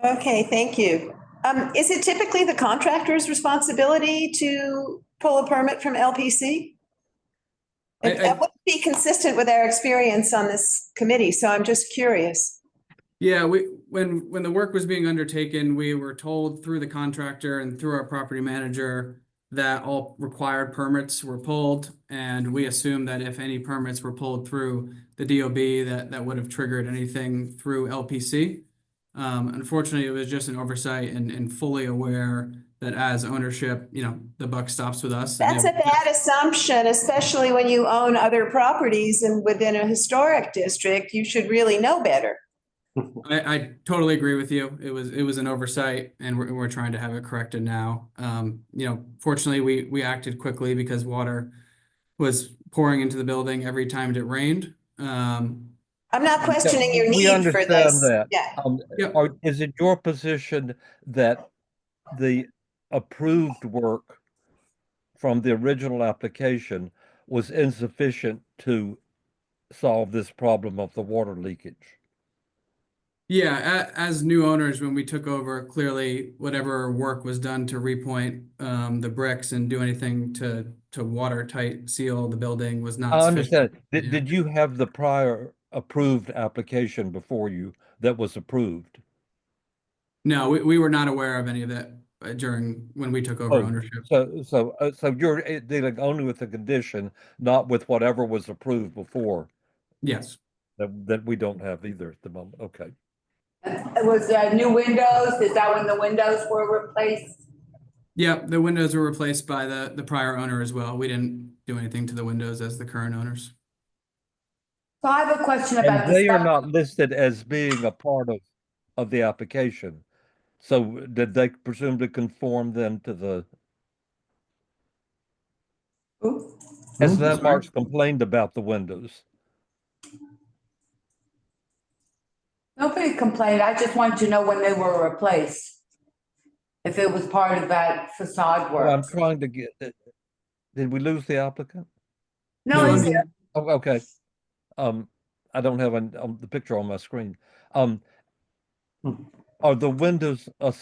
Okay, thank you. Is it typically the contractor's responsibility to pull a permit from LPC? That would be consistent with our experience on this committee, so I'm just curious. Yeah, when the work was being undertaken, we were told through the contractor and through our property manager that all required permits were pulled, and we assumed that if any permits were pulled through the DOB, that would have triggered anything through LPC. Unfortunately, it was just an oversight and fully aware that as ownership, the buck stops with us. That's a bad assumption, especially when you own other properties and within a historic district, you should really know better. I totally agree with you. It was an oversight, and we're trying to have it corrected now. Fortunately, we acted quickly because water was pouring into the building every time it rained. I'm not questioning your We need for understand this. that. Yeah. Is it your position that the approved work from the original application was insufficient to solve this problem of the water leakage? Yeah, as new owners, when we took over, clearly whatever work was done to repoint the bricks and do anything to watertight seal the building was not I sufficient. understand. Did you have the prior approved application before you that was approved? No, we were not aware of any of that during when we took over ownership. So you're dealing only with the condition, not with whatever was approved before. Yes. That we don't have either at the moment. Okay. Was there new windows? Is that when the windows were replaced? Yeah, the windows were replaced by the prior owner as well. We didn't do anything to the windows as the current owners. So I have a question about And they are not listed as being a part of the application. So did they presume to conform then to the? As Landmarks complained about the windows. Nobody complained. I just wanted to know when they were replaced. If it was part of that facade work. Well, I'm trying to get it. Did we lose the applicant? No, he's here. Oh, okay. I don't have the picture on my screen. Are the windows a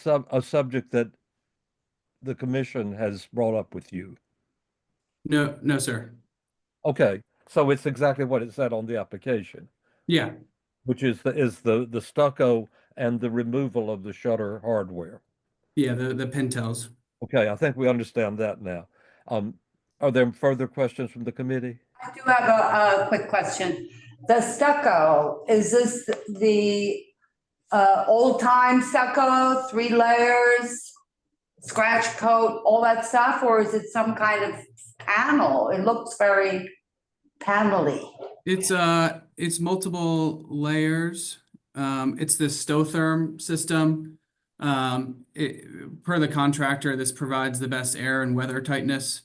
subject that the commission has brought up with you? No, sir. Okay, so it's exactly what it said on the application. Yeah. Which is the stucco and the removal of the shutter hardware. Yeah, the pintels. Okay, I think we understand that now. Are there further questions from the committee? I do have a quick question. The stucco, is this the old time stucco, 3 layers, scratch coat, all that stuff, or is it some kind of panel? It looks very panel-y. It's multiple layers. It's the Stotherm system. Per the contractor, this provides the best air and weather tightness.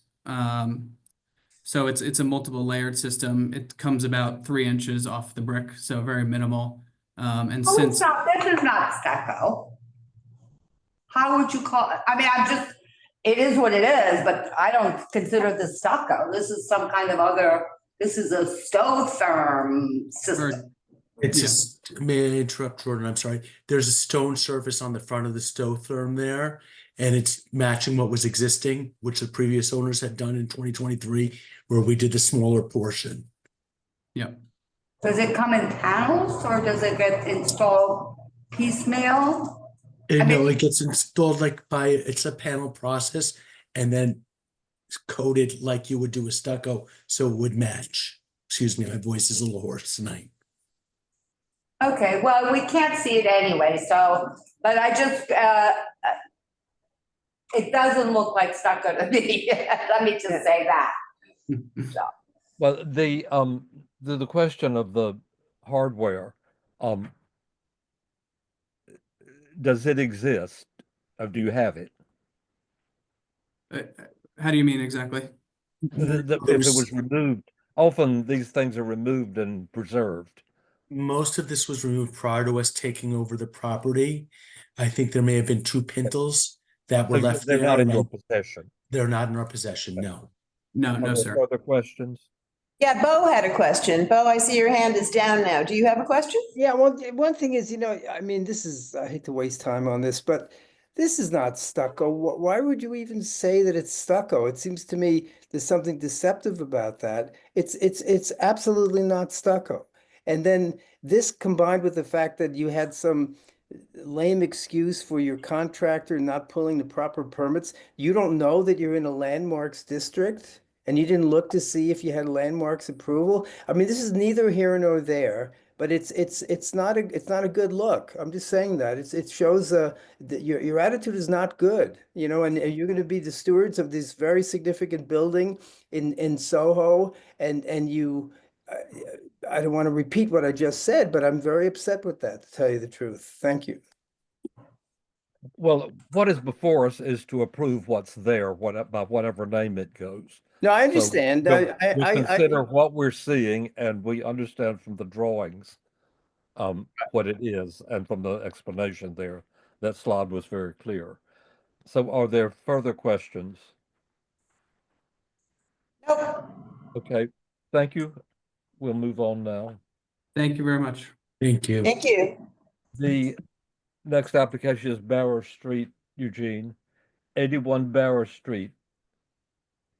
So it's a multiple layered system. It comes about 3 inches off the brick, so very minimal. And since this is not stucco. How would you call it? I mean, it is what it is, but I don't consider this stucco. This is some kind of other, this is a Stotherm system. May I interrupt, Jordan? I'm sorry. There's a stone surface on the front of the Stotherm there, and it's matching what was existing, which the previous owners had done in 2023, where we did the smaller portion. Yep. Does it come in panels or does it get installed piecemeal? It gets installed it's a panel process and then it's coated like you would do a stucco, so it would match. Excuse me, my voice is a little hoarse tonight. Okay, well, we can't see it anyway, so, but I just, it doesn't look like stucco to me. Let me just say that. Well, the question of the hardware, does it exist? Or do you have it? How do you mean exactly? If it was removed, often these things are removed and preserved. Most of this was removed prior to us taking over the property. I think there may have been 2 pintles that were So left they're there. not in your and possession. They're not in our possession, no. No, Are no, there sir. further questions? Yeah, Bo had a question. Bo, I see your hand is down now. Do you have a question? Yeah, well, one thing is, I mean, I hate to waste time on this, but this is not stucco. Why would you even say that it's stucco? It seems to me there's something deceptive about that. It's absolutely not stucco. And then this combined with the fact that you had some lame excuse for your contractor not pulling the proper permits. You don't know that you're in a landmarks district and you didn't look to see if you had landmarks approval. I mean, this is neither here nor there, but it's not a good look. I'm just saying that it shows that your attitude is not good, and you're going to be the stewards of this very significant building in Soho, and you. I don't want to repeat what I just said, but I'm very upset with that, to tell you the truth. Thank you. Well, what is before us is to approve what's there, by whatever name it goes. No, I understand. So we consider what we're seeing, and we understand from the drawings what it is, and from the explanation there, that slide was very clear. So are there further questions? Nope. Okay, thank you. We'll move on now. Thank you very much. Thank you. Thank you. The next application is Bowery Street, Eugene, 81 Bowery Street.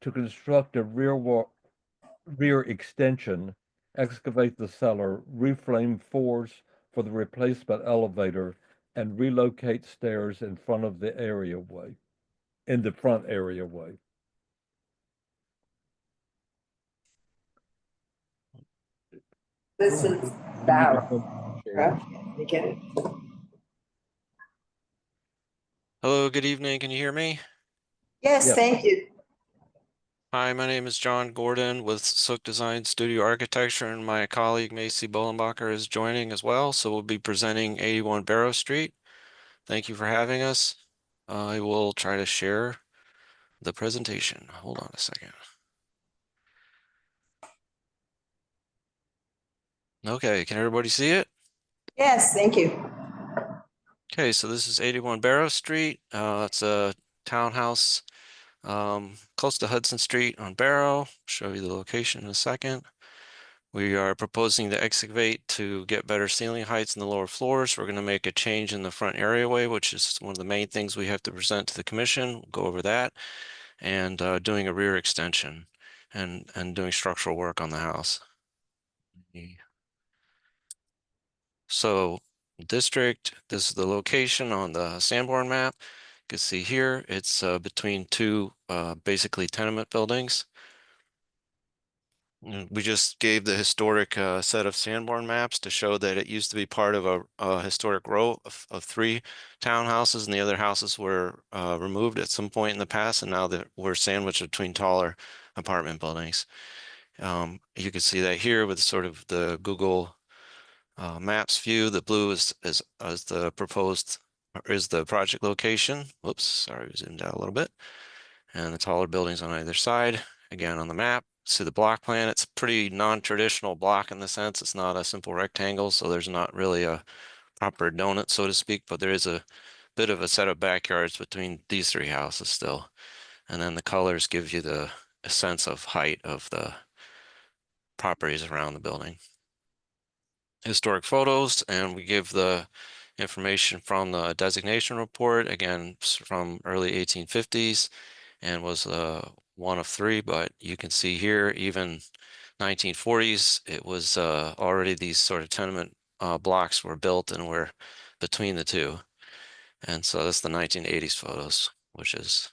To construct a rear extension, excavate the cellar, reframe floors for the replacement elevator, and relocate stairs in front of the areaway, in the front areaway. This is Bowery. You get it? Hello, good evening. Can you hear me? Yes, thank you. Hi, my name is John Gordon with Sook Design Studio Architecture, and my colleague Macy Bollenbacher is joining as well. So we'll be presenting 81 Barrow Street. Thank you for having us. I will try to share the presentation. Hold on a second. Okay, can everybody see it? Yes, thank you. Okay, so this is 81 Barrow Street. It's a townhouse close to Hudson Street on Barrow. Show you the location in a second. We are proposing to excavate to get better ceiling heights in the lower floors. We're going to make a change in the front areaway, which is one of the main things we have to present to the commission. We'll go over that, and doing a rear extension and doing structural work on the house. So district, this is the location on the Sanborn map. You can see here, it's between 2 basically tenement buildings. We just gave the historic set of Sanborn maps to show that it used to be part of a historic row of 3 townhouses, and the other houses were removed at some point in the past, and now that we're sandwiched between taller apartment buildings. You can see that here with sort of the Google Maps view. The blue is the proposed, or is the project location. Whoops, sorry, we zoomed out a little bit. And the taller buildings on either side. Again, on the map, see the block plan. It's pretty non-traditional block in the sense it's not a simple rectangle, so there's not really a proper donut, so to speak, but there is a bit of a set of backyards between these 3 houses still. And then the colors give you a sense of height of the properties around the building. Historic photos, and we give the information from the designation report, again from early 1850s, and was one of 3, but you can see here even 1940s it was already these sort of tenement blocks were built and were between the 2, and so that's the 1980s photos, which is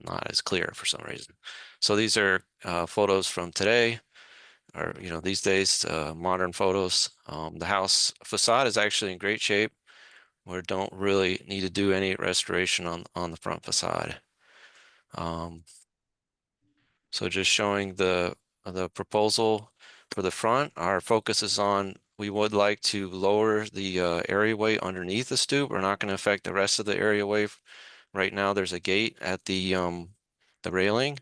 not as clear for some reason. So these are photos from today, or these days, modern photos. The house facade is actually in great shape. We don't really need to do any restoration on the front facade. So just showing the proposal for the front. Our focus is on, we would like to lower the areaway underneath the stoop. We're not going to affect the rest of the areaway. Right now, there's a gate at the railing,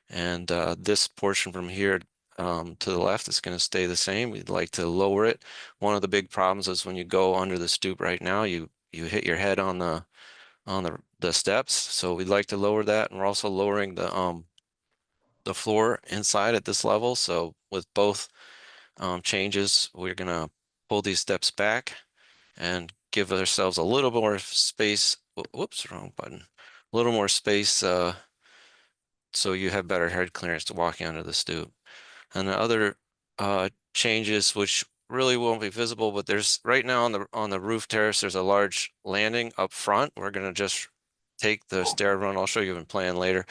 and this portion from here to the left is going to stay the same. We'd like to lower it. One of the big problems is when you go under the stoop right now, you hit your head on the steps. So we'd like to lower that, and we're also lowering the floor inside at this level. So with both changes, we're gonna pull these steps back and give ourselves a little more space. Whoops, wrong button. A little more space so you have better head clearance to walking under the stoop. And the other changes, which really won't be visible, but there's right now on the roof terrace, there's a large landing up front. We're gonna just take the stair run. I'll show you in plan later,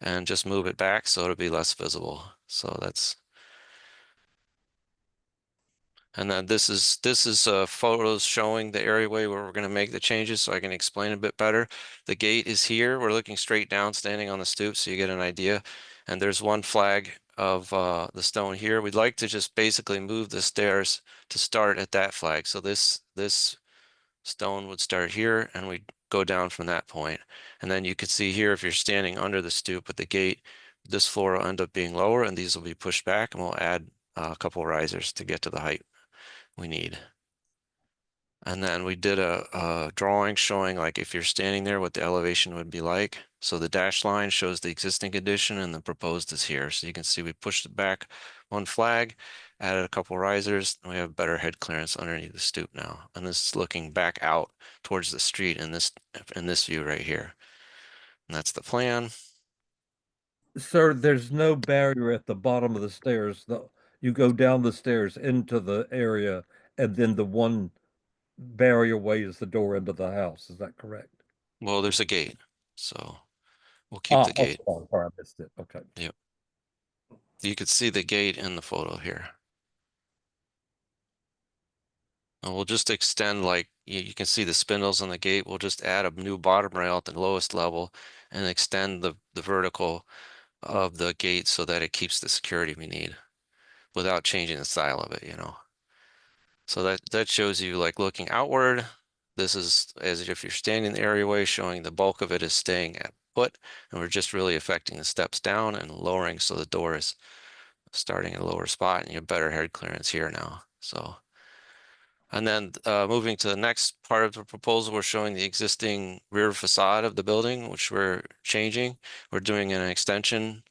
and just move it back so it'll be less visible. So that's, and then this is photos showing the areaway where we're going to make the changes so I can explain a bit better. The gate is here. We're looking straight down, standing on the stoop, so you get an idea. And there's one flag of the stone here. We'd like to just basically move the stairs to start at that flag. So this stone would start here, and we'd go down from that point. And then you could see here, if you're standing under the stoop at the gate, this floor will end up being lower, and these will be pushed back, and we'll add a couple risers to get to the height we need. And then we did a drawing showing, like, if you're standing there, what the elevation would be like. So the dashed line shows the existing condition, and the proposed is here. So you can see we pushed it back one flag, added a couple risers, and we have better head clearance underneath the stoop now. And this is looking back out towards the street in this view right here. And that's the plan. Sir, there's no barrier at the bottom of the stairs. You go down the stairs into the area, and then the one barrier way is the door into the house. Is that correct? Well, there's a gate, so we'll keep the gate. Oh, sorry, I missed it. Okay. Yep. You could see the gate in the photo here. And we'll just extend, like, you can see the spindles on the gate. We'll just add a new bottom rail at the lowest level and extend the vertical of the gate so that it keeps the security we need without changing the style of it, you know. So that shows you, like, looking outward. This is as if you're standing in the areaway, showing the bulk of it is staying at foot, and we're just really affecting the steps down and lowering, so the door is starting at a lower spot, and you have better head clearance here now. So, and then moving to the next part of the proposal, we're showing the existing rear facade of the building, which we're changing. We're doing an extension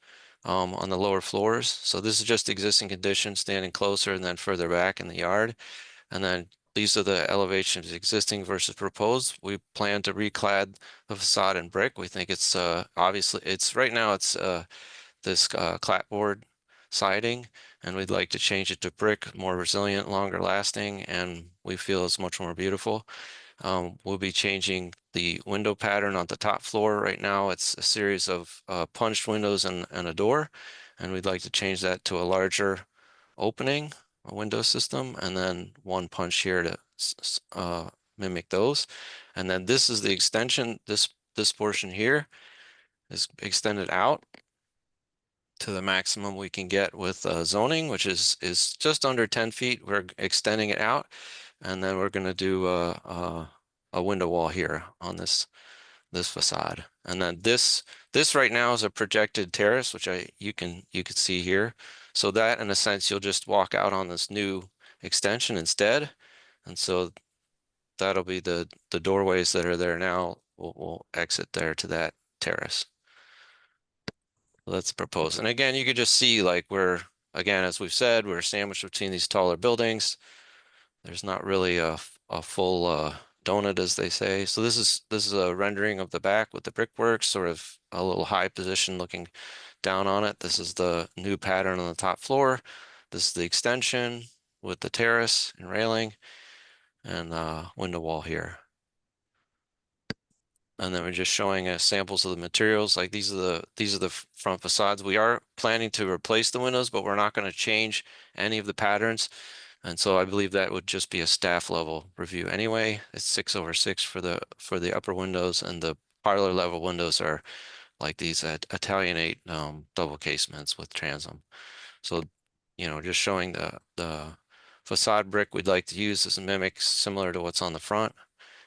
on the lower floors. So this is just existing conditions, standing closer and then further back in the yard. And then these are the elevations existing versus proposed. We plan to reclad the facade in brick. We think it's obviously, it's right now it's this clapboard siding, and we'd like to change it to brick, more resilient, longer lasting, and we feel it's much more beautiful. We'll be changing the window pattern on the top floor. Right now, it's a series of punched windows and a door, and we'd like to change that to a larger opening, a window system, and then one punch here to mimic those. And then this is the extension. This portion here is extended out to the maximum we can get with zoning, which is just under 10 feet. We're extending it out, and then we're going to do a window wall here on this facade. And then this right now is a projected terrace, which you could see here. So that, in a sense, you'll just walk out on this new extension instead. And so that'll be the doorways that are there now. We'll exit there to that terrace. Let's propose. And again, you could just see, like, again, as we've said, we're sandwiched between these taller buildings. There's not really a full donut, as they say. So this is a rendering of the back with the brickwork, sort of a little high position looking down on it. This is the new pattern on the top floor. This is the extension with the terrace and railing and window wall here. And then we're just showing samples of the materials. Like, these are the front facades. We are planning to replace the windows, but we're not going to change any of the patterns. And so I believe that would just be a staff level review anyway. It's 6/6 for the upper windows, and the parlor level windows are like these Italianate double casements with transom. So, you know, just showing the facade brick we'd like to use as a mimic similar to what's on the front.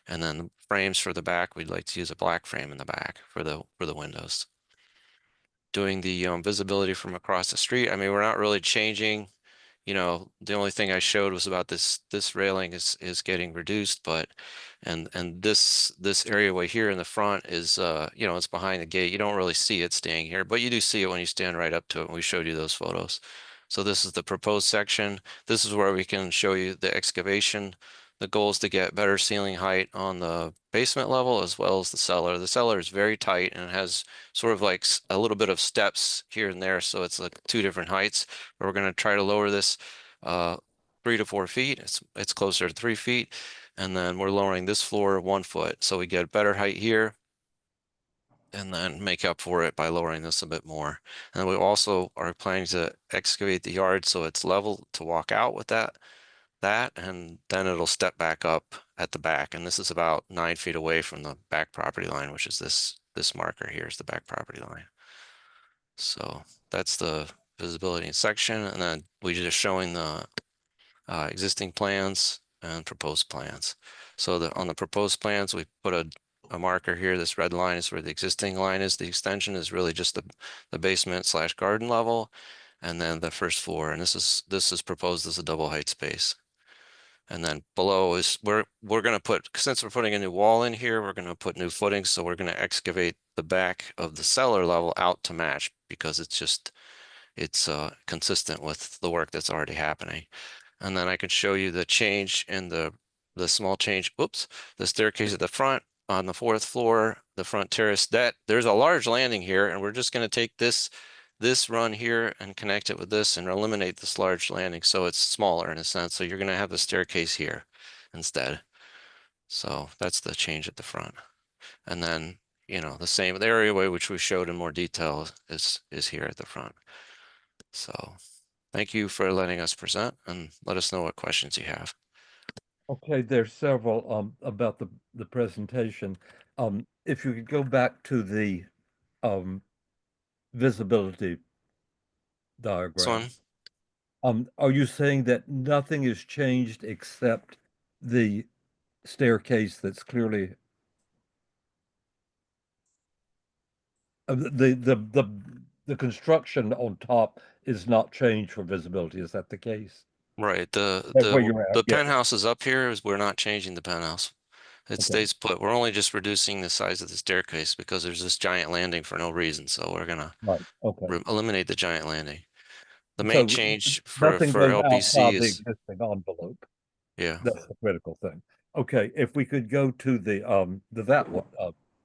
And then the frames for the back, we'd like to use a black frame in the back for the windows. Doing the visibility from across the street. I mean, we're not really changing. You know, the only thing I showed was about this railing is getting reduced, but and this area way here in the front is you know, it's behind the gate. You don't really see it staying here, but you do see it when you stand right up to it. And we showed you those photos. So this is the proposed section. This is where we can show you the excavation. The goal is to get better ceiling height on the basement level as well as the cellar. The cellar is very tight and has sort of like a little bit of steps here and there. So it's like 2 different heights. But we're going to try to lower this 3 to 4 feet. It's closer to 3 feet. And then we're lowering this floor 1 foot. So we get better height here and then make up for it by lowering this a bit more. And we also are planning to excavate the yard so it's level to walk out with that, and then it'll step back up at the back. And this is about 9 feet away from the back property line, which is this marker here is the back property line. So that's the visibility section. And then we just showing the existing plans and proposed plans. So on the proposed plans, we put a marker here. This red line is where the existing line is. The extension is really just the basement / garden level, and then the first floor. And this is proposed as a double height space. And then below is we're going to put, since we're putting a new wall in here, we're going to put new footings. So we're going to excavate the back of the cellar level out to match, because it's consistent with the work that's already happening. And then I could show you the change in the small change. Oops, the staircase at the front on the 4th floor, the front terrace. That there's a large landing here, and we're just going to take this run here and connect it with this and eliminate this large landing, so it's smaller in a sense. So you're going to have the staircase here instead. So that's the change at the front. And then, you know, the same, the areaway which we showed in more detail is here at the front. So thank you for letting us present, and let us know what questions you have. Okay, there's several about the presentation. If you could go back to the visibility diagram. Are you saying that nothing has changed except the staircase that's clearly the construction on top is not changed for visibility? Is that the case? Right. That's where you're at, The yeah. penthouse is up here. We're not changing the penthouse. It stays put. We're only just reducing the size of the staircase because there's this giant landing for no reason. So we're gonna eliminate the giant landing. The main change for nothing goes LPC outside the is existing envelope. Yeah. That's the critical thing. Okay, if we could go to that one,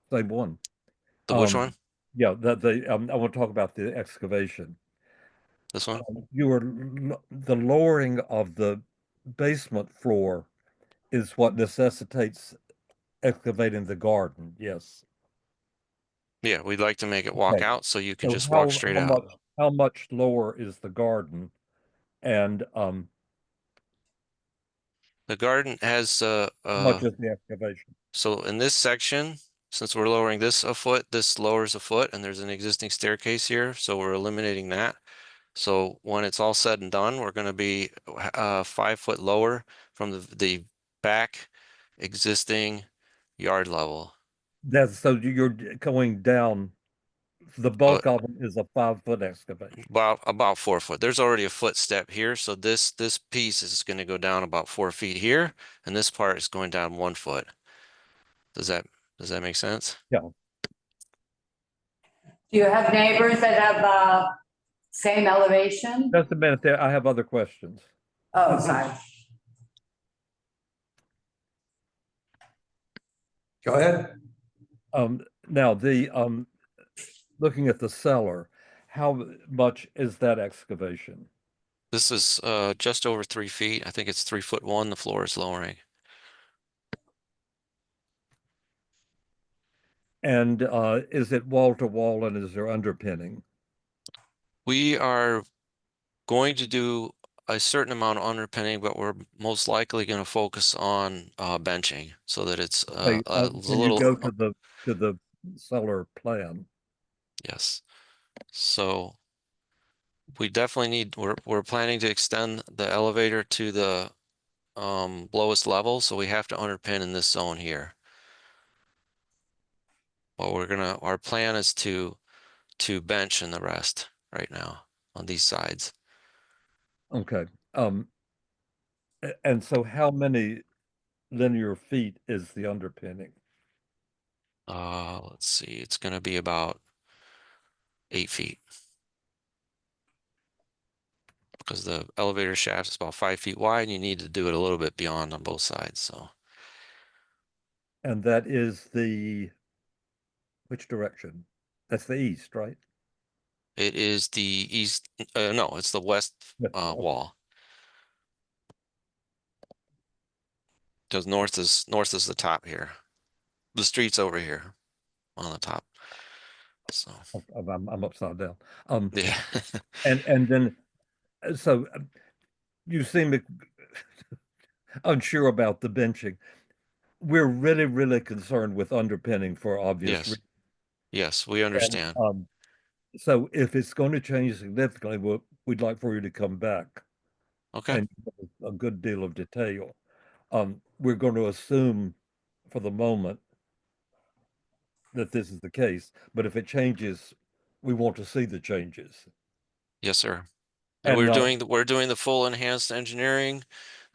same one. The which one? Yeah, I want to talk about the excavation. This one? The lowering of the basement floor is what necessitates excavating the garden, yes. Yeah, we'd like to make it walk out so you can So just walk straight out. How much lower is the garden? And the garden has how much is the excavation? So in this section, since we're lowering this a foot, this lowers a foot, and there's an existing staircase here, so we're eliminating that. So when it's all said and done, we're going to be 5 foot lower from the back existing yard level. That's so you're going down. The bulk of it is a 5 foot excavation. About 4 foot. There's already a foot step here, so this piece is going to go down about 4 feet here, and this part is going down 1 foot. Does that make sense? Yeah. Do you have neighbors that have same elevation? Just a minute there. I have other questions. Oh, sorry. Go ahead. Now looking at the cellar, how much is that excavation? This is just over 3 feet. I think it's 3'1". The floor is lowering. And is it wall to wall, and is there underpinning? We are going to do a certain amount of underpinning, but we're most likely going to focus on benching so that it's Okay, a can you little. go to the cellar plan? Yes. So we definitely need, we're planning to extend the elevator to the lowest level, so we have to underpin in this zone here. But our plan is to bench in the rest right now on these sides. Okay. And so how many linear feet is the underpinning? Let's see, it's gonna be about 8 feet. Because the elevator shaft is about 5 feet wide, and you need to do it a little bit beyond on both sides, so. And that is which direction? That's the east, right? It is the east, no, it's the west wall. Because north is the top here. The street's over here on the top. So I'm upside down. yeah. and then so you seem unsure about the benching. We're really, really concerned with underpinning for obvious Yes. reasons. Yes, we understand. And, so if it's going to change significantly, we'd like for you to come back. Okay. And a good deal of detail. We're going to assume for the moment that this is the case, but if it changes, we want to see the changes. Yes, sir. And we're doing the full enhanced engineering.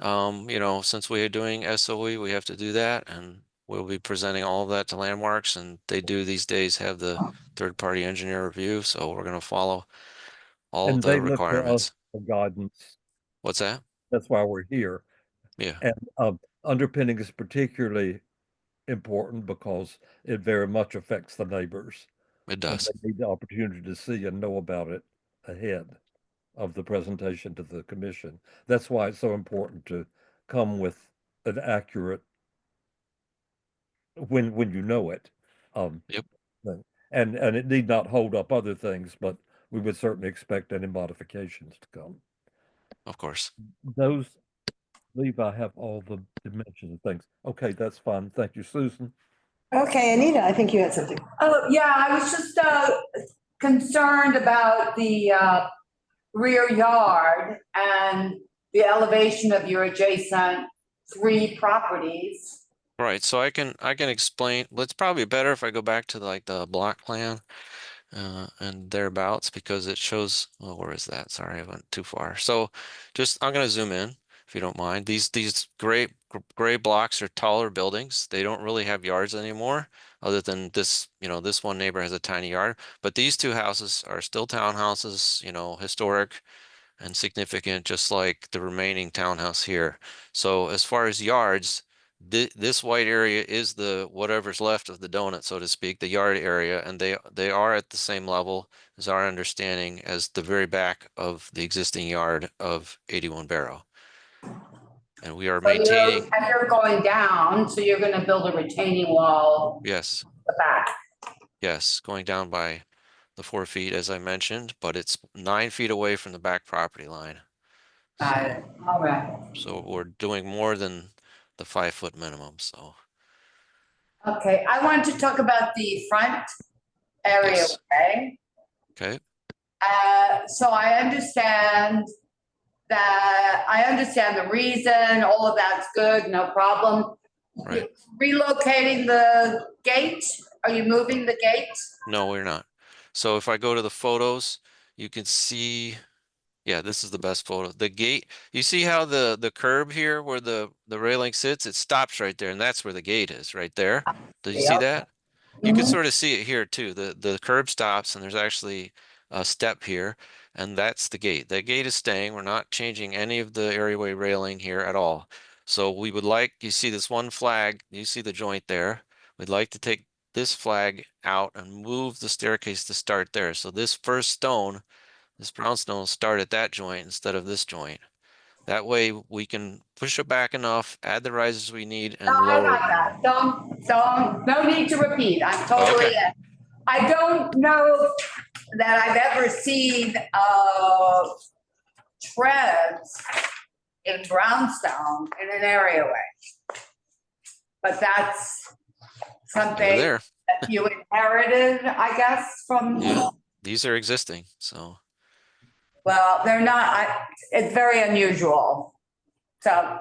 You know, since we are doing SOE, we have to do that, and we'll be presenting all of that to Landmarks, and they do these days have the third-party engineer review, so we're going to follow all of And the they look to us requirements. for guidance. What's that? That's why we're here. Yeah. And underpinning is particularly important because it very much affects the neighbors. It does. And they need the opportunity to see and know about it ahead of the presentation to the commission. That's why it's so important to come with an accurate when you know it. Yep. And it need not hold up other things, but we would certainly expect any modifications to come. Of course. Those, believe I have all the dimensions and things. Okay, that's fine. Thank you, Susan. Okay, Anita, I think you had something. Oh, yeah, I was just concerned about the rear yard and the elevation of your adjacent 3 properties. Right, so I can explain. It's probably better if I go back to like the block plan and thereabouts, because it shows, oh, where is that? Sorry, I went too far. So I'm gonna zoom in if you don't mind. These gray blocks are taller buildings. They don't really have yards anymore, other than this, you know, this one neighbor has a tiny yard, but these 2 houses are still townhouses, you know, historic and significant, just like the remaining townhouse here. So as far as yards, this white area is the whatever's left of the donut, so to speak, the yard area, and they are at the same level as our understanding as the very back of the existing yard of 81 Barrow. And we are maintaining. And you're going down, so you're going to build a retaining wall. Yes. The back. Yes, going down by the 4 feet, as I mentioned, but it's 9 feet away from the back property line. Got it. All right. So we're doing more than the 5-foot minimum, so. Okay, I wanted to talk about the front area, Yes. okay? Okay. So I understand the reason, all of that's good, no problem. Right. Relocating the gate, are you moving the gate? No, we're not. So if I go to the photos, you can see, yeah, this is the best photo. The gate, you see how the curb here where the railing sits, it stops right there, and that's where the gate is, right there. Did you see that? You can sort of see it here too. The curb stops, and there's actually a step here, and that's the gate. That gate is staying. We're not changing any of the areaway railing here at all. So we would like, you see this one flag, you see the joint there. We'd like to take this flag out and move the staircase to start there. So this first stone, this brownstone, will start at that joint instead of this joint. That way we can push it back enough, add the risers we need, and lower. I got that. Don't, no need to repeat. I'm totally Okay. in. I don't know that I've ever seen treads in brownstone in an areaway. But that's something there. that you inherited, I guess, from, Yeah, these are existing, so. well, they're not, it's very unusual. So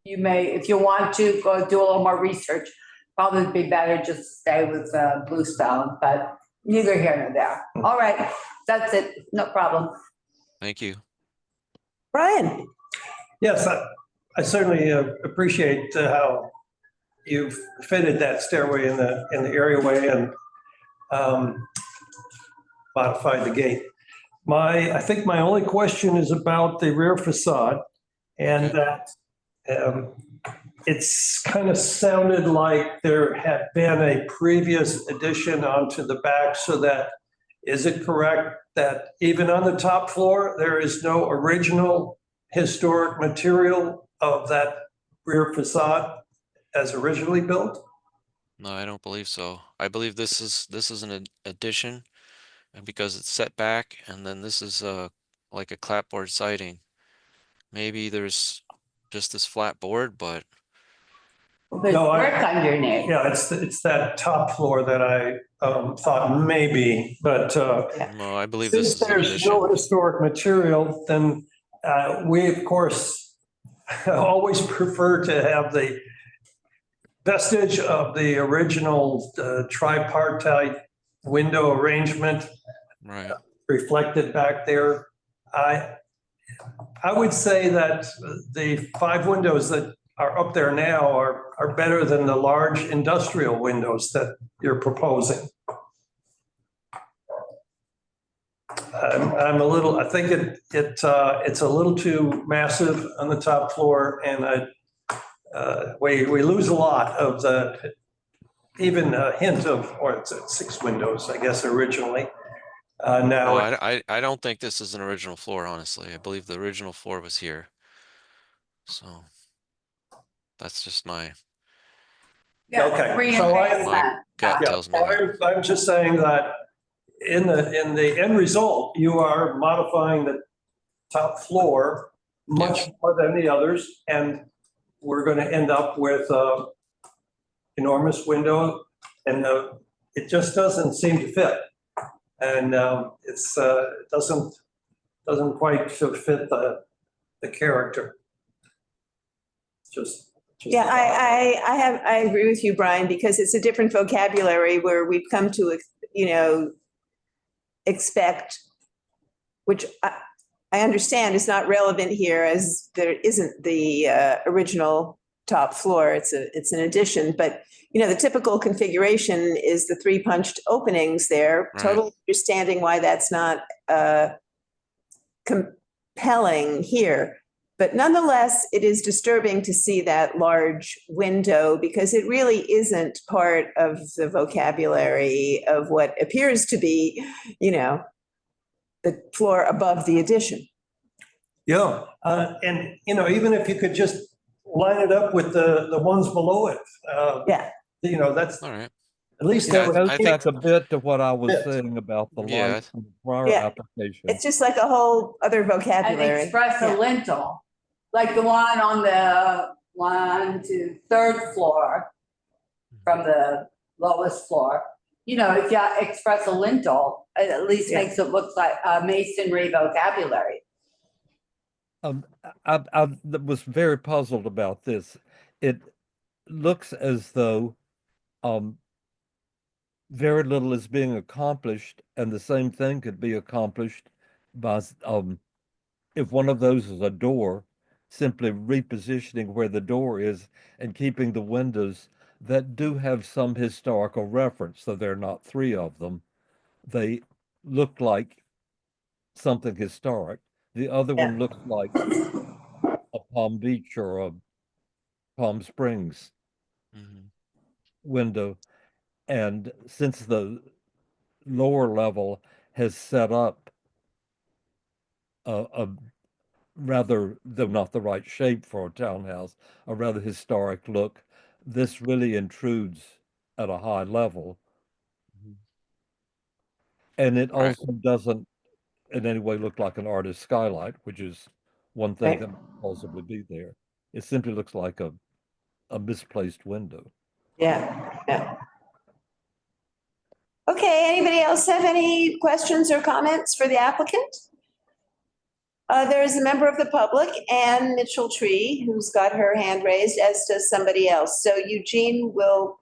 you may, if you want to go do a little more research, probably be better just stay with bluestone, but neither here nor there. All right, that's it, no problem. Thank you. Brian? Yes, I certainly appreciate how you've fitted that stairway in the areaway and modified the gate. I think my only question is about the rear facade, and that it's kind of sounded like there had been a previous addition onto the back, so that, is it correct that even on the top floor, there is no original historic material of that rear facade as originally built? No, I don't believe so. I believe this is an addition, and because it's set back, and then this is like a clapboard siding. Maybe there's just this flat board, but There's work underneath. Yeah, it's that top floor that I thought maybe, but no, I believe this since is an there's addition. no historic material, then we, of course, always prefer to have the vestige of the original tripartite window arrangement right reflected back there. I would say that the 5 windows that are up there now are better than the large industrial windows that you're proposing. I'm a little, I think it's a little too massive on the top floor, and we lose a lot of the, even a hint of, or it's 6 windows, I guess, originally. Now, I don't think this is an original floor, honestly. I believe the original floor was here. So that's just my okay. So my gut tells me that. I'm just saying that in the end result, you are modifying the top floor much more than the others, and we're going to end up with a enormous window, and it just doesn't seem to fit, and it doesn't quite fit the character. Just Yeah, I agree with you, Brian, because it's a different vocabulary where we've come to, expect, which I understand is not relevant here, as there isn't the original top floor. It's an addition, but the typical configuration is the 3 punched openings there. Right. Totally understanding why that's not compelling here. But nonetheless, it is disturbing to see that large window, because it really isn't part of the vocabulary of what appears to be, the floor above the addition. Yeah, and even if you could just line it up with the ones below it. That's all right. At least That that goes would back a bit to what I was saying about the light in the prior application. It's just like a whole other And vocabulary. express a lintel, like the one on the 1 to 3rd floor from the lowest floor. If you express a lintel, it at least makes it look like a masonry vocabulary. I was very puzzled about this. It looks as though very little is being accomplished, and the same thing could be accomplished by if one of those is a door, simply repositioning where the door is and keeping the windows that do have some historical reference, so there are not 3 of them. They look like something historic. The other one looks like a Palm Beach or a Palm Springs window. And since the lower level has set up a rather, though not the right shape for a townhouse, a rather historic look, this really intrudes at a high level. And it also doesn't in any way look like an artist's skylight, which is one thing Right. that might possibly be there. It simply looks like a misplaced window. Yeah, yeah. Okay, anybody else have any questions or comments for the applicant? There is a member of the public, Ann Mitchell Tree, who's got her hand raised, as does somebody else. So Eugene will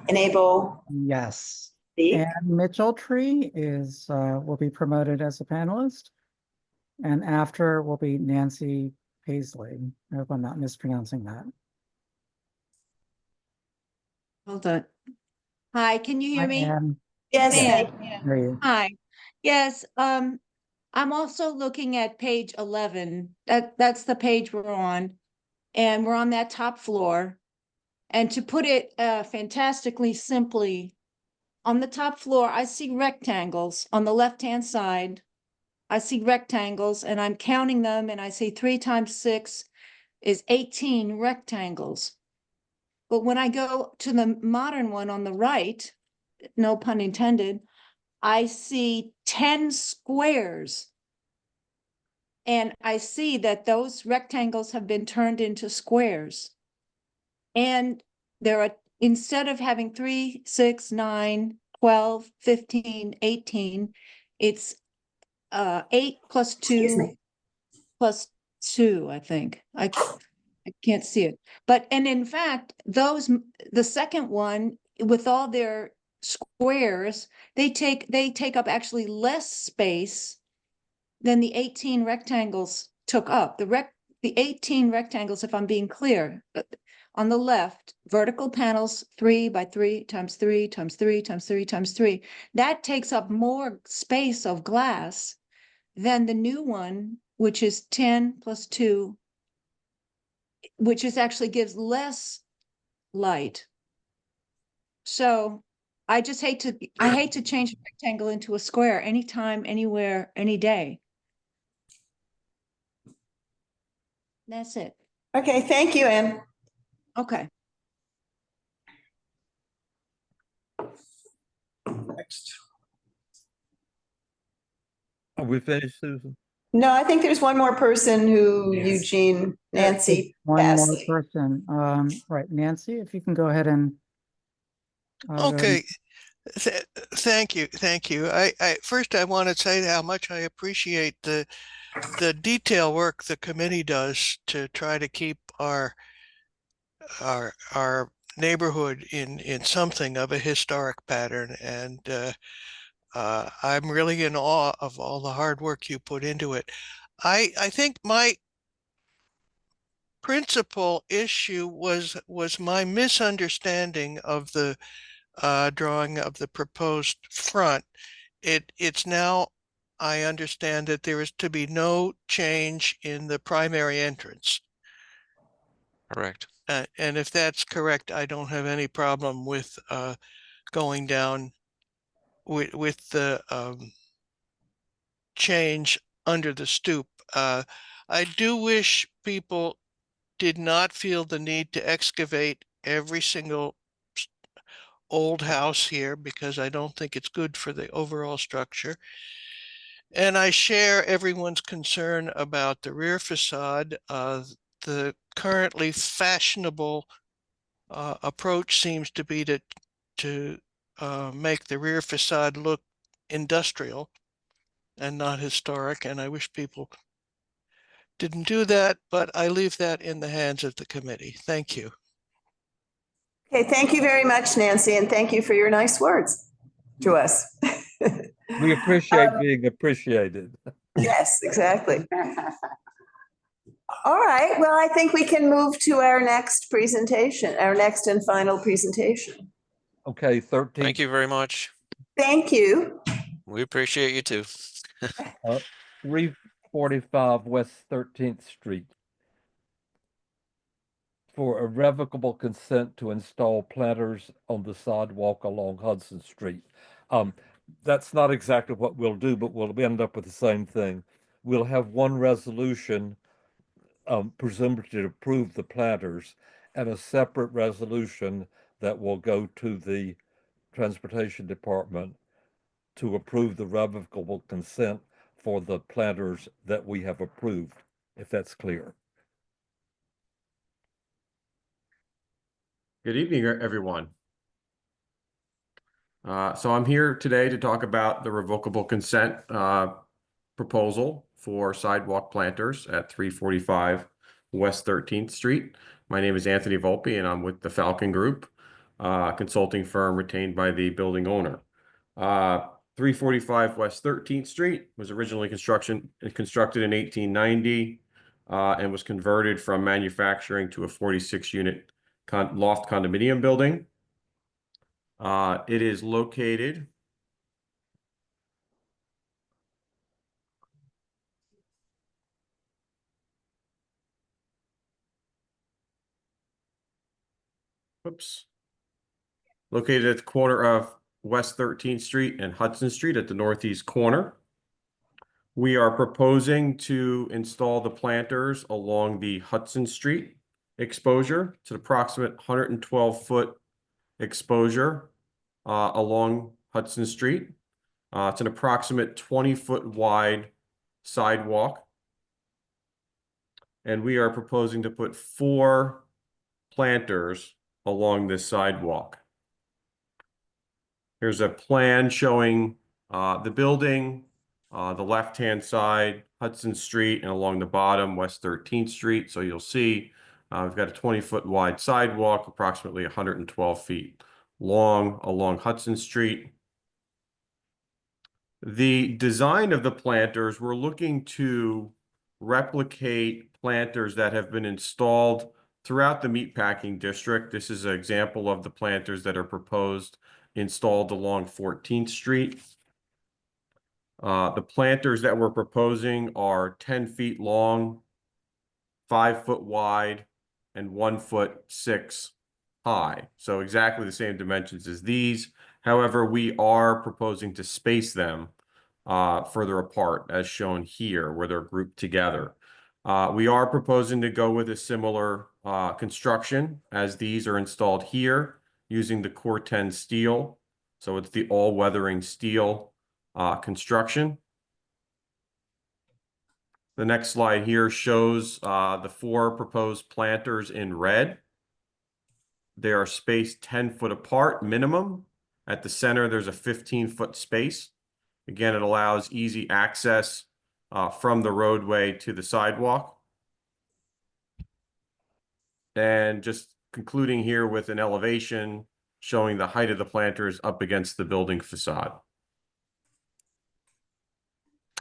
enable. Yes. Speak. And Mitchell Tree is, will be promoted as a panelist. And after will be Nancy Paisley. I hope I'm not mispronouncing that. Hold on. Hi, can you hear Hi, me? Ann. Yes, Yeah. Hear you. Hi. Yes, I'm also looking at page 11. That's the page we're on. And we're on that top floor. And to put it fantastically simply, on the top floor, I see rectangles. On the left-hand side, I see rectangles and I'm counting them and I see 3 times 6 is 18 rectangles. But when I go to the modern one on the right, no pun intended, I see 10 squares. And I see that those rectangles have been turned into squares. And there are, instead of having 3, 6, 9, 12, 15, 18, it's 8 plus 2 plus 2, I think. I can't see it. But, and in fact, the second one with all their squares, they take up actually less space than the 18 rectangles took up. The 18 rectangles, if I'm being clear, on the left, vertical panels, 3 by 3 times 3 times 3 times 3 times 3. That takes up more space of glass than the new one, which is 10 plus 2, which is actually gives less light. So I just hate to change a rectangle into a square anytime, anywhere, any day. That's it. Okay, thank you, Ann. Okay. Next. Are we finished, Susan? No, I think there's one more person who Eugene, Nancy One more Pasley. person. Right, Nancy, if you can go ahead and. Okay. Thank you. First I want to say how much I appreciate the detail work the committee does to try to keep our neighborhood in something of a historic pattern, and I'm really in awe of all the hard work you put into it. I think my principal issue was my misunderstanding of the drawing of the proposed front. It's now, I understand that there is to be no change in the primary entrance. Correct. And if that's correct, I don't have any problem with going down with the change under the stoop. I do wish people did not feel the need to excavate every single old house here, because I don't think it's good for the overall structure. And I share everyone's concern about the rear facade. The currently fashionable approach seems to be to make the rear facade look industrial and not historic. And I wish people didn't do that, but I leave that in the hands of the committee. Thank you. Okay, thank you very much, Nancy, and thank you for your nice words to us. We appreciate being appreciated. Yes, exactly. All right, well, I think we can move to our next presentation, our next and final presentation. Okay, 13. Thank you very much. Thank you. We appreciate you too. 345 West 13th Street. For irrevocable consent to install planters on the sidewalk along Hudson Street. That's not exactly what we'll do, but we'll end up with the same thing. We'll have one resolution, presumably to approve the planters, and a separate resolution that will go to the Transportation Department to approve the revocable consent for the planters that we have approved, if that's clear. Good evening, everyone. So I'm here today to talk about the revocable consent proposal for sidewalk planters at 345 West 13th Street. My name is Anthony Volpe, and I'm with the Falcon Group, consulting firm retained by the building owner. 345 West 13th Street was originally constructed in 1890 and was converted from manufacturing to a 46-unit loft condominium building. It is located located at the corner of West 13th Street and Hudson Street at the northeast corner. We are proposing to install the planters along the Hudson Street exposure. It's an approximate 112-foot exposure along Hudson Street. It's an approximate 20-foot wide sidewalk. And we are proposing to put 4 planters along this sidewalk. Here's a plan showing the building, the left-hand side, Hudson Street, and along the bottom, West 13th Street. So you'll see we've got a 20-foot wide sidewalk, approximately 112 feet long along Hudson Street. The design of the planters, we're looking to replicate planters that have been installed throughout the meatpacking district. This is an example of the planters that are proposed installed along 14th Street. The planters that we're proposing are 10 feet long, 5 foot wide, and 1'6" high. So exactly the same dimensions as these. However, we are proposing to space them further apart, as shown here, where they're grouped together. We are proposing to go with a similar construction as these are installed here using the Core 10 steel. So it's the all-weathering steel construction. The next slide here shows the 4 proposed planters in red. They are spaced 10 foot apart minimum. At the center, there's a 15-foot space. Again, it allows easy access from the roadway to the sidewalk. And just concluding here with an elevation showing the height of the planters up against the building facade.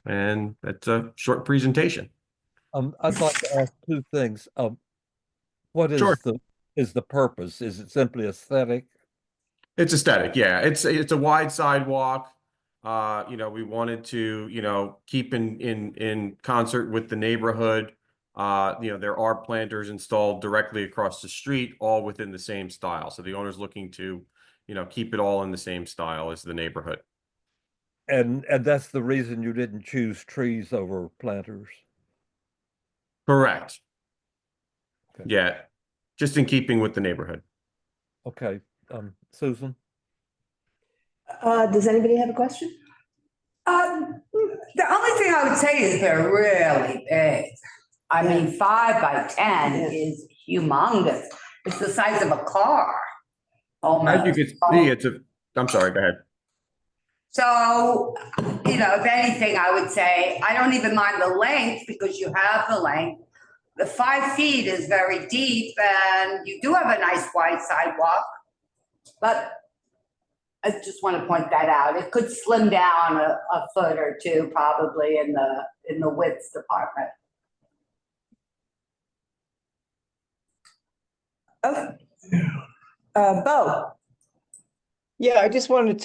And that's a short presentation. I'd like to ask 2 things. What is the purpose? Is it simply aesthetic? It's aesthetic, yeah. It's a wide sidewalk. You know, we wanted to, you know, keep in concert with the neighborhood. You know, there are planters installed directly across the street, all within the same style. So the owner's looking to, you know, keep it all in the same style as the neighborhood. And that's the reason you didn't choose trees over planters? Correct. Okay. Yeah, just in keeping with the neighborhood. Okay, Susan? Does anybody have a question? The only thing I would say is they're really big. I mean, 5 by 10 is humongous. It's the size of a car. As you can see, I'm sorry, go ahead. So, you know, if anything, I would say, I don't even mind the length because you have the length. The 5 feet is very deep and you do have a nice wide sidewalk, but I just want to point that out. It could slim down a foot or 2 probably in the width department. Okay. Bo. Yeah, I just wanted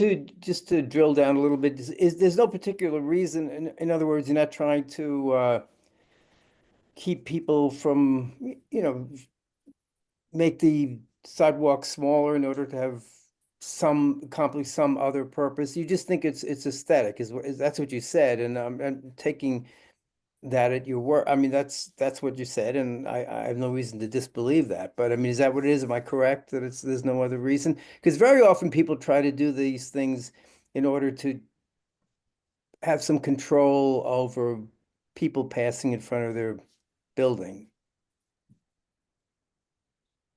to drill down a little bit. There's no particular reason. In other words, you're not trying to keep people from, you know, make the sidewalk smaller in order to have accomplish some other purpose. You just think it's aesthetic, is that's what you said, and I'm taking that at your word. I mean, that's what you said, and I have no reason to disbelieve that. But I mean, is that what it is? Am I correct that there's no other reason? Because very often people try to do these things in order to have some control over people passing in front of their building?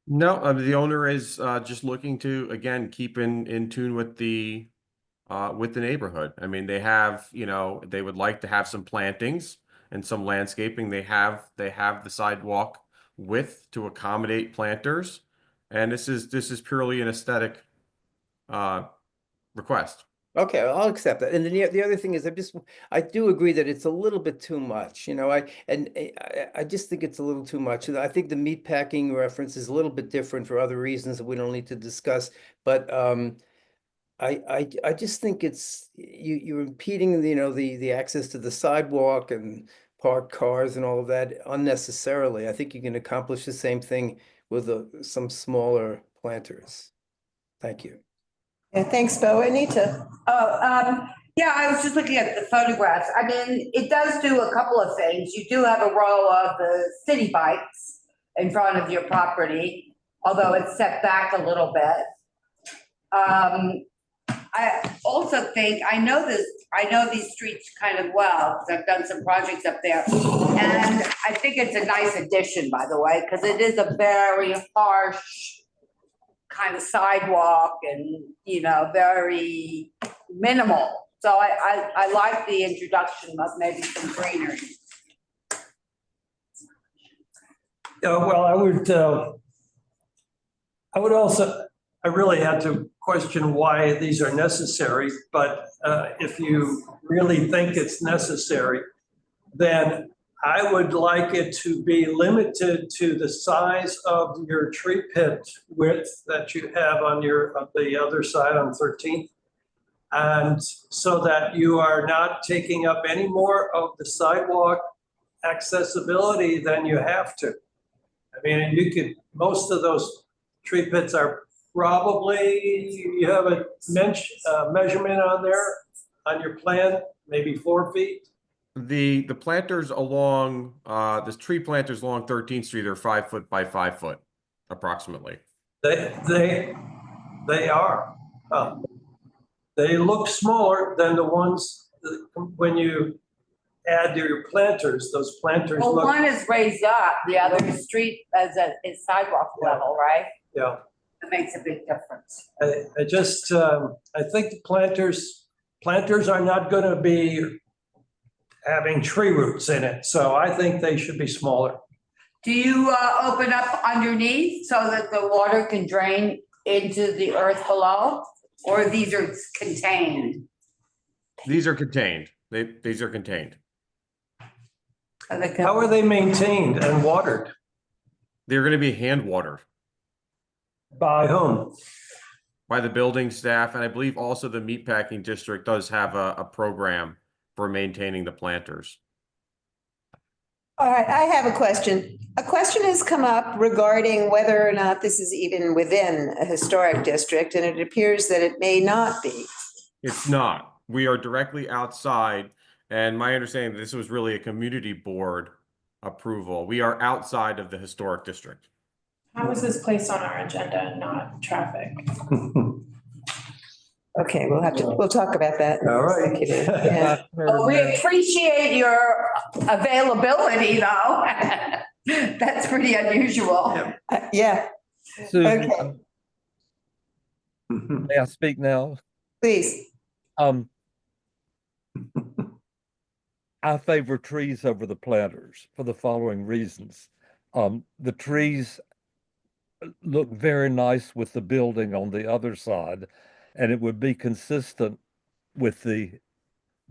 No, the owner is just looking to, again, keep in tune with the neighborhood. I mean, they have, they would like to have some plantings and some landscaping. They have the sidewalk width to accommodate planters, and this is purely an aesthetic request. Okay, I'll accept that. And then the other thing is, I do agree that it's a little bit too much, I just think it's a little too much. I think the meatpacking reference is a little bit different for other reasons that we don't need to discuss, but I just think you're impeding, the access to the sidewalk and parked cars and all of that unnecessarily. I think you can accomplish the same thing with some smaller planters. Thank you. Yeah, thanks, Bo. Anita? Yeah, I was just looking at the photographs. I mean, it does do a couple of things. You do have a row of the city bikes in front of your property, although it's set back a little bit. I also think, I know these streets kind of well, because I've done some projects up there. And I think it's a nice addition, by the way, because it is a very harsh kind of sidewalk and, very minimal. So I like the introduction of maybe some greenery. Well, I really had to question why these are necessary, but if you really think it's necessary, then I would like it to be limited to the size of your tree pit width that you have on the other side on 13th. And so that you are not taking up any more of the sidewalk accessibility than you have to. I mean, most of those tree pits are probably, you have a measurement on there, on your plan, maybe 4 feet? The planters along, the tree planters along 13th Street are 5 foot by 5 foot, approximately. They are. They look smaller than the ones when you add your planters. Those planters Well, look. one is raised up, the other is street is sidewalk level, right? Yeah. It makes a big difference. I think the planters are not going to be having tree roots in it, so I think they should be smaller. Do you open up underneath so that the water can drain into the earth below? Or these are contained? These are contained. These are contained. How are they maintained and watered? They're going to be hand watered. By whom? By the building staff, and I believe also the meatpacking district does have a program for maintaining the planters. All right, I have a question. A question has come up regarding whether or not this is even within a historic district, and it appears that it may not be. It's not. We are directly outside, and my understanding this was really a community board approval. We are outside of the historic district. How is this placed on our agenda and not traffic? Okay, we'll talk about that. All right. Yeah. Well, we appreciate your availability, though. That's pretty unusual. Yeah. Susan, Okay. may I speak now? Please. I favor trees over the planters for the following reasons. The trees look very nice with the building on the other side, and it would be consistent with the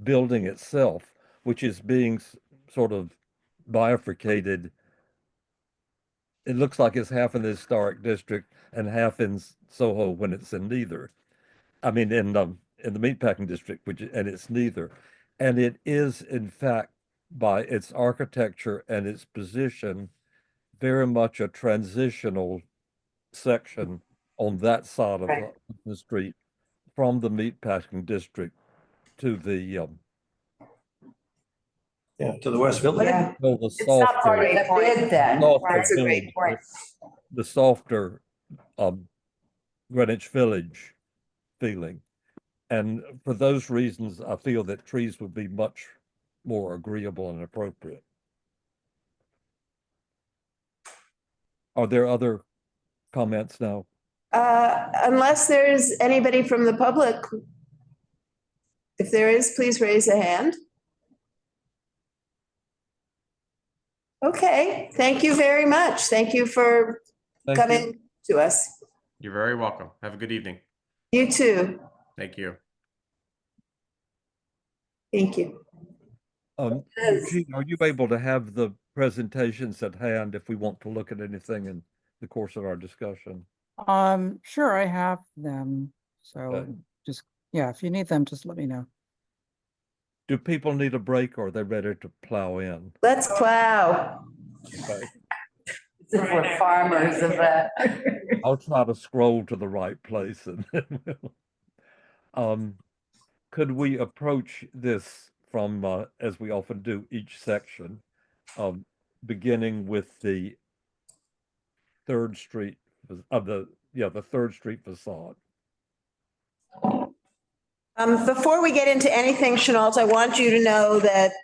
building itself, which is being sort of bifurcated. It looks like it's half in the historic district and half in Soho when it's in neither. I mean, in the meatpacking district, and it's neither. And it is, in fact, by its architecture and its position, very much a transitional section on that side of the street from the meatpacking district to the to the West Village. Yeah. well, the It's not part of the bid then. That's a great point. the softer Greenwich Village feeling. And for those reasons, I feel that trees would be much more agreeable and appropriate. Are there other comments now? Unless there's anybody from the public. If there is, please raise a hand. Okay, thank you very much. Thank you for coming to us. You're very welcome. Have a good evening. You too. Thank you. Thank you. Eugene, are you able to have the presentations at hand if we want to look at anything in the course of our discussion? Sure, I have them. So just, yeah, if you need them, just let me know. Do people need a break or are they ready to plow in? Let's plow. Okay. We're farmers of that. I'll try to scroll to the right place and could we approach this from as we often do each section, beginning with the 3rd Street of the 3rd Street facade. Before we get into anything, Chenault, I want you to know that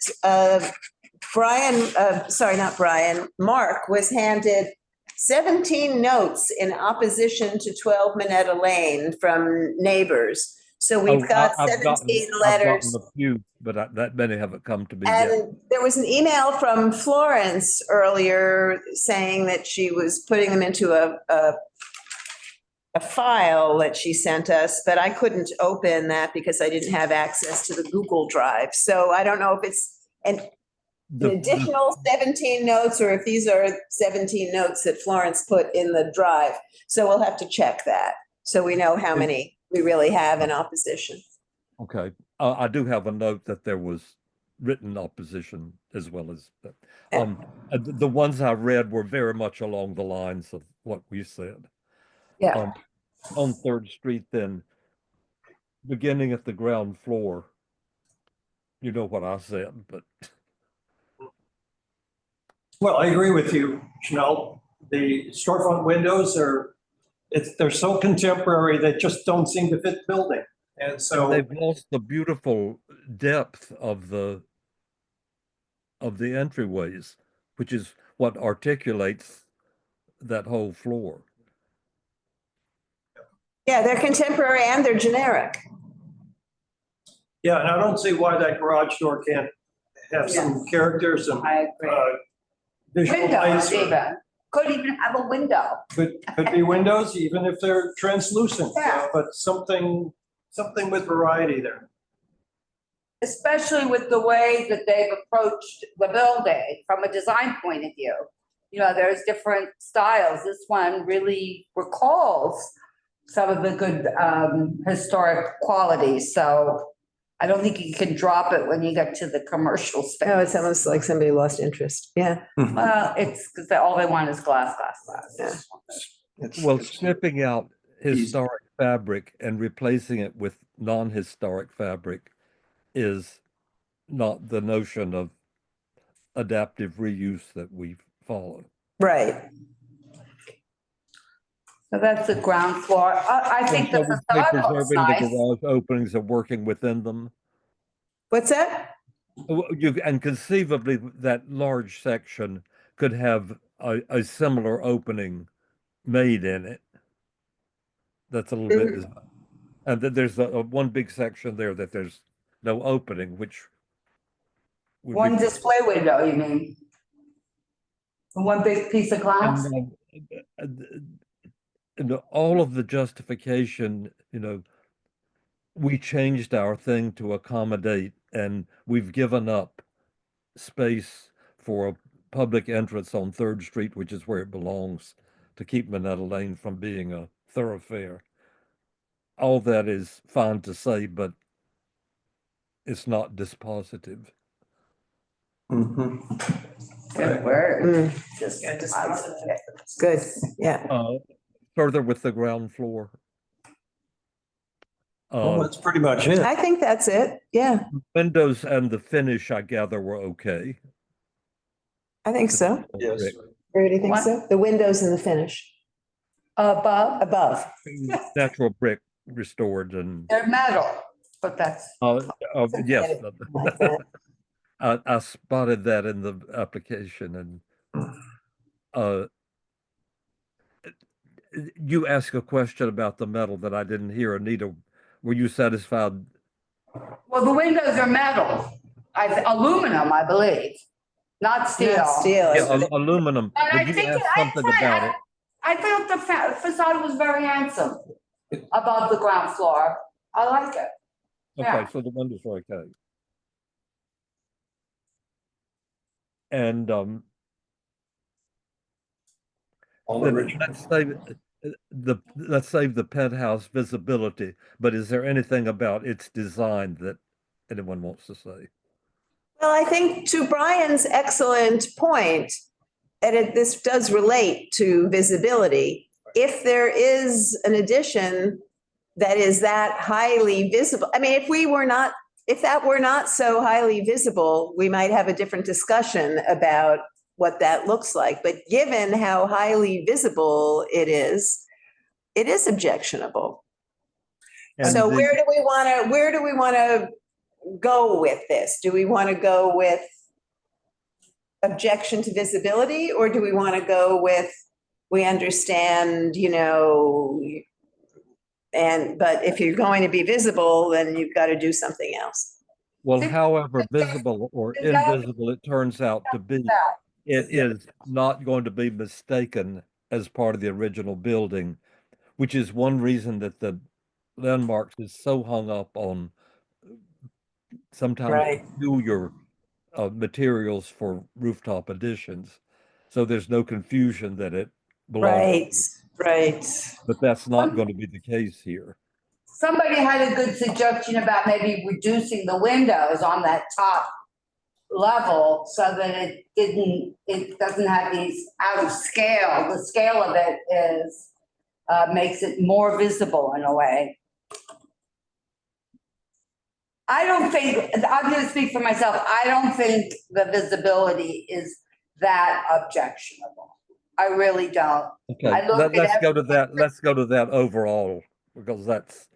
Mark was handed 17 notes in opposition to 12 Minetta Lane from neighbors. So we've got 17 letters. I've gotten a few, but that many haven't come to me yet. And there was an email from Florence earlier saying that she was putting them into a file that she sent us, but I couldn't open that because I didn't have access to the Google Drive. So I don't know if it's an additional 17 notes or if these are 17 notes that Florence put in the drive. So we'll have to check that so we know how many we really have in opposition. Okay. I do have a note that there was written opposition as well as the ones I read were very much along the lines of what we said. Yeah. On 3rd Street, then, beginning at the ground floor, you know what I said, but. Well, I agree with you, Chanel. The storefront windows they're so contemporary, they just don't seem to fit the building. And so they've lost the beautiful depth of the entryways, which is what articulates that whole floor. Yeah, they're contemporary and they're generic. Yeah, and I don't see why that garage door can't have some character, some visual Windows lights. even. Could even have a window. Could be windows, even if they're translucent, Yeah. but something with variety there. Especially with the way that they've approached the building from a design point of view. You know, there's different styles. This one really recalls some of the good historic qualities. So I don't think you can drop it when you get to the commercial space. Oh, it's almost like somebody lost interest. Yeah. Well, it's because all they want is glass. Yeah. Well, stripping out historic fabric and replacing it with non-historic fabric is not the notion of adaptive reuse that we follow. Right. So that's the ground floor. I think the facade looks Preserving nice. the garage openings and working within them. What's that? And conceivably that large section could have a similar opening made in it. That's a little bit, and then there's one big section there that there's no opening, which would One be, display window, you mean? One big piece of glass? and all of the justification, we changed our thing to accommodate, and we've given up space for a public entrance on 3rd Street, which is where it belongs, to keep Minetta Lane from being a thoroughfare. All that is fine to say, but it's not dispositive. Good word. Good, yeah. Further with the ground floor. Well, that's pretty much it. I think that's it, yeah. Windows and the finish, I gather, were okay. I think so. Yes. Everybody thinks so? The windows and the finish. Above? Above. Natural brick restored and. They're metal. But that's. Yes. Like that. I spotted that in the application and you asked a question about the metal that I didn't hear. Anita, were you satisfied? Well, the windows are metal, aluminum, I believe, not steel. Not steel. Yeah, aluminum, And but I you think, asked I something about it. thought the facade was very handsome above the ground floor. I like it. Okay, Yeah. so the windows are okay. And let's save the penthouse visibility, but is there anything about its design that anyone wants to say? Well, I think to Brian's excellent point, and this does relate to visibility. If there is an addition that is that highly visible, I mean, if that were not so highly visible, we might have a different discussion about what that looks like. But given how highly visible it is objectionable. And so where do we want to go with this? Do we want to go with objection to visibility, or do we want to go with, we understand, but if you're going to be visible, then you've got to do something else. Well, however visible or invisible it turns out to be, it is not going to be mistaken as part of the original building, which is one reason that the landmarks is so hung up on sometimes peculiar materials for rooftop additions. So there's no confusion that it belongs. Right. But that's not going to be the case here. Somebody had a good suggestion about maybe reducing the windows on that top level so that it doesn't have these out of scale. The scale of it is, makes it more visible in a way. I don't think, I'm going to speak for myself, I don't think the visibility is that objectionable. I really don't. Okay, let's go to that. Let's go to that overall, because that's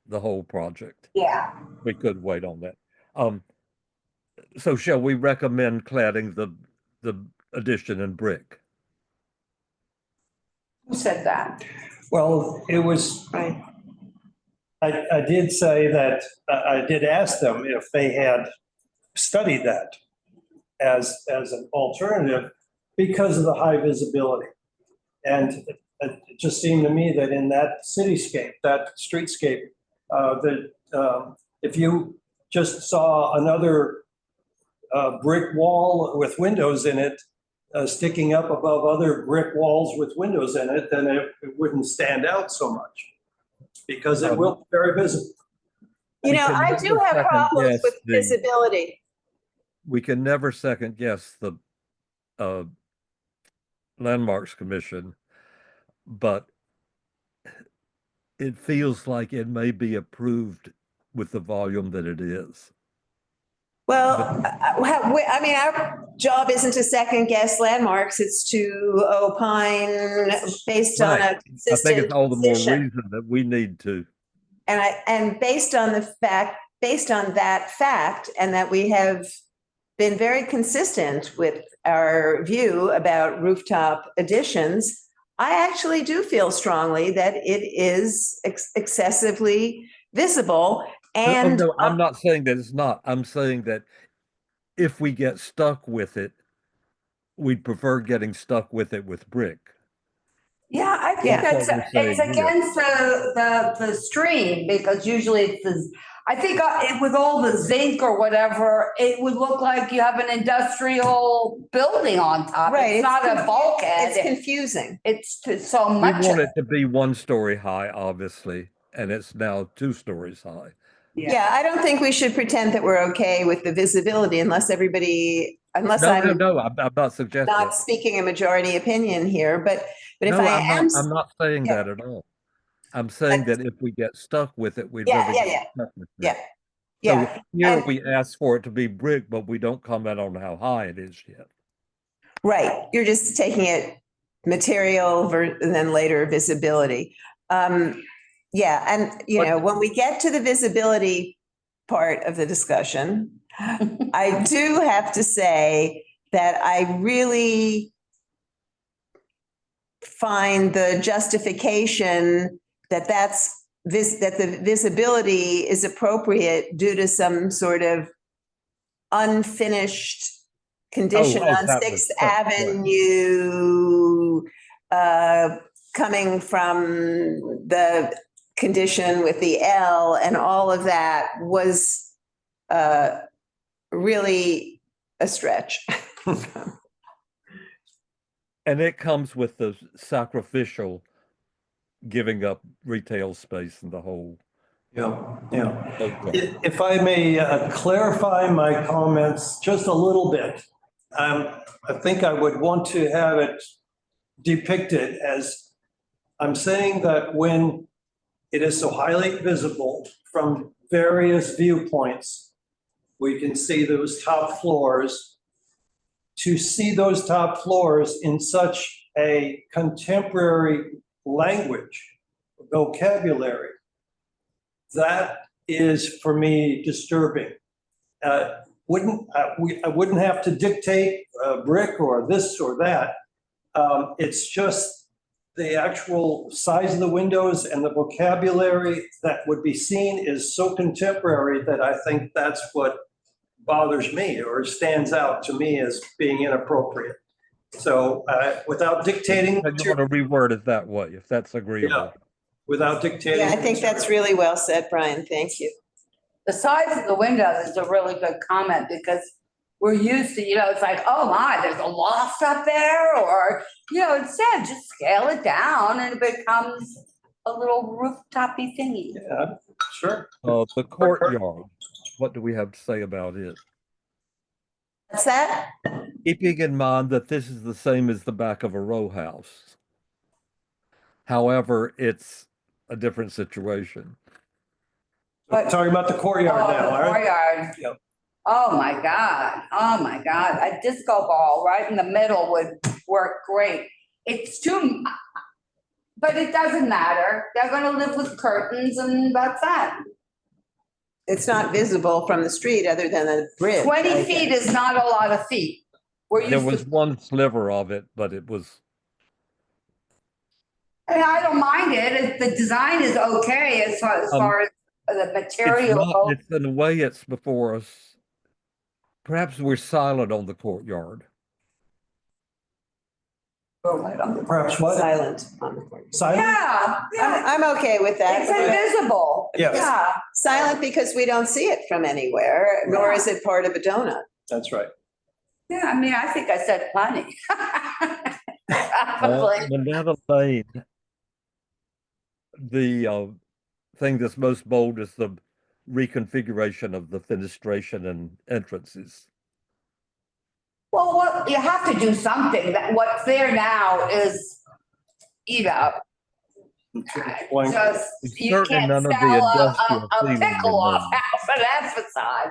the whole project. Yeah. We could wait on that. So shall we recommend cladding the addition in brick? Who said that? Well, it was, I did say that, I did ask them if they had studied that as an alternative because of the high visibility. And it just seemed to me that in that cityscape, that streetscape, that if you just saw another brick wall with windows in it, sticking up above other brick walls with windows in it, then it wouldn't stand out so much because it will be very visible. I do have problems with visibility. We can never second guess the Landmarks Commission, but it feels like it may be approved with the volume that it is. Well, I mean, our job isn't to second guess landmarks, it's to opine based on a consistent I think it's all the more position. reason that we need to. And based on that fact, and that we have been very consistent with our view about rooftop additions, I actually do feel strongly that it is excessively visible. And no, I'm not saying that it's not. I'm saying that if we get stuck with it, we'd prefer getting stuck with it with brick. Yeah, I think it's against the stream, because usually I think with all the zinc or whatever, it would look like you have an industrial building on top. Right, It's not a bulkhead. It's confusing. It's so much. We want it to be 1 story high, obviously, and it's now 2 stories high. Yeah, I don't think we should pretend that we're okay with the visibility unless I'm not suggesting. Not speaking a majority opinion here, but if no, I am, I'm not saying that at all. I'm saying that if we get stuck with it, we'd rather get stuck with it. So here we ask for it to be brick, but we don't comment on how high it is yet. Right, you're just taking it material and then later visibility. Yeah, and when we get to the visibility part of the discussion. I do have to say that I really find the justification that that the visibility is appropriate due to some sort of unfinished condition on that Sixth was- right. Avenue, coming from the condition with the L, and all of that was really a stretch. And it comes with the sacrificial giving up retail space in the whole. Yeah, yeah. Okay. If I may clarify my comments just a little bit, I think I would want to have it depicted as, I'm saying that when it is so highly visible from various viewpoints, we can see those top floors. To see those top floors in such a contemporary language, vocabulary, that is for me disturbing. I wouldn't have to dictate brick or this or that. It's just the actual size of the windows and the vocabulary that would be seen is so contemporary that I think that's what bothers me or stands out to me as being inappropriate. So without dictating. You want to reword it that way, if that's agreeable. Yeah, without dictating. Yeah, I think that's really well said, Brian. Thank you. The size of the windows is a really good comment because we're used to, it's like, oh my, there's a loft up there, or, instead just scale it down and it becomes a little rooftopy thingy. Yeah, sure. The courtyard, what do we have to say about it? What's that? Keeping in mind that this is the same as the back of a row house. However, it's a different situation. But talking about the courtyard now, all right? Courtyard. Yep. Oh my God. Oh my God. A disco ball right in the middle would work great. It's too, but it doesn't matter. They're gonna live with curtains and that's that. It's not visible from the street other than a bridge. 20 feet is not a lot of feet. There was one sliver of it, but it was. And I don't mind it. If the design is okay as far as the material. It's in a way it's before us. Perhaps we're silent on the courtyard. Perhaps what? Silent on the courtyard. Silent? Yeah. I'm okay with that. It's invisible. Yes. Yeah. Silent because we don't see it from anywhere, nor is it part of a donut. That's right. Yeah, I mean, I think I said plenty. Minetta Lane, the thing that's most bold is the reconfiguration of the fenestration and entrances. Well, you have to do something. That what's there now is, just you Certainly can't none of the sell industrial a feeling pickle off remains. house and that facade.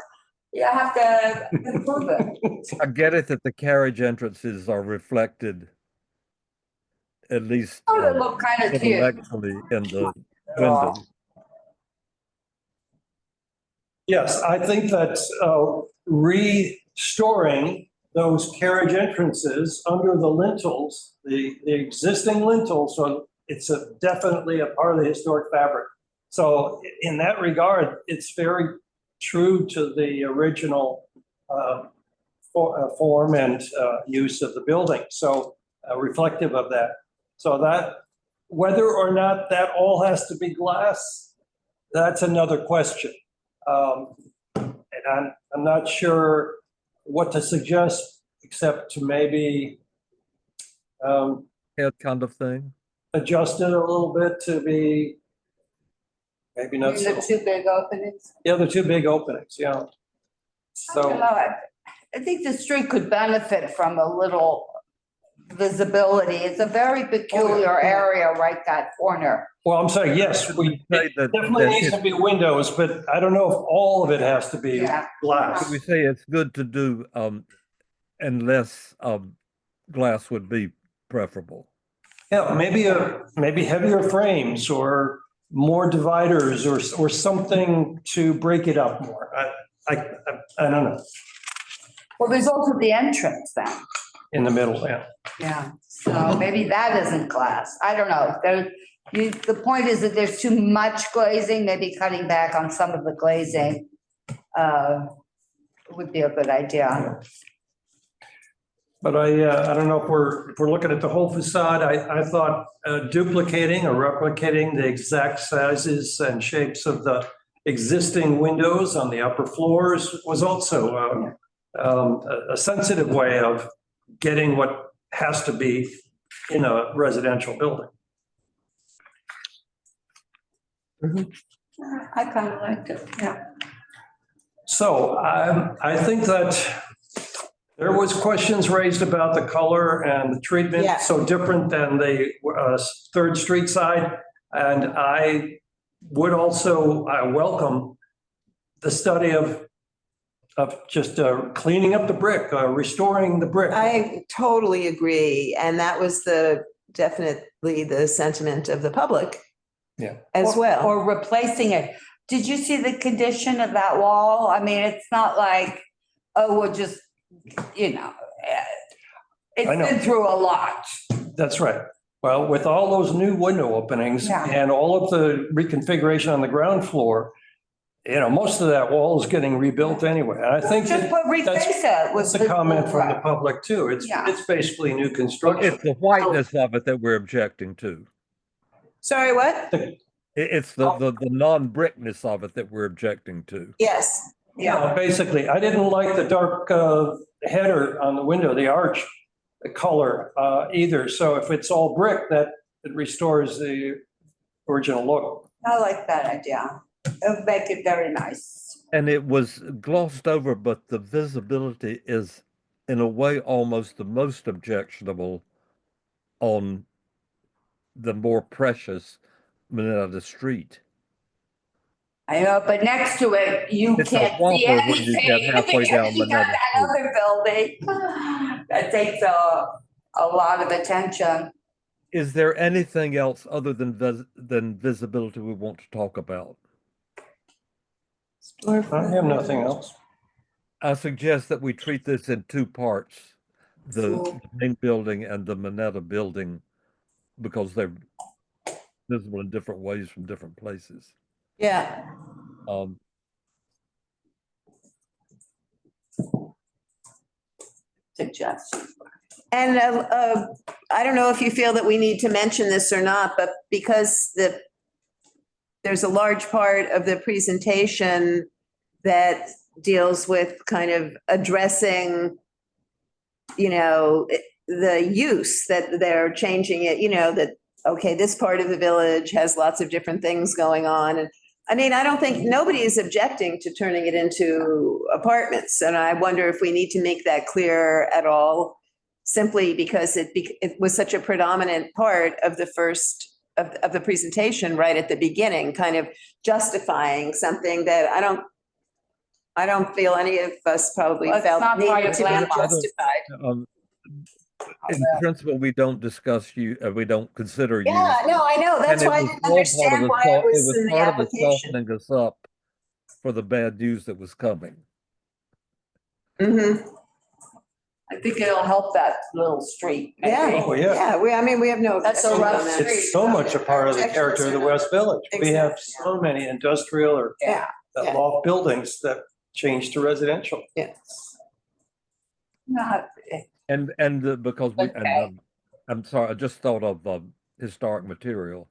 You have to improve it. I get it that the carriage entrances are reflected, at least Oh, they look kind of cute. intellectually, in the window. Yes, I think that restoring those carriage entrances under the lintels, the existing lintels, so it's definitely a part of the historic fabric. So in that regard, it's very true to the original form and use of the building. So reflective of that. So that whether or not that all has to be glass, that's another question. And I'm not sure what to suggest, except to maybe Head kind of thing. adjust it a little bit to be maybe not so. The two big openings. Yeah, the two big openings, yeah. I don't So, know. I think the street could benefit from a little visibility. It's a very peculiar area, right, that corner. well, I'm saying, yes, it definitely needs to be windows, but I don't know if all of it has to be glass. We say it's good to do unless glass would be preferable. Yeah, maybe heavier frames or more dividers or something to break it up more. I don't know, Well, there's also the entrance then. in the middle, yeah. Yeah, so maybe that isn't glass. I don't know. The point is that there's too much glazing, maybe cutting back on some of the glazing would be a good idea. But I don't know if we're looking at the whole facade. I thought duplicating or replicating the exact sizes and shapes of the existing windows on the upper floors was also a sensitive way of getting what has to be in a residential building. I kind of liked it, yeah. So I think that there was questions raised about the color and the treatment, Yeah. so different than the Third Street side. And I would also welcome the study of just cleaning up the brick, restoring the brick. I totally agree. And that was definitely the sentiment of the public. Yeah. As well. Or replacing it. Did you see the condition of that wall? I mean, it's not like, oh, we'll just, it's been through a lot. That's right. Well, with all those new window openings Yeah. and all of the reconfiguration on the ground floor, most of that wall is getting rebuilt anyway. And I think Just reface it. that's a comment from the public too. It's basically new construction. It's the whiteness of it that we're objecting to. Sorry, what? It's the non-brickness of it that we're objecting to. Yes. Yeah, basically, I didn't like the dark header on the window, the arch color either. So if it's all brick, it restores the original look. I like that idea. It'll make it very nice. And it was glossed over, but the visibility is, in a way, almost the most objectionable on the more precious Minetta Street. I know, but next to it, you It's can't a whopper see when anything you get halfway because down you got Minetta that other building that takes a lot of attention. Is there anything else other than visibility we want to talk about? I have nothing else. I suggest that we treat this in two parts, the main building and the Minetta building, because they're visible in different ways from different places. Yeah. Suggestion. And I don't know if you feel that we need to mention this or not, but because there's a large part of the presentation that deals with kind of addressing, the use that they're changing it, that, okay, this part of the village has lots of different things going on. And I mean, I don't think nobody is objecting to turning it into apartments. And I wonder if we need to make that clear at all, simply because it was such a predominant part of the first of the presentation right at the beginning, kind of justifying something that I don't feel any of us probably felt needed to be justified. In principle, we don't discuss we don't consider you. Yeah, no, I know. That's why I didn't understand why it was in the part of the application. softening us up for the bad news that was coming. Mm-hmm. I think it'll help that little street. maybe. Yeah. Oh, yeah. Yeah, we have no. That's a rough objection on that. It's so much a part of the character of the West Village. We have so many industrial or Yeah. loft buildings that change to residential. Yes. Not- And because Okay. I'm sorry, I just thought of historic material.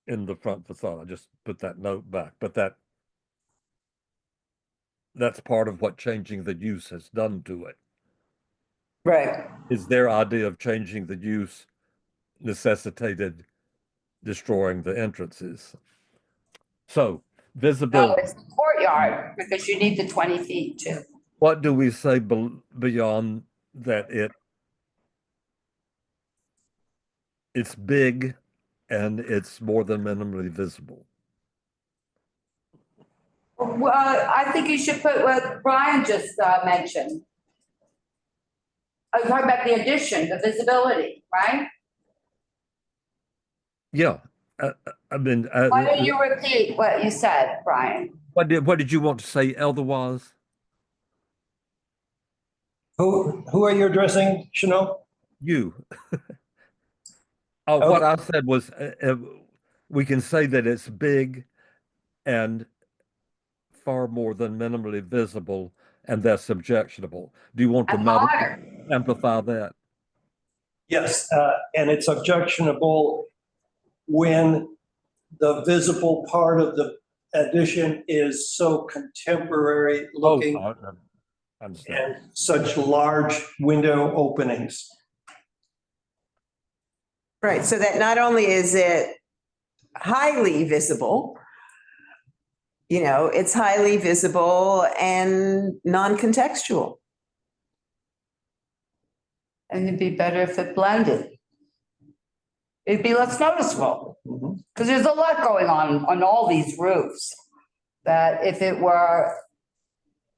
In the front facade, I just put that note back, but that's part of what changing the use has done to it. Right. Is their idea of changing the use necessitated destroying the entrances. So No, visibility. it's the courtyard because you need the 20 feet too. What do we say beyond that it's big and it's more than minimally visible? Well, I think you should put what Brian just mentioned. I was talking about the addition, the visibility, right? Yeah, I mean, Why don't you repeat what you said, Brian? what did you want to say otherwise? Who are you addressing, Chanel? You. Oh, what I said was, we can say that it's big and far more than minimally visible, and that's objectionable. Do you want to amplify that? Yes, and it's objectionable when the visible part of the addition is so contemporary looking I understand. and such large window openings. Right, so that not only is it highly visible, it's highly visible and non-contextual. And it'd be better if it blended. It'd be less noticeable. Because there's a lot going on all these roofs. That if it were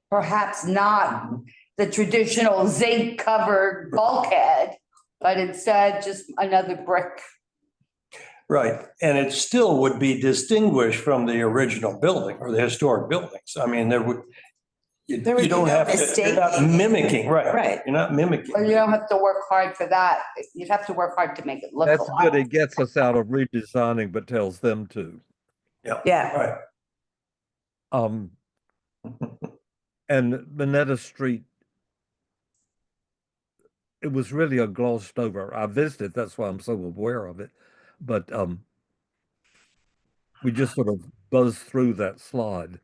perhaps not the traditional zinc covered bulkhead, but instead just another brick. Right, and it still would be distinguished from the original building or the historic buildings. I mean, you don't have to, you're not mimicking, right? You're not mimicking. Well, you don't have to work hard for that. You'd have to work hard to make it look That's alike. good. It gets us out of redesigning, but tells them to. Yeah. Right. And Minetta Street, it was really a glossed over. I visited, that's why I'm so aware of it. But we just sort of buzzed through that slide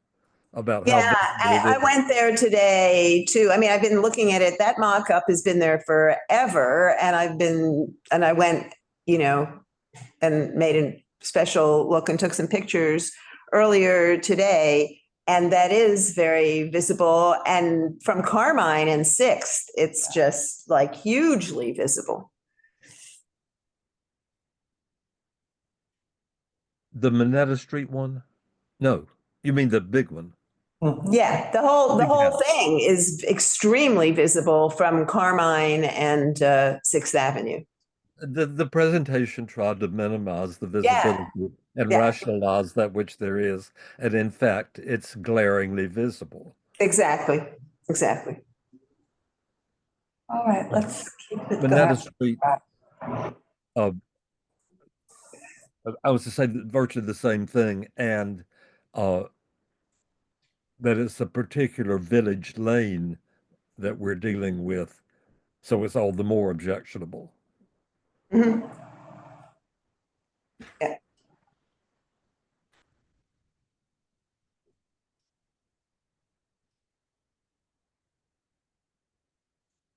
about how. Yeah, I went there today too. I mean, I've been looking at it. That mock-up has been there forever. And I went, and made a special look and took some pictures earlier today. And that is very visible. And from Carmine and 6th, it's just like hugely visible. The Minetta Street one? No, you mean the big one? Yeah, the whole thing is extremely visible from Carmine and 6th Avenue. The presentation tried to minimize the visibility and rationalize that which there is. And in fact, it's glaringly visible. Exactly. All right, let's keep it Minetta going. Street, I was to say virtually the same thing, and that it's a particular village lane that we're dealing with, so it's all the more objectionable. Yeah.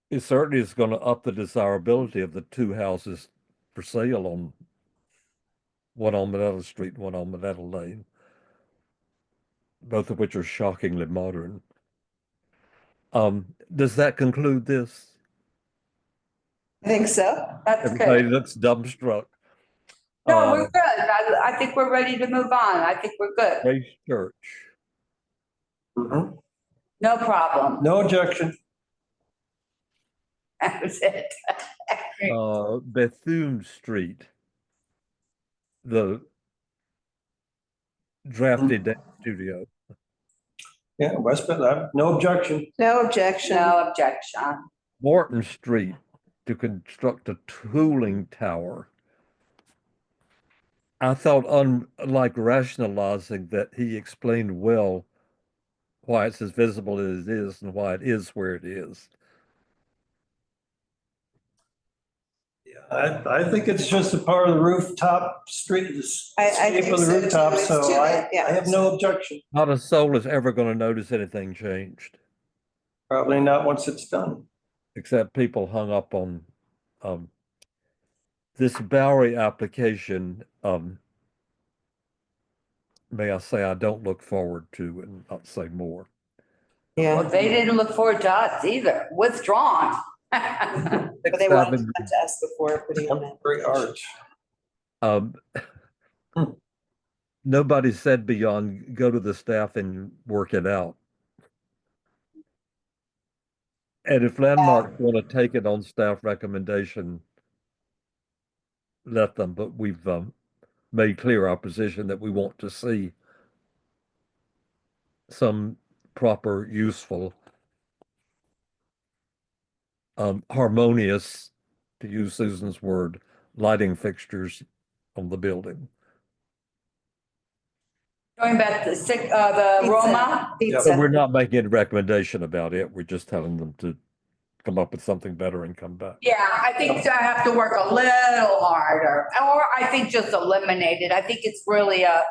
It certainly is going to up the desirability of the two houses for sale on one on Minetta Street, one on Minetta Lane, both of which are shockingly modern. Does that conclude this? I think so. That's Everybody good. looks dumbstruck. No, we're good. I think we're ready to move on. I think we're good. Grace Church. No problem. No objection. That was it. Bethune Street, the drafted studio. Yeah, West Bend, no objection. No objection. No objection. Morton Street to construct a cooling tower. I thought, unlike rationalizing, that he explained well why it's as visible as it is and why it is where it is. I think it's just a part of the rooftop street, the shape of the so rooftop, too. so It's too I bad, have no objection. Not a soul is ever going to notice anything changed, Probably not once it's done. except people hung up on this Bowery application. May I say, I don't look forward to, and not say more. Yeah. Well, they didn't look forward to us either. Withdrawn. But they wanted to come to us before putting on that. Very hard. Nobody said beyond go to the staff and work it out. And if Landmark want to take it on staff recommendation, let them, but we've made clear our position that we want to see some proper, useful, harmonious, to use Susan's word, lighting fixtures on the building. Going back to the Roma. But we're not making a recommendation about it. We're just telling them to come up with something better and come back. Yeah, I think I have to work a little harder, or I think just eliminate it. I think it's really a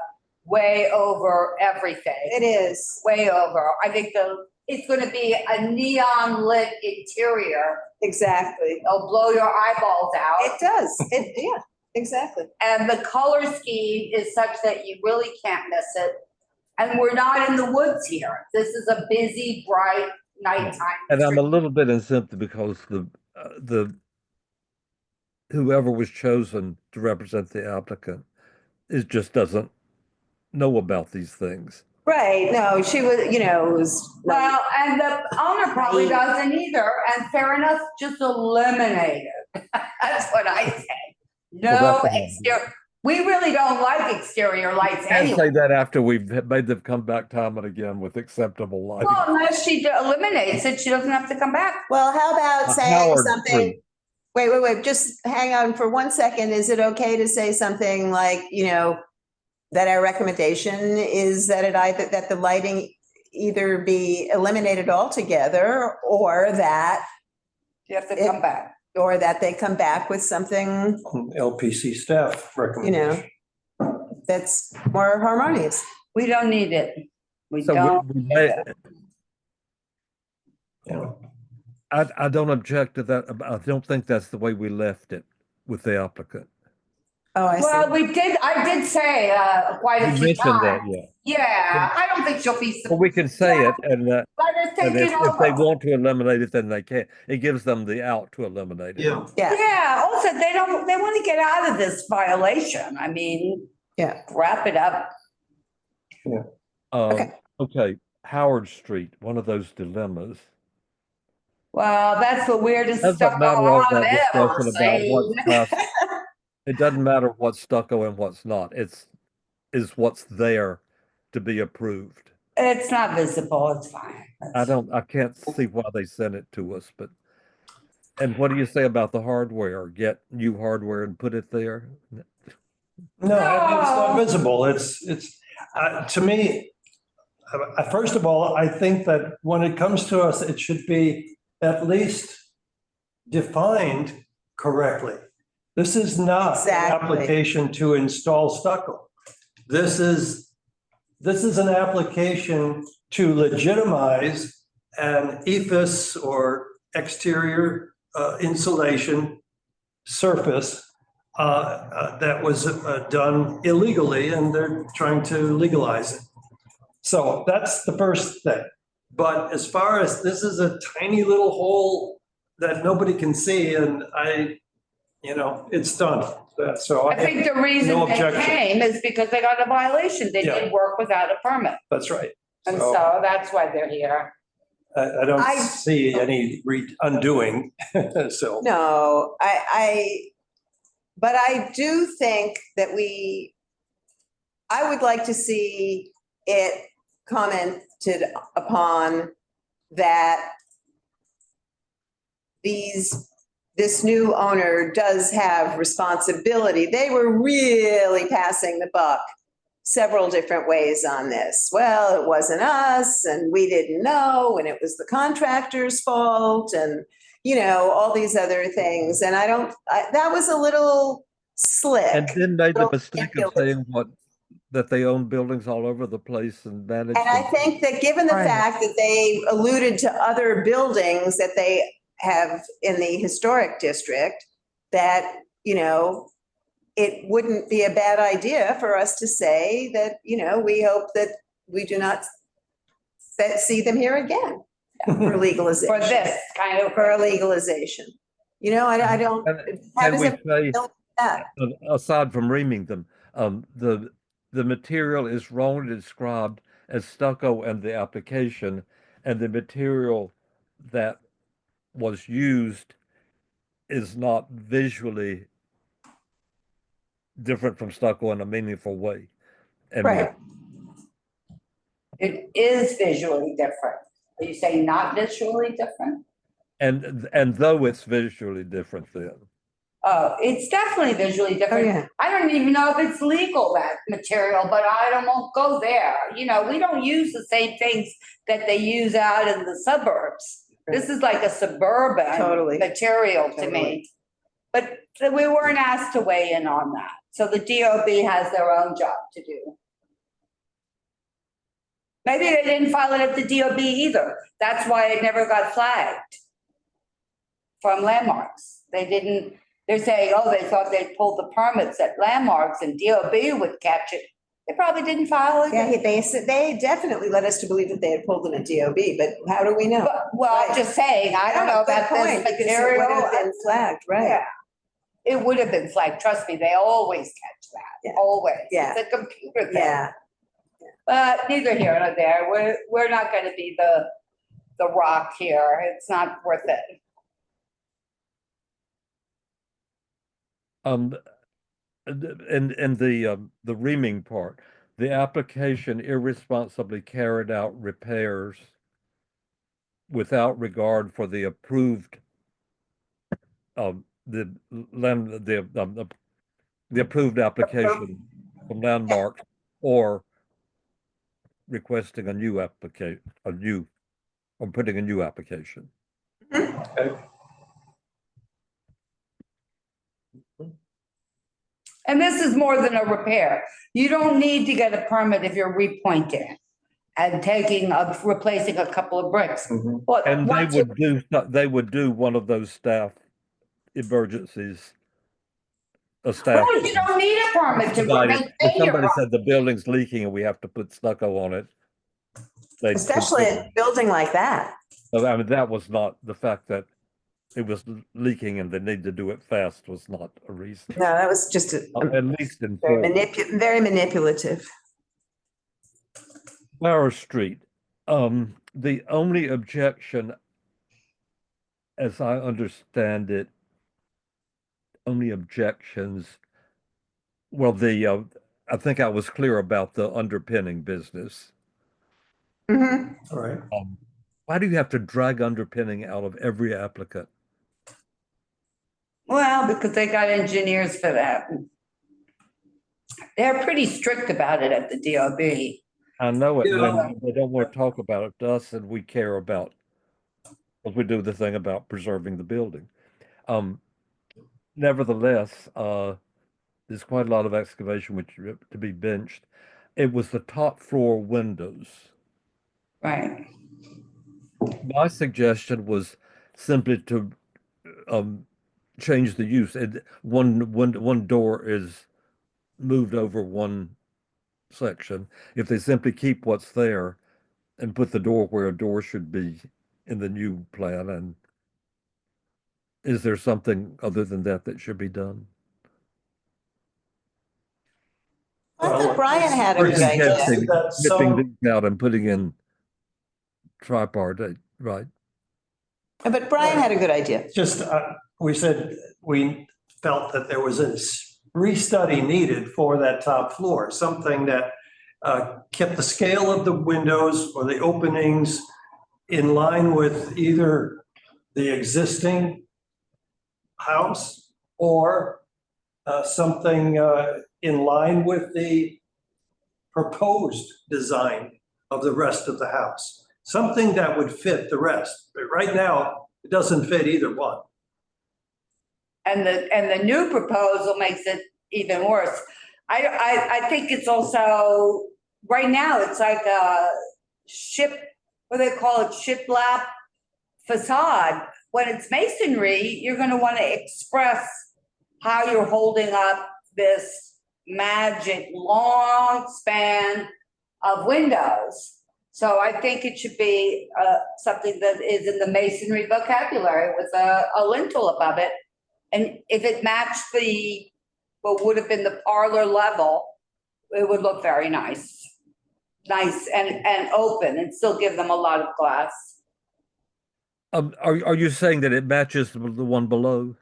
way over everything. It is. Way over. I think it's gonna be a neon lit interior. Exactly. It'll blow your eyeballs out. It does. Yeah, exactly. And the color scheme is such that you really can't miss it. And we're not in the woods here. This is a busy, bright nighttime. And I'm a little bit incentive because the whoever was chosen to represent the applicant just doesn't know about these things. Right. No, she was, it was. Well, and the owner probably doesn't either. And fair enough, just eliminate it. That's what I say. No exterior. We really don't like exterior lights I anyway. say that after we've made them come back time and again with acceptable lighting. Well, unless she eliminates it, she doesn't have to come back. Well, how about saying Howard something? Street. Wait, just hang on for 1 second. Is it okay to say something like, that our recommendation is that that the lighting either be eliminated altogether or that you have to come back. Or that they come back with something, LPC staff recommendation. That's more harmonious. We don't need it. We So don't. we I don't object to that. I don't think that's the way we left it with the applicant. Oh, I see. Well, I did say quite a You few mentioned that, times. yeah. Yeah, I don't think she'll be. Well, we can say it, and Let her take and it if they over. want to eliminate it, then they can. It gives them the out to eliminate it. Yeah, also, they want to get out of this violation. I mean, wrap it up. Okay, Howard Street, one of those dilemmas. Well, that's the weirdest Doesn't stuff matter all I've that ever discussion about what's seen. it doesn't matter what's stucco and what's not. Is what's there to be approved. It's not visible, it's fine. I can't see why they sent it to us, but, and what do you say about the hardware? Get new hardware and put it there? No, it's not visible. It's to me, first of all, I think that when it comes to us, it should be at least defined correctly. This is not an application to install stucco. This is an application to legitimize an ephes or exterior insulation surface that was done illegally, and they're trying to legalize it. So that's the first thing. But as far as this is a tiny little hole that nobody can see, and it's done. So I think the reason no they objection. came is because they got a violation. They did work without a permit. That's right. And so that's why they're here. I don't see any undoing, so. No, but I do think that I would like to see it commented upon that this new owner does have responsibility. They were really passing the buck several different ways on this. Well, it wasn't us, and we didn't know, and it was the contractor's fault, and all these other things. And that was a little slick. And then made the mistake of saying that they own buildings all over the place and manage. And I think that given the fact that they alluded to other buildings that they have in the historic district, that, it wouldn't be a bad idea for us to say that, we hope that we do not see them here again for legalization. For this kind of. For a legalization. I don't. How does it feel that? Aside from reaming them, the material is wrongly described as stucco and the application, and the material that was used is not visually different from stucco in a meaningful way. And Right. It is visually different. Are you saying not visually different? and though it's visually different then. Oh, it's definitely visually different. yeah. I don't even know if it's legal, that material, but won't go there. You know, we don't use the same things that they use out in the suburbs. This is like a suburban Totally. material to me. But we weren't asked to weigh in on that. So the DOB has their own job to do. Maybe they didn't file it at the DOB either. That's why it never got flagged from landmarks. They didn't, they're saying, oh, they thought they'd pulled the permits at landmarks and DOB would catch it. They probably didn't file it. Yeah, they definitely led us to believe that they had pulled them at DOB, but how do we know? Well, I'm just saying, I don't know about this material. It would have been flagged, right? Yeah. It would have been flagged. Trust me, they always catch that. Yeah. Always. Yeah. It's a computer thing. Yeah. But neither here nor there. We're not going to be the rock here. It's not worth it. And the reaming part, the application irresponsibly carried out repairs without regard for the approved the approved application from landmarks or requesting a new application, or putting a new application. Okay. And this is more than a repair. You don't need to get a permit if you're repointing and replacing a couple of bricks. But And they would do one of those staff emergencies. A staff. Well, you don't need a permit to maintain If your somebody said the building's leaking and we have to put stucco on it. Especially a building like that. I mean, that was not the fact that it was leaking and they need to do it fast was not a reason. No, that was just At least in very manipulative. Flower Street. The only objection, as I understand it, only objections. Well, I think I was clear about the underpinning business. All right. Why do you have to drag underpinning out of every applicant? Well, because they got engineers for that. They're pretty strict about it at the DOB. I know it when they don't want to talk about it to us, and we care about, because we do the thing about preserving the building. Nevertheless, there's quite a lot of excavation which to be benched. It was the top floor windows. Right. My suggestion was simply to change the use. One door is moved over one section. If they simply keep what's there and put the door where a door should be in the new plan, and is there something other than that that should be done? I thought Brian had a good idea. Ripping these out and putting in tripartite, right? But Brian had a good idea. Just, we said we felt that there was a restudy needed for that top floor, something that kept the scale of the windows or the openings in line with either the existing house or something in line with the proposed design of the rest of the house. Something that would fit the rest. But right now, it doesn't fit either one. And the new proposal makes it even worse. I think it's also, right now, it's like a what do they call it, shiplap facade. When it's masonry, you're gonna wanna express how you're holding up this magic long span of windows. So I think it should be something that is in the masonry vocabulary with a lintel above it. And if it matched what would have been the parlor level, it would look very nice. Nice and open and still give them a lot of glass. Are you saying that it matches the one below?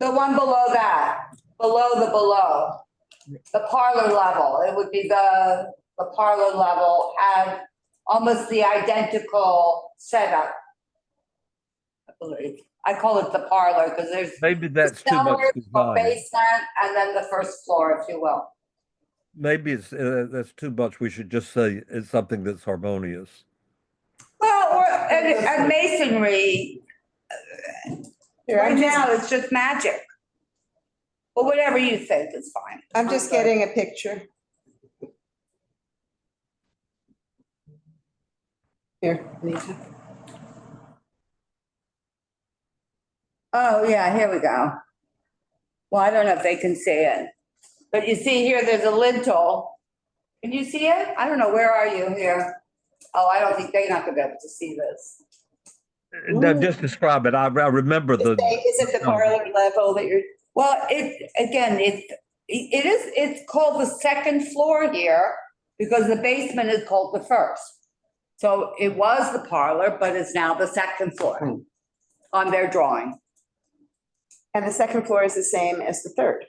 The one below that, below the below. the parlor level. It would be the parlor level, have almost the identical setup. I believe. I call it the parlor because there's Maybe that's too much cellar, design. basement, and then the first floor, if you will. Maybe it's that's too much. We should just say it's something that's harmonious. Well, or and masonry. Right now, it's just magic. Well, whatever you think is fine. I'm just getting a picture. Here, Anita. Oh, yeah, here we go. Well, I don't know if they can see it. But you see here, there's a lintel. Can you see it? I don't know. Where are you here? Oh, I don't think they're not gonna be able to see this. No, just describe it. I remember the. Is it the parlor level that you're? Well, it's called the second floor here because the basement is called the first. So it was the parlor, but it's now the second floor on their drawing. And the second floor is the same as the third.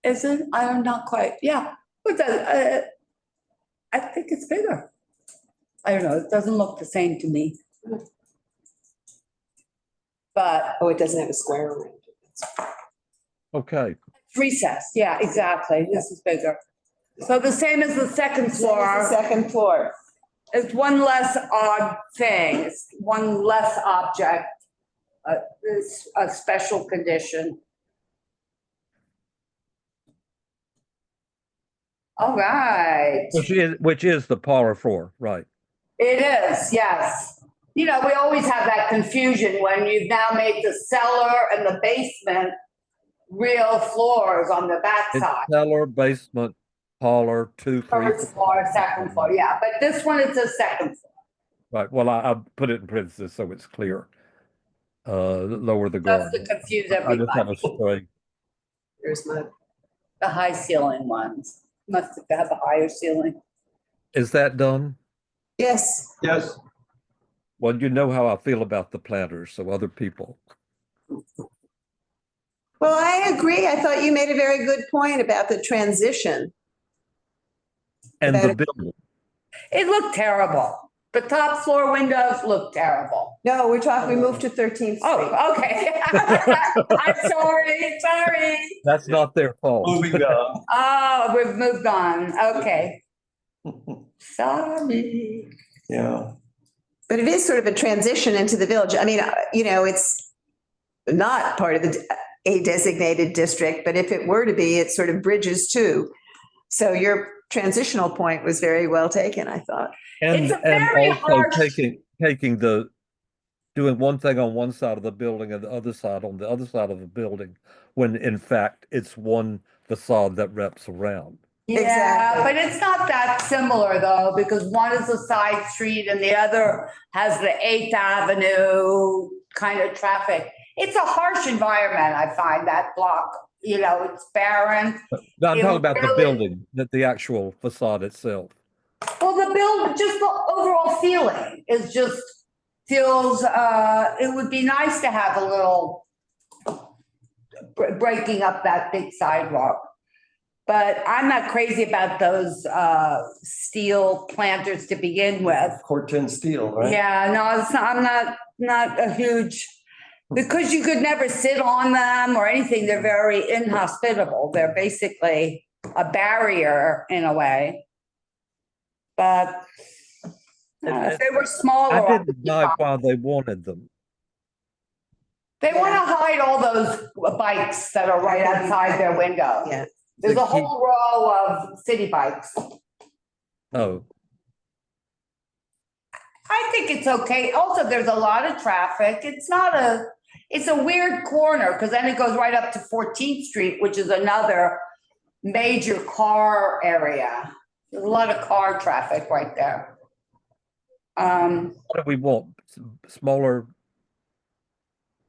Is it? I'm not quite, yeah. But I think it's bigger. I don't know, it doesn't look the same to me. But. Oh, it doesn't have a square around it. Okay. Recessed, yeah, exactly. This is bigger. So the same as the second floor. Second floor. It's one less odd thing. It's one less object. It's a special condition. All right. Which is the parlor floor, right? It is, yes. You know, we always have that confusion when you've now made the cellar and the basement real floors on the backside. Cellar, basement, parlor, 2, 3. First floor, second floor, yeah. But this one is the second floor. Right. Well, I put it in parentheses so it's clear. Lower the guard. Just to confuse I just have a everybody. stray. There's my. The high ceiling ones. Must have a higher ceiling. Is that done? Yes. Yes. Well, you know how I feel about the planters, so other people. Well, I agree. I thought you made a very good point about the transition. And the building. It looked terrible. The top floor windows look terrible. No, we're talking, we moved to 13th Street. Oh, okay. I'm sorry. That's not their fault. Moving on. Oh, we've moved on. Okay. Sorry. Yeah. But it is sort of a transition into the village. I mean, you know, it's not part of a designated district, but if it were to be, it sort of bridges too. So your transitional point was very well taken, I thought. And also taking doing one thing on one side of the building and the other side on the other side of the building, when in fact it's one facade that wraps around. Yeah, exactly. But it's not that similar though, because one is a side street and the other has the 8th Avenue kind of traffic. It's a harsh environment, I find, that block. You know, it's barren. No, I'm talking about the building, the actual facade itself. Well, the build, just the overall feeling is just feels, it would be nice to have a little breaking up that big sidewalk. But I'm not crazy about those steel planters to begin with. Corten steel, right? Yeah, no, it's not, I'm not a huge, because you could never sit on them or anything. They're very inhospitable. They're basically a barrier in a way. But if they were smaller. I didn't know why they wanted them. They want to hide all those bikes that are right outside their window. Yeah. There's a whole row of city bikes. Oh. I think it's okay. Also, there's a lot of traffic. It's a weird corner because then it goes right up to 14th Street, which is another major car area. There's a lot of car traffic right there. What do we want? Smaller?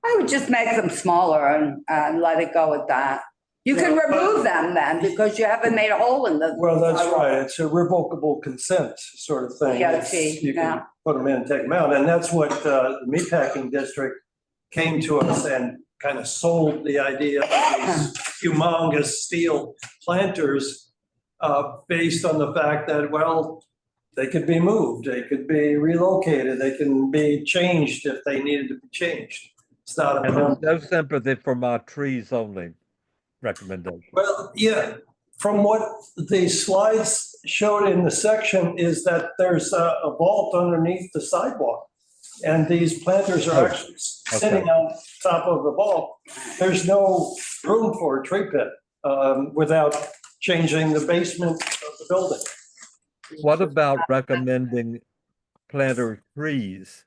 I would just make them smaller and let it go with that. You can remove them then because you haven't made a hole in the. Well, that's right. It's a revocable consent sort of thing. Yeah, You can put them in, take them out. And that's what the meatpacking district came to us and kind of sold the idea of these humongous steel planters based on the fact that, well, they could be moved, they could be relocated, they can be changed if they needed to be changed. It's not a And problem. there's no sympathy for my trees only recommendation. Well, yeah, from what the slides showed in the section is that there's a vault underneath the sidewalk. And these planters are actually sitting on top of the vault. There's no room for a tree pit without changing the basement of the building. What about recommending planter trees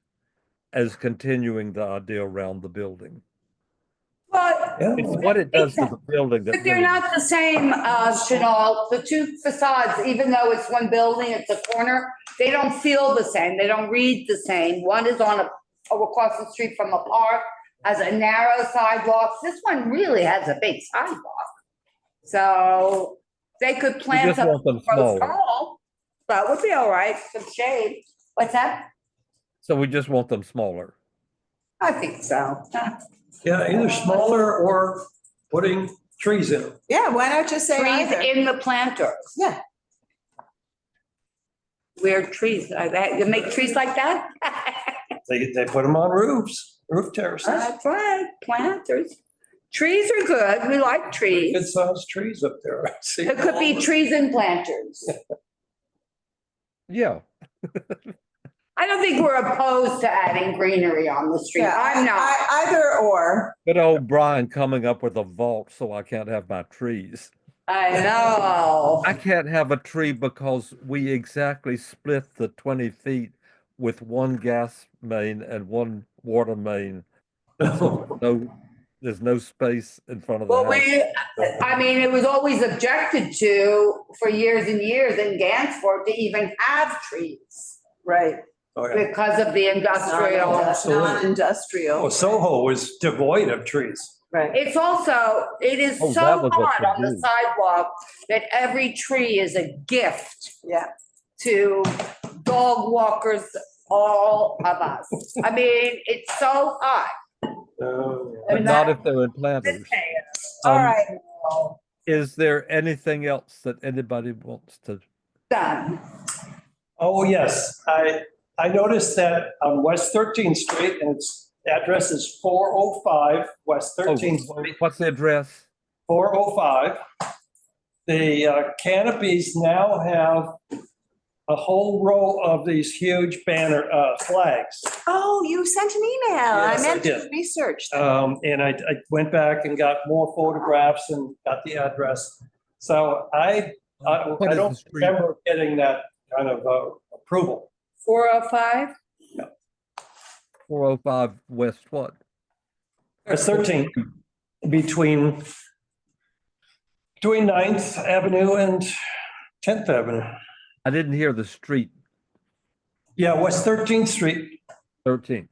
as continuing the idea around the building? But It's what it does to the building that But they're really- not the same, Chanel. The two facades, even though it's one building, it's a corner, they don't feel the same. They don't read the same. One is on across the street from a park, has a narrow sidewalk. This one really has a big sidewalk. So they could plant just some want them rose smaller. tall, that would be all right, some shade. What's that? So we just want them smaller. I think so. Yeah, either smaller or putting trees in them. Yeah, why not just say Trees either? in the planters. Yeah. Weird trees like that. You make trees like that? They put them on roofs, roof terraces. That's right, planters. Trees are good. We like trees. Good sized trees up there. I see. It could be trees and planters. Yeah. I don't think we're opposed to adding greenery on the street. Yeah, I'm not. Either or. Good old Brian coming up with a vault so I can't have my trees. I know. I can't have a tree because we exactly split the 20 feet with one gas main and one water main. So there's no space in front of the Well, house. I mean, it was always objected to for years and years in Gansevoort to even have trees Right. because of the industrial. Non-industrial. Well, Soho was devoid of trees. Right. It is Oh, so that was a hard on the to-do. sidewalk that every tree is a gift Yeah. to dog walkers, all of us. I mean, it's so hot. But not if they're in planters. All Um, right, Is there anything else that anybody wants to? done. Oh, yes. I noticed that on West 13th Street, and its address is 405 West 13th Street. What's the address? 405. The canopies now have a whole row of these huge banner flags. Oh, you sent an email. Yes, I meant I to did. research that. And I went back and got more photographs and got the address. So I What is the don't street? remember getting that kind of approval. 405? 405 West what? West 13th, between 9th Avenue and 10th Avenue. I didn't hear the street. Yeah, West 13th Street. 13th.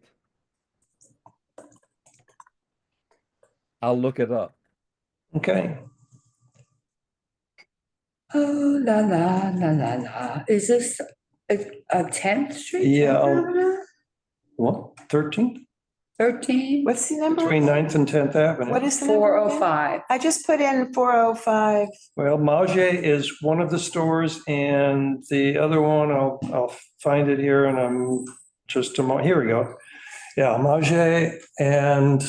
I'll look it up. Okay. Oh, la, la, la, la, la. Is this a 10th Street? Yeah, 10th Avenue? What, 13th? 13? What's the number? Between 9th and 10th Avenue. What is the number? again? 405. I just put in 405. Well, Mauger is one of the stores, and the other one, I'll find it here, and I'm just a moment. Here we go. Yeah, Mauger, and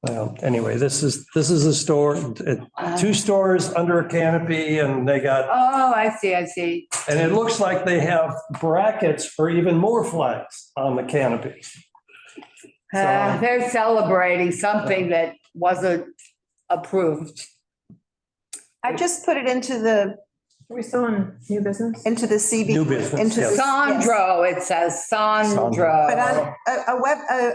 well, anyway, this is a store, two stores under a canopy, and they got, Oh, I see. and it looks like they have brackets for even more flags on the canopy. They're celebrating something that wasn't approved. I just put it into the, Are we still on new business? into the CB. New business, into yes. the- Sandro, it says Sandro. But on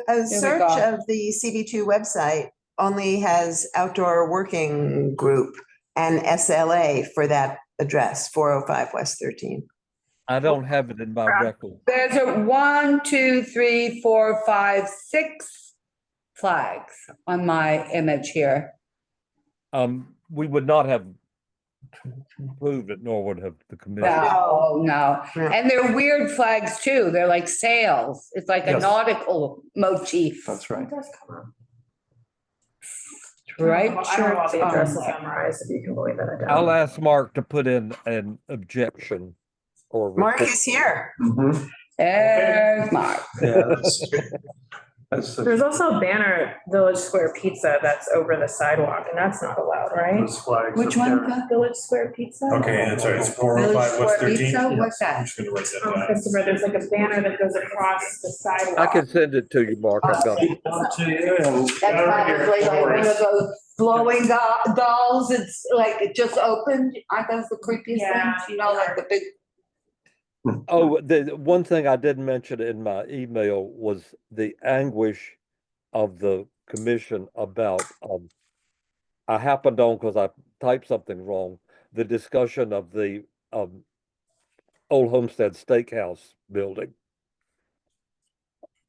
a we search go. of the CB2 website only has outdoor working group and SLA for that address, 405 West 13. I don't have it in my record. There's a 1, 2, 3, 4, 5, 6 flags on my image here. We would not have approved it, nor would have the commission. No. And they're weird flags too. They're like sails. It's like a Yes. nautical motif. That's right. Right? I don't know all the Church, addresses oh my- memorized, if you can believe it. I don't. I'll ask Mark to put in an objection or. Mark is here. There's Mark. There's also a banner at Village Square Pizza that's over the sidewalk, and that's not allowed, right? Which one? Village Square Pizza? Okay, that's right, it's 405 West Village 13th. Square Pizza? What's that? I'm just gonna write that Oh, down. Christopher, there's like a banner that goes across the sidewalk. I can send it to you, Mark. I've got it. That's probably like one of those glowing dolls. It's like it just opened. Aren't those the creepiest Yeah. things? You know, like the big. Oh, the one thing I didn't mention in my email was the anguish of the commission about, I happened on, because I typed something wrong, the discussion of the Old Homestead Steakhouse building.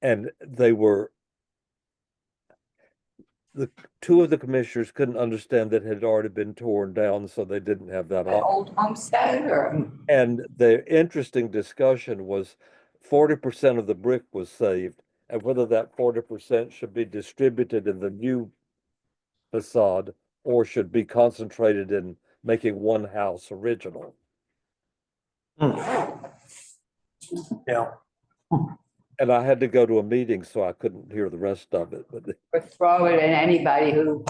And they were, the two of the commissioners couldn't understand that it had already been torn down, so they didn't have that An option. old homestead or? And the interesting discussion was 40% of the brick was saved, and whether that 40% should be distributed in the new facade or should be concentrated in making one house original. Yeah. And I had to go to a meeting, so I couldn't hear the rest of it, but Or throw it at anybody who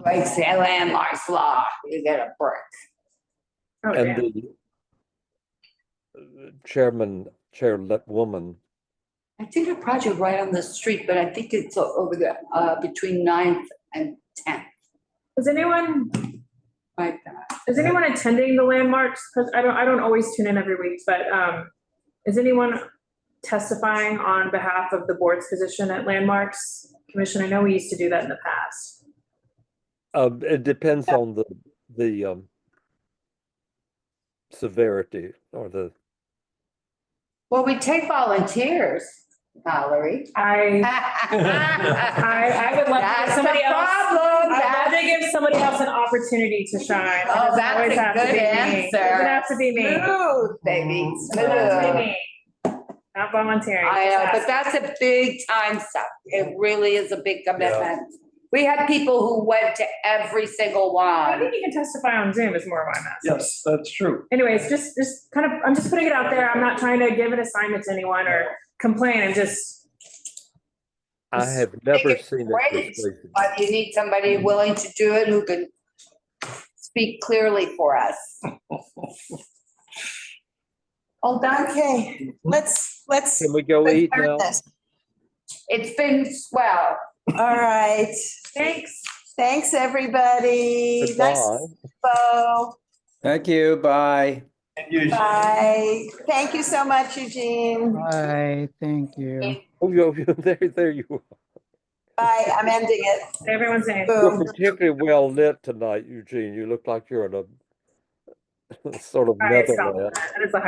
breaks the landmarks law. You get a brick. Oh, and damn. the chairwoman, I think a project right on the street, but I think it's over there, between 9th and 10th. Is anyone Right. Is anyone attending the landmarks? Because I don't always tune in every week, but is anyone testifying on behalf of the board's position at Landmarks Commission? I know we used to do that in the past. it depends on the severity or the. Well, we take volunteers, Valerie. I would love to That's give somebody the else. problem. I'd love to give somebody else an opportunity to shine. It Oh, doesn't that's always a have to good be me. answer. It doesn't have to be me. Smooth, baby, It doesn't have to be smooth. me. Not volunteering. I know, just but asking. that's a big time suck. It really is a big commitment. We had people who went to every single I one. think you can testify on Zoom is more what I'm asking. Yes, that's true. Anyways, just kind of, I'm just putting it out there. I'm not trying to give an assignment to anyone or complain. I'm just. I have never it's seen great, it this way. But you need somebody willing to do it who can speak clearly for us. Hold on. Okay, let's. Can we go eat adjourn now? this. It's been swell. All right. Thanks. Thanks, everybody. Nice Goodbye. info. Thank you, bye. Bye. Thank you so much, Eugene. Bye, thank you. Oh, there you are. Bye, I'm ending it. Everyone's saying. You're Boom. particularly well lit tonight, Eugene. You look like you're in a sort of All right, stop. netherland. That is a high.